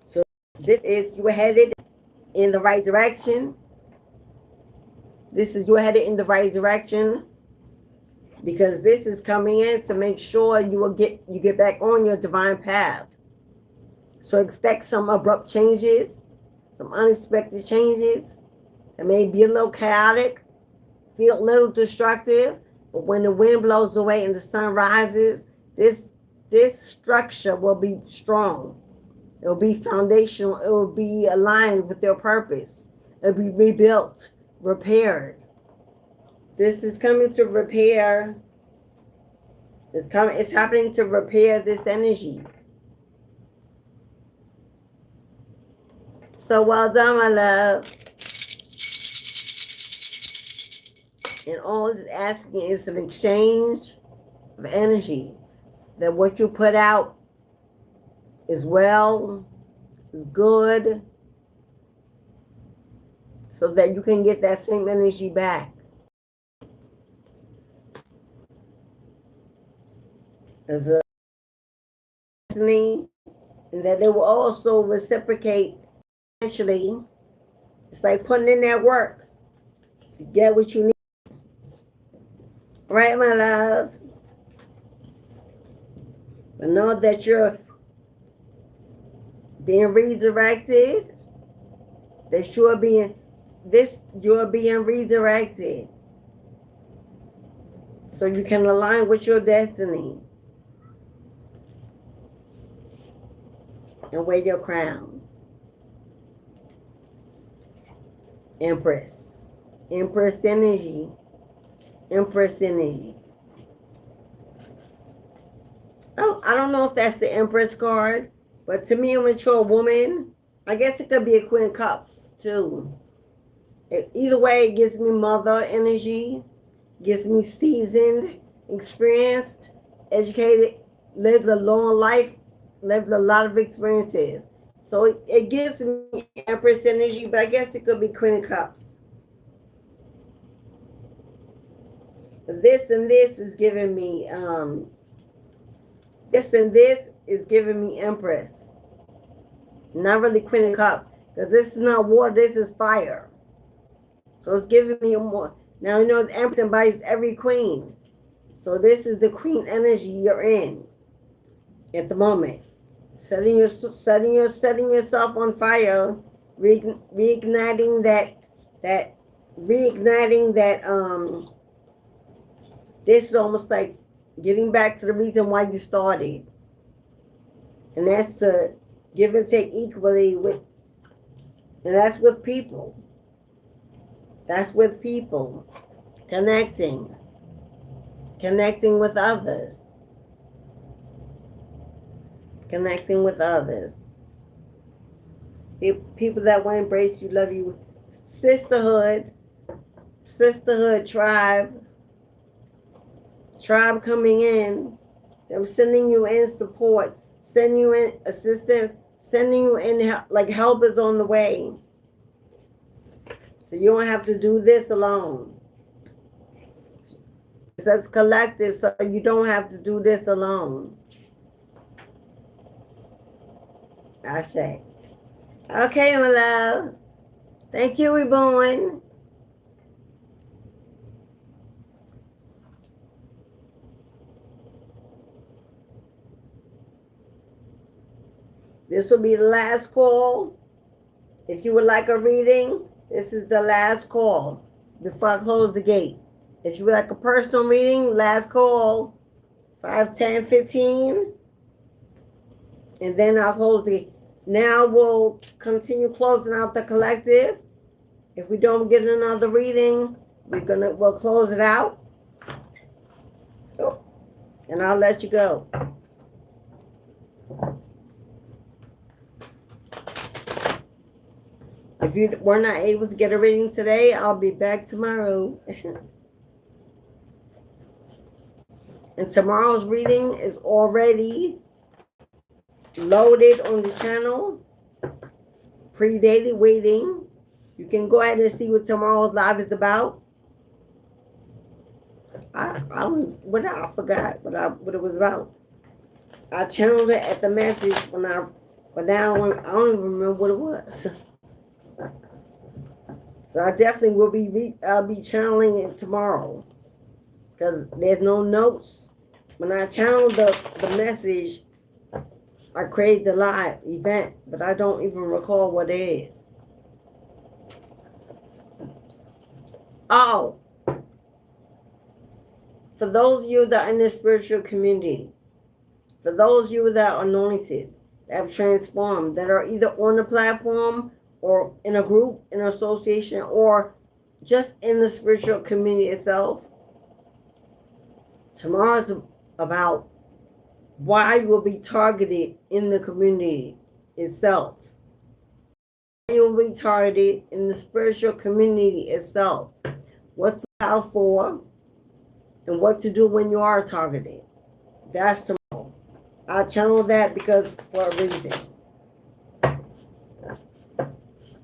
So this is you headed in the right direction. This is you headed in the right direction, because this is coming in to make sure you get back on your divine path. So expect some abrupt changes, some unexpected changes. It may be a little chaotic, feel a little destructive, but when the wind blows away and the sun rises, this structure will be strong. It will be foundational. It will be aligned with your purpose. It will be rebuilt, repaired. This is coming to repair. It's happening to repair this energy. So well done, my love. And all it's asking is an exchange of energy. That what you put out is well, is good, so that you can get that same energy back. As a destiny, and that they will also reciprocate eventually. It's like putting in that work to get what you need. Right, my love? But know that you're being redirected, that you're being redirected so you can align with your destiny and wear your crown. Empress energy. I don't know if that's the Empress card, but to me, a mature woman, I guess it could be a Queen of Cups too. Either way, it gives me mother energy, gives me seasoned, experienced, educated, lived a long life, lived a lot of experiences. So it gives me Empress energy, but I guess it could be Queen of Cups. This and this is giving me Empress. Not really Queen of Cups. Because this is not water, this is fire. So it's giving me more. Now you know the Empress embodies every queen. So this is the queen energy you're in at the moment. Setting yourself on fire, reigniting that this is almost like getting back to the reason why you started. And that's to give and take equally with, and that's with people. That's with people. Connecting with others. Connecting with others. People that will embrace you, love you. Sisterhood, tribe coming in. They're sending you in support, sending you in assistance, sending you in like help is on the way. So you don't have to do this alone. It says collective, so you don't have to do this alone. I say. Okay, my love. Thank you, Reborn. This will be the last call. If you would like a reading, this is the last call before I close the gate. If you would like a personal reading, last call, 5, 10, 15. And then I'll close the gate. Now we'll continue closing out the collective. If we don't get another reading, we'll close it out. Oh, and I'll let you go. If you were not able to get a reading today, I'll be back tomorrow. And tomorrow's reading is already loaded on the channel. Pre-dated waiting. You can go ahead and see what tomorrow's live is about. I forgot what it was about. I channeled it at the message but now I don't even remember what it was. So I definitely will I'll be channeling it tomorrow because there's no notes. When I channel the message, I create the live event, but I don't even recall what it is. Oh, for those of you that are in the spiritual community, for those of you that are anointed, that have transformed, that are either on the platform or in a group, in an association, or just in the spiritual community itself, tomorrow's about why you will be targeted in the community itself. You will be targeted in the spiritual community itself. What to look out for and what to do when you are targeted. That's tomorrow. I channel that because for a reason.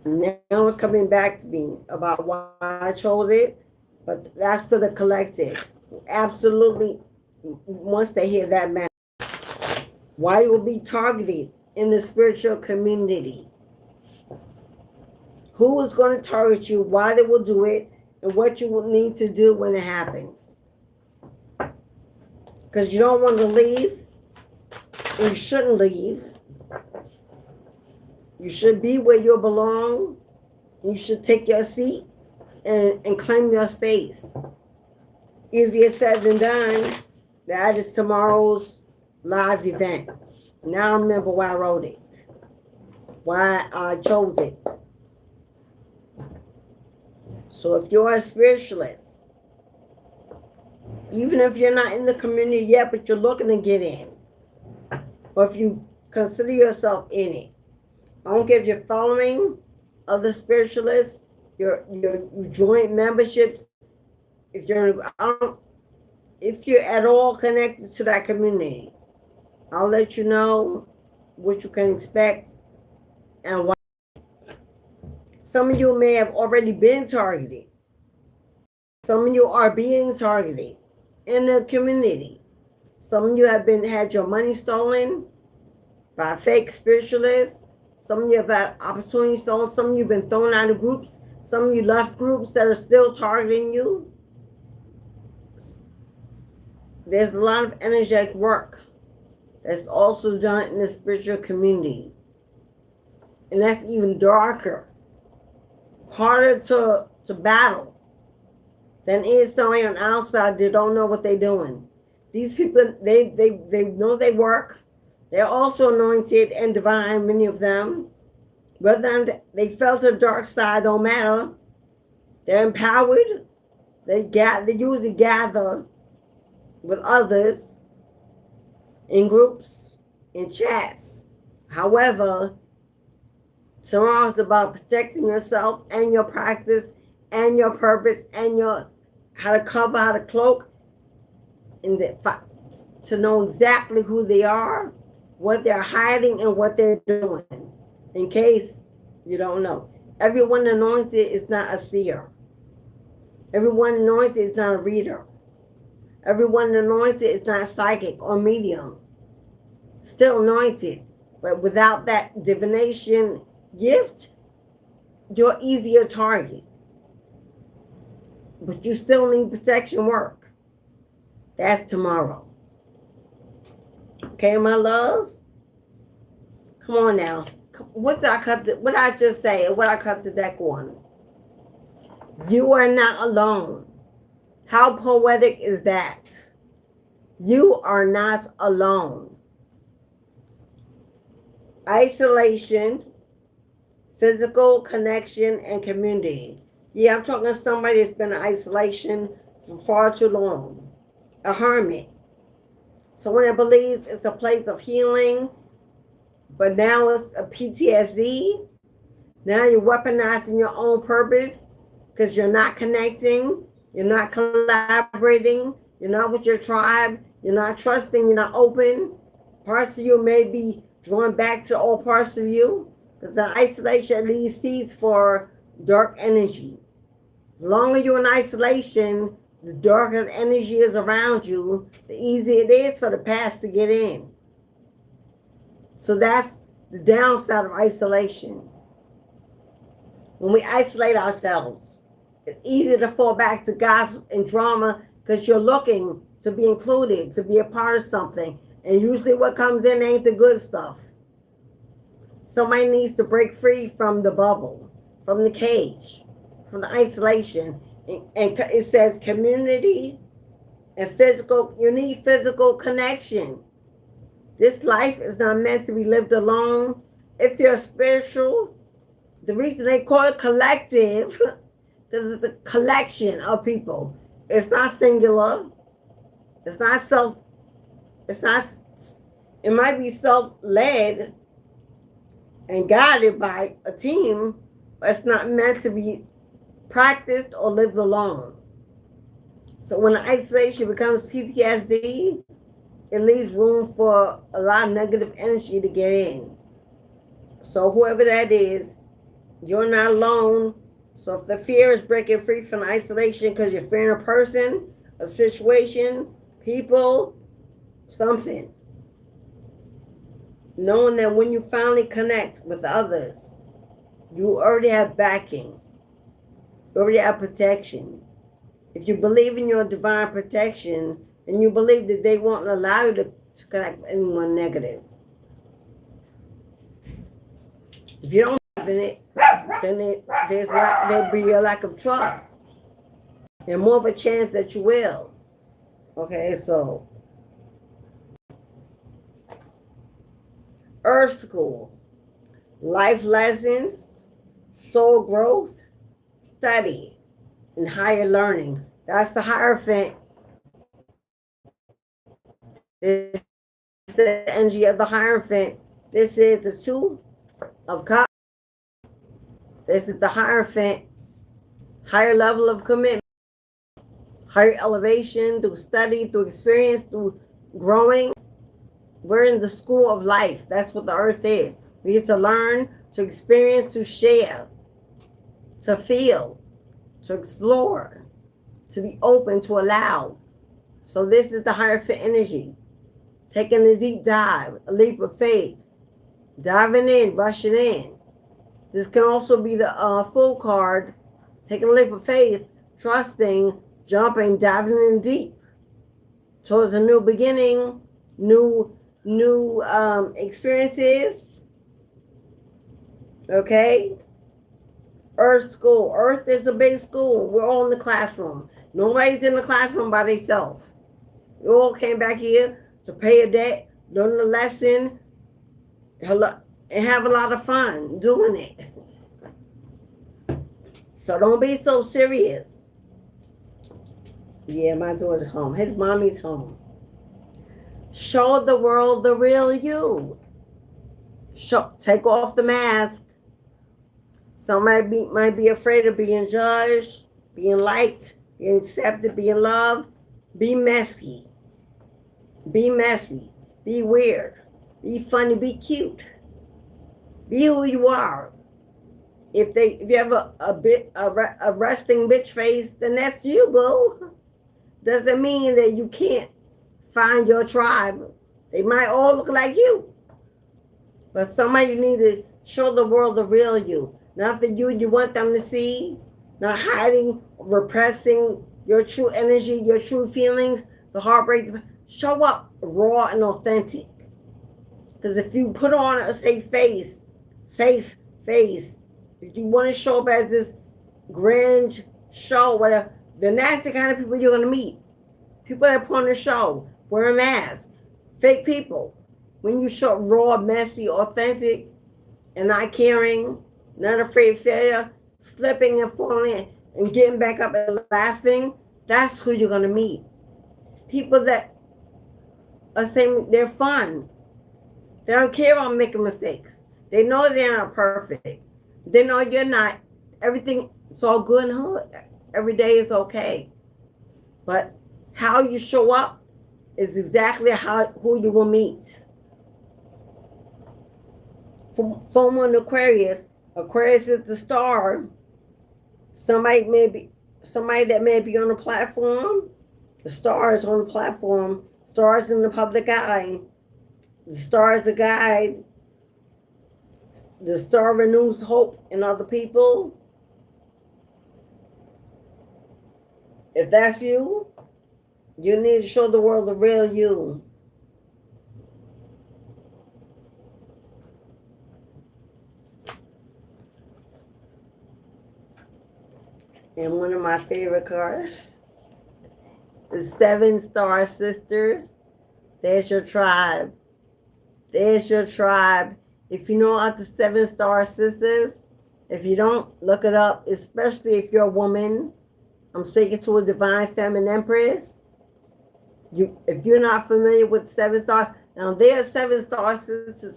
Now it's coming back to me about why I chose it, but that's for the collective. Absolutely, once they hear that message, why you will be targeted in the spiritual community. Who is going to target you, why they will do it, and what you will need to do when it happens. Because you don't want to leave, and you shouldn't leave. You should be where you belong. You should take your seat and claim your space. Easier said than done. That is tomorrow's live event. Now I remember why I wrote it. Why I chose it. So if you're a spiritualist, even if you're not in the community yet, but you're looking to get in, or if you consider yourself in it, I don't care if you're following other spiritualists, your joint memberships, if you're at all connected to that community, I'll let you know what you can expect and why. Some of you may have already been targeted. Some of you are being targeted in the community. Some of you have had your money stolen by fake spiritualists. Some of you have had opportunities stolen. Some of you have been thrown out of groups. Some of you left groups that are still targeting you. There's a lot of energetic work that's also done in the spiritual community. And that's even darker, harder to battle than is somebody on the outside that don't know what they're doing. These people, they know they work. They're also anointed and divine, many of them. Whether they felt a dark side, don't matter. They're empowered. They usually gather with others in groups, in chats. However, tomorrow is about protecting yourself and your practice and your purpose and your how to cover, how to cloak, and to know exactly who they are, what they're hiding, and what they're doing. In case you don't know, everyone anointed is not a seer. Everyone anointed is not a reader. Everyone anointed is not psychic or medium. Still anointed, but without that divination gift, you're easier target. But you still need protection work. That's tomorrow. Okay, my loves? Come on now. What did I just say? What I cut the deck on? You are not alone. How poetic is that? You are not alone. Isolation, physical connection, and community. Yeah, I'm talking to somebody that's been in isolation for far too long. A hermit. Someone that believes it's a place of healing, but now it's a PTSD. Now you're weaponizing your own purpose because you're not connecting, you're not collaborating, you're not with your tribe, you're not trusting, you're not open. Parts of you may be drawn back to all parts of you because the isolation leaves seeds for dark energy. The longer you're in isolation, the darker the energy is around you, the easier it is for the past to get in. So that's the downside of isolation. When we isolate ourselves, it's easy to fall back to gossip and drama because you're looking to be included, to be a part of something. And usually what comes in ain't the good stuff. Somebody needs to break free from the bubble, from the cage, from the isolation. And it says community and physical, you need physical connection. This life is not meant to be lived alone. If you're spiritual, the reason they call it collective, because it's a collection of people. It's not singular. It's not it might be self-led and guided by a team, but it's not meant to be practiced or lived alone. So when isolation becomes PTSD, it leaves room for a lot of negative energy to get in. So whoever that is, you're not alone. So if the fear is breaking free from isolation because you're fearing a person, a situation, people, something, knowing that when you finally connect with others, you already have backing. You already have protection. If you believe in your divine protection, then you believe that they won't allow you to connect with anyone negative. If you don't believe in it, then there'll be a lack of trust. And more of a chance that you will. Okay, so Earth School, life lessons, soul growth, study, and higher learning. That's the Hierophant. This is the energy of the Hierophant. This is the Two of Cups. This is the Hierophant. Higher level of commitment, higher elevation through study, through experience, through growing. We're in the school of life. That's what the earth is. We get to learn, to experience, to share, to feel, to explore, to be open, to allow. So this is the Hierophant energy. Taking a deep dive, a leap of faith, diving in, rushing in. This can also be the Fool card taking a leap of faith, trusting, jumping, diving in deep towards a new beginning, new experiences. Okay, Earth school. Earth is a big school. We're all in the classroom. Nobody's in the classroom by themselves. We all came back here to pay a debt, learn a lesson, and have a lot of fun doing it. So don't be so serious. Yeah, my daughter's home. His mommy's home. Show the world the real you. Take off the mask. Somebody might be afraid of being judged, being liked, being accepted, being loved. Be messy. Be messy. Be weird. Be funny. Be cute. Be who you are. If you have a resting bitch face, then that's you, boo. Doesn't mean that you can't find your tribe. They might all look like you. But somebody you need to show the world the real you. Not the you want them to see. Not hiding, repressing your true energy, your true feelings, the heartbreak. Show up raw and authentic. Because if you put on a safe face, if you want to show up as this grand show, whatever, then that's the kind of people you're going to meet. People that put on a show, wear a mask, fake people. When you show raw, messy, authentic, and not caring, not afraid of failure, slipping and falling and getting back up and laughing, that's who you're going to meet. People that are saying they're fun. They don't care about making mistakes. They know they're not perfect. They know you're not. Everything's all good and hood. Every day is okay. But how you show up is exactly who you will meet. Full moon Aquarius. Aquarius is the star. Somebody that may be on the platform. The star is on the platform. Stars in the public eye. The star is a guide. The star renews hope in other people. If that's you, you need to show the world the real you. And one of my favorite cards, the 7 Star Sisters. There's your tribe. There's your tribe. If you know about the 7 Star Sisters, if you don't, look it up, especially if you're a woman. I'm speaking to a divine feminine empress. If you're not familiar with 7 stars, now there are 7 Star Sisters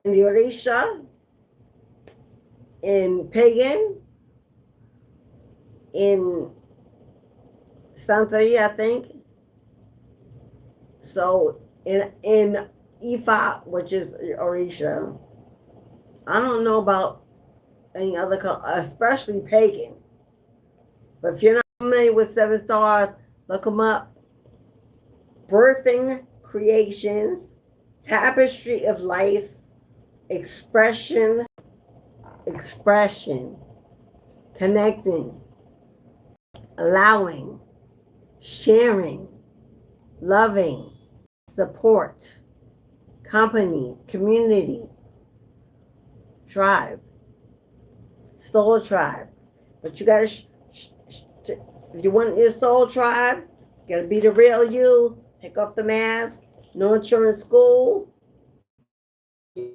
in the Orisha, in Pagan, in Santeria, I think. So in Ifa, which is Orisha, I don't know about any other, especially Pagan. But if you're not familiar with 7 stars, look them up. Birthing creations, tapestry of life, expression, connecting, allowing, sharing, loving, support, company, community, tribe, soul tribe. But you gotta, if you want your soul tribe, you gotta be the real you. Take off the mask. No insurance school. Let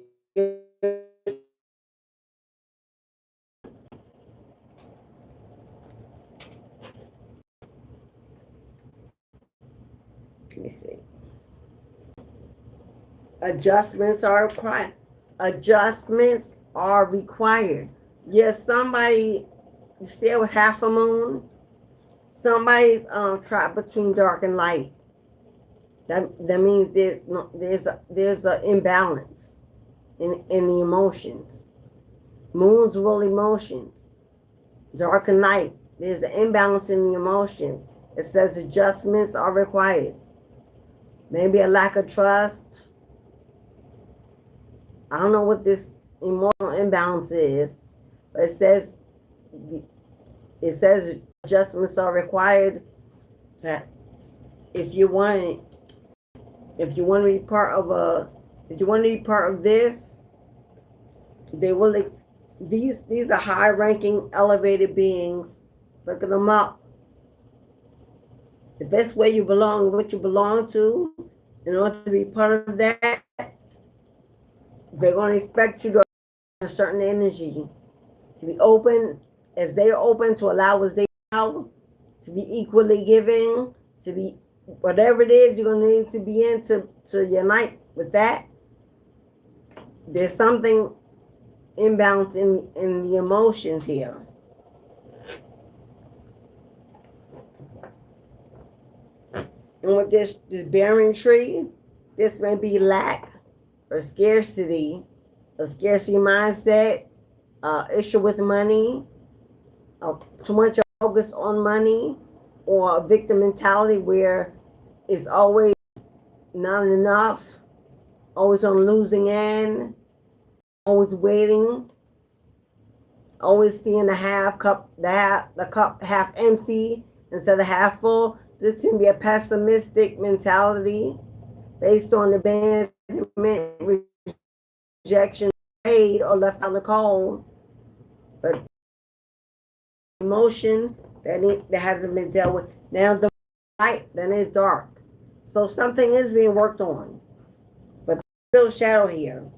me see. Adjustments are required. Adjustments are required. Yes, somebody, you see it with half a moon. Somebody's trapped between dark and light. That means there's an imbalance in the emotions. Moons rule emotions. Dark and light. There's an imbalance in the emotions. It says adjustments are required. Maybe a lack of trust. I don't know what this emotional imbalance is, but it says it says adjustments are required. To, if you want to be part of this, they will. These are high-ranking, elevated beings. Look at them up. If that's where you belong, what you belong to, in order to be part of that, they're going to expect you to have a certain energy, to be open as they are open, to allow as they allow, to be equally giving, to be whatever it is you're going to need to be in to unite with that. There's something imbalanced in the emotions here. And with this bearing tree, this may be lack or scarcity, a scarcity mindset, issue with money, too much focus on money, or a victim mentality where it's always not enough, always on losing end, always waiting, always seeing the cup half empty instead of half full. This can be a pessimistic mentality based on abandonment, rejection, paid, or left out in the cold. But emotion that hasn't been dealt with. Now the light, then it's dark. So something is being worked on. But there's still shadow here.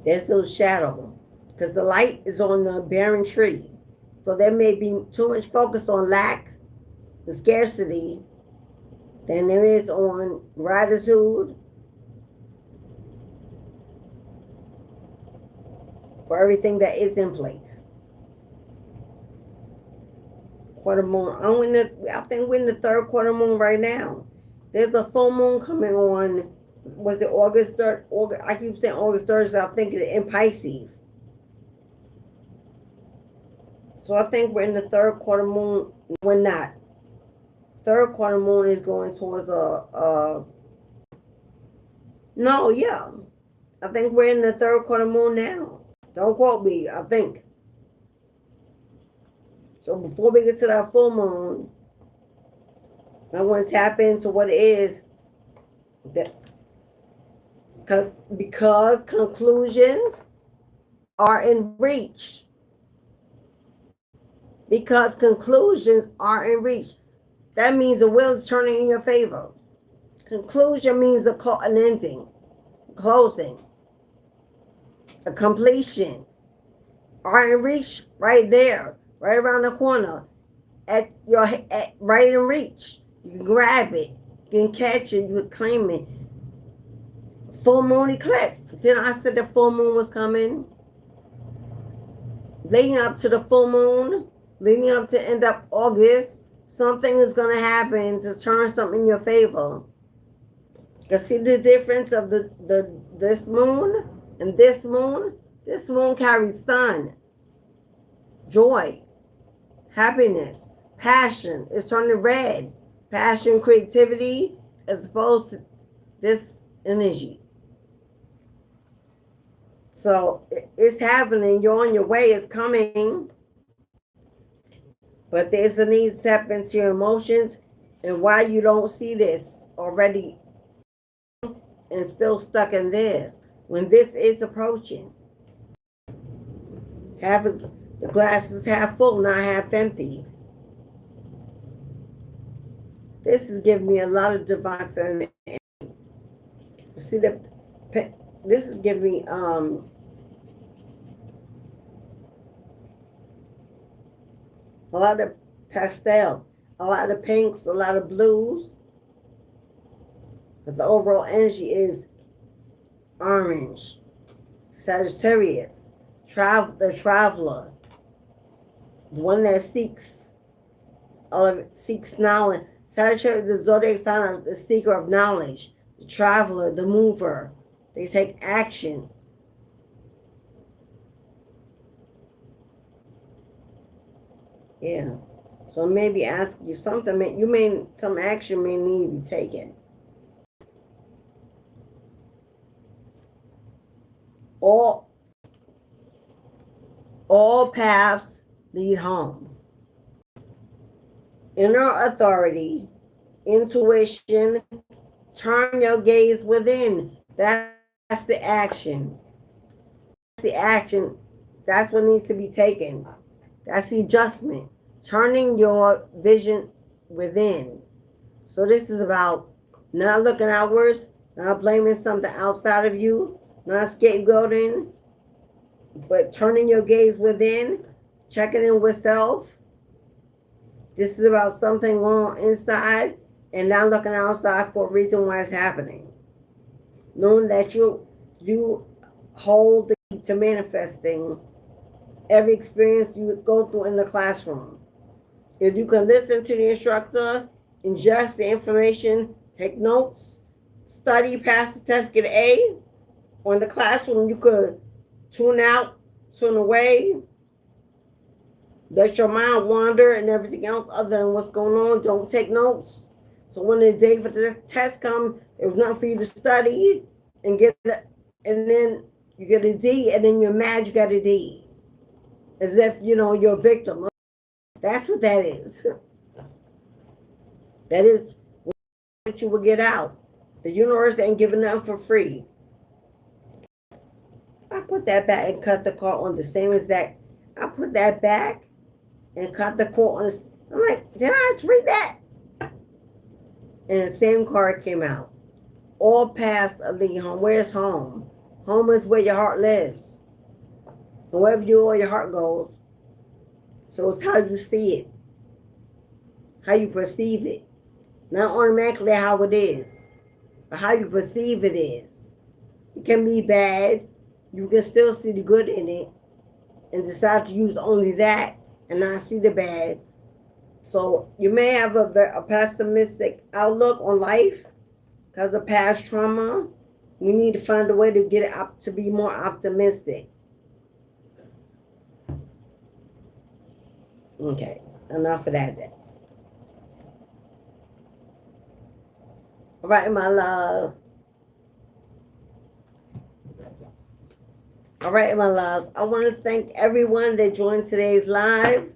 There's still shadow. Because the light is on the barren tree. So there may be too much focus on lack, the scarcity, than there is on gratitude for everything that is in place. Quarter moon. I think we're in the third quarter moon right now. There's a full moon coming on. Was it August 3rd? I keep saying August 3rd, so I'm thinking in Pisces. So I think we're in the third quarter moon. We're not. Third quarter moon is going towards I think we're in the third quarter moon now. Don't quote me, I think. So before we get to that full moon, I want to tap into what it is that because conclusions are in reach. Because conclusions are in reach. That means the wheel is turning in your favor. Conclusion means an ending, closing, a completion. Are in reach, right there, right around the corner, right in reach. You can grab it, you can catch it, you can claim it. Full moon eclipse. Then I said the full moon was coming. Leading up to the full moon, leading up to end up August, something is going to happen to turn something in your favor. You see the difference of this moon and this moon? This moon carries sun, joy, happiness, passion. It's turning red. Passion, creativity, as opposed to this energy. So it's happening. You're on your way. It's coming. But there's a need to tap into your emotions and why you don't see this already and still stuck in this when this is approaching. The glass is half full, not half empty. This is giving me a lot of divine feminine energy. See, this is giving me a lot of pastel, a lot of pinks, a lot of blues. But the overall energy is orange. Sagittarius, the traveler, the one that seeks knowledge. Sagittarius is the zodiac sign of the seeker of knowledge, the traveler, the mover. They take action. Yeah. So maybe ask you something. Some action may need to be taken. All paths lead home. Inner authority, intuition, turn your gaze within. That's the action. That's the action. That's what needs to be taken. That's the adjustment. Turning your vision within. So this is about not looking outwards, not blaming something outside of you, not scapegoating, but turning your gaze within, checking in with self. This is about something going on inside and not looking outside for a reason why it's happening. Knowing that you hold the key to manifesting every experience you go through in the classroom. If you can listen to the instructor, ingest the information, take notes, study, pass the test, get an A, or in the classroom you could tune out, tune away, let your mind wander and everything else other than what's going on. Don't take notes. So when the day for the test comes, there's nothing for you to study and get it, and then you get a D, and then you're mad you got a D. As if, you're a victim. That's what that is. That is what you will get out. The universe ain't giving nothing for free. I put that back and cut the cord on the same exact. I put that back and cut the cord on. I'm like, did I just read that? And the same card came out. All paths lead home. Where's home? Home is where your heart lives. And wherever you go, your heart goes. So it's how you see it, how you perceive it. Not automatically how it is, but how you perceive it is. It can be bad. You can still see the good in it and decide to use only that and not see the bad. So you may have a pessimistic outlook on life because of past trauma. We need to find a way to get it up to be more optimistic. Okay, enough of that then. All right, my love. All right, my love. I want to thank everyone that joined today's live.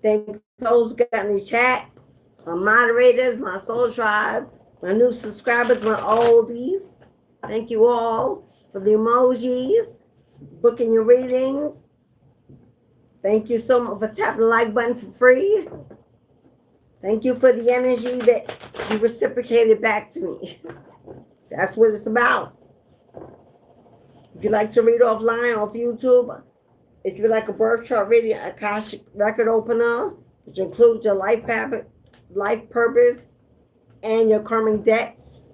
Thank those who got in the chat, my moderators, my soul tribe, my new subscribers, my oldies. Thank you all for the emojis, booking your readings. Thank you so much for tapping the like button for free. Thank you for the energy that you reciprocated back to me. That's what it's about. If you like to read offline off YouTube, if you like a birth chart reading, Akashic record opener, which includes your life purpose, and your karmic debts.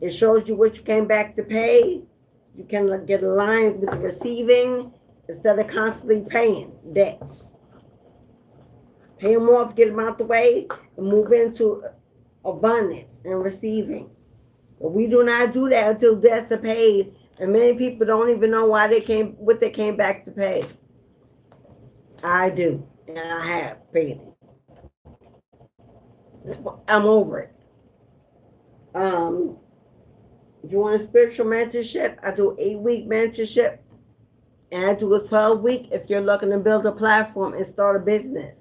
It shows you what you came back to pay. You can get aligned with receiving instead of constantly paying debts. Pay them off, get them out the way, and move into abundance and receiving. But we do not do that until debts are paid, and many people don't even know what they came back to pay. I do, and I have paid it. I'm over it. If you want a spiritual mentorship, I do 8-week mentorship, and I do a 12-week if you're looking to build a platform and start a business.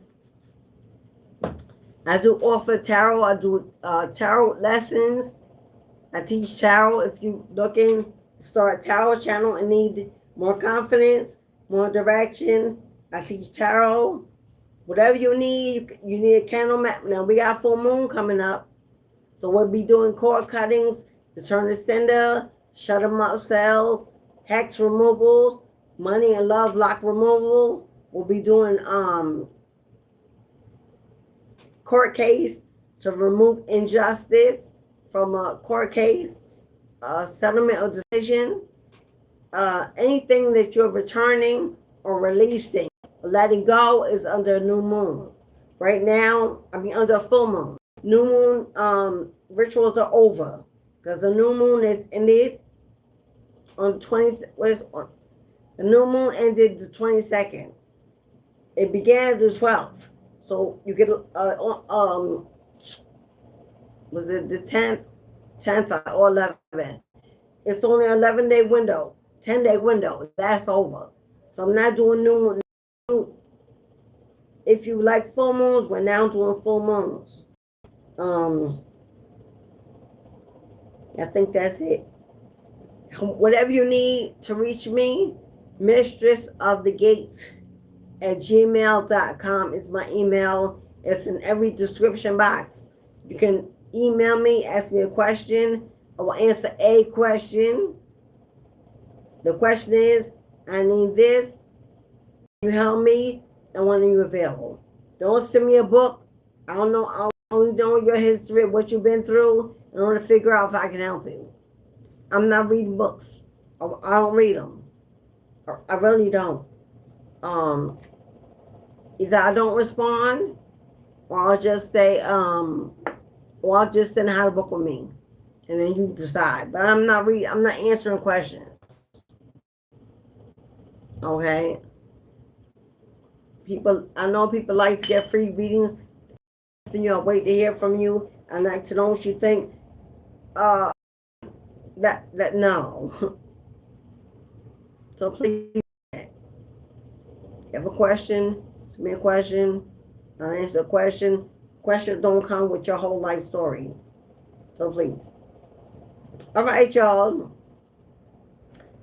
I do offer tarot. I do tarot lessons. I teach tarot if you're looking to start a tarot channel and need more confidence, more direction. I teach tarot. Whatever you need a candle map. Now, we got full moon coming up. So we'll be doing cord cuttings, return to sender, shut them up cells, hex removals, money and love block removals. We'll be doing court case to remove injustice from a court case, settlement or decision. Anything that you're returning or releasing, or letting go is under a new moon. Right now, under a full moon. New moon rituals are over because the new moon is ended on 20. The new moon ended the 22nd. It began the 12th. So you get was it the 10th or 11th? It's only an 11-day window, 10-day window. That's over. So I'm not doing new moon if you like full moons, we're now doing full moons. I think that's it. Whatever you need to reach me, mistress of the gates at gmail.com is my email. It's in every description box. You can email me, ask me a question. I will answer a question. The question is, I need this. You help me, and when are you available? Don't send me a book. I don't know. I only know your history, what you've been through, in order to figure out if I can help you. I'm not reading books. I don't read them. I really don't. Either I don't respond, or I'll just say, or I'll just send out a book with me, and then you decide. But I'm not answering questions. Okay. I know people like to get free readings. I wait to hear from you. I like to know what you think. That no. So please, if you have a question, send me a question. I'll answer a question. Questions don't come with your whole life story. So please. All right, y'all.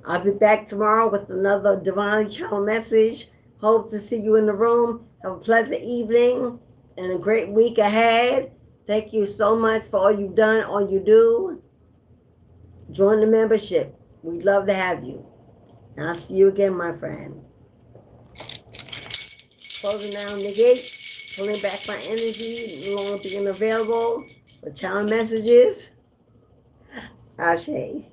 I'll be back tomorrow with another Divine Channel message. Hope to see you in the room. Have a pleasant evening and a great week ahead. Thank you so much for all you've done, all you do. Join the membership. We'd love to have you. And I'll see you again, my friend. Closing down the gate. Pulling back my energy. No longer being available for channel messages. Ashe.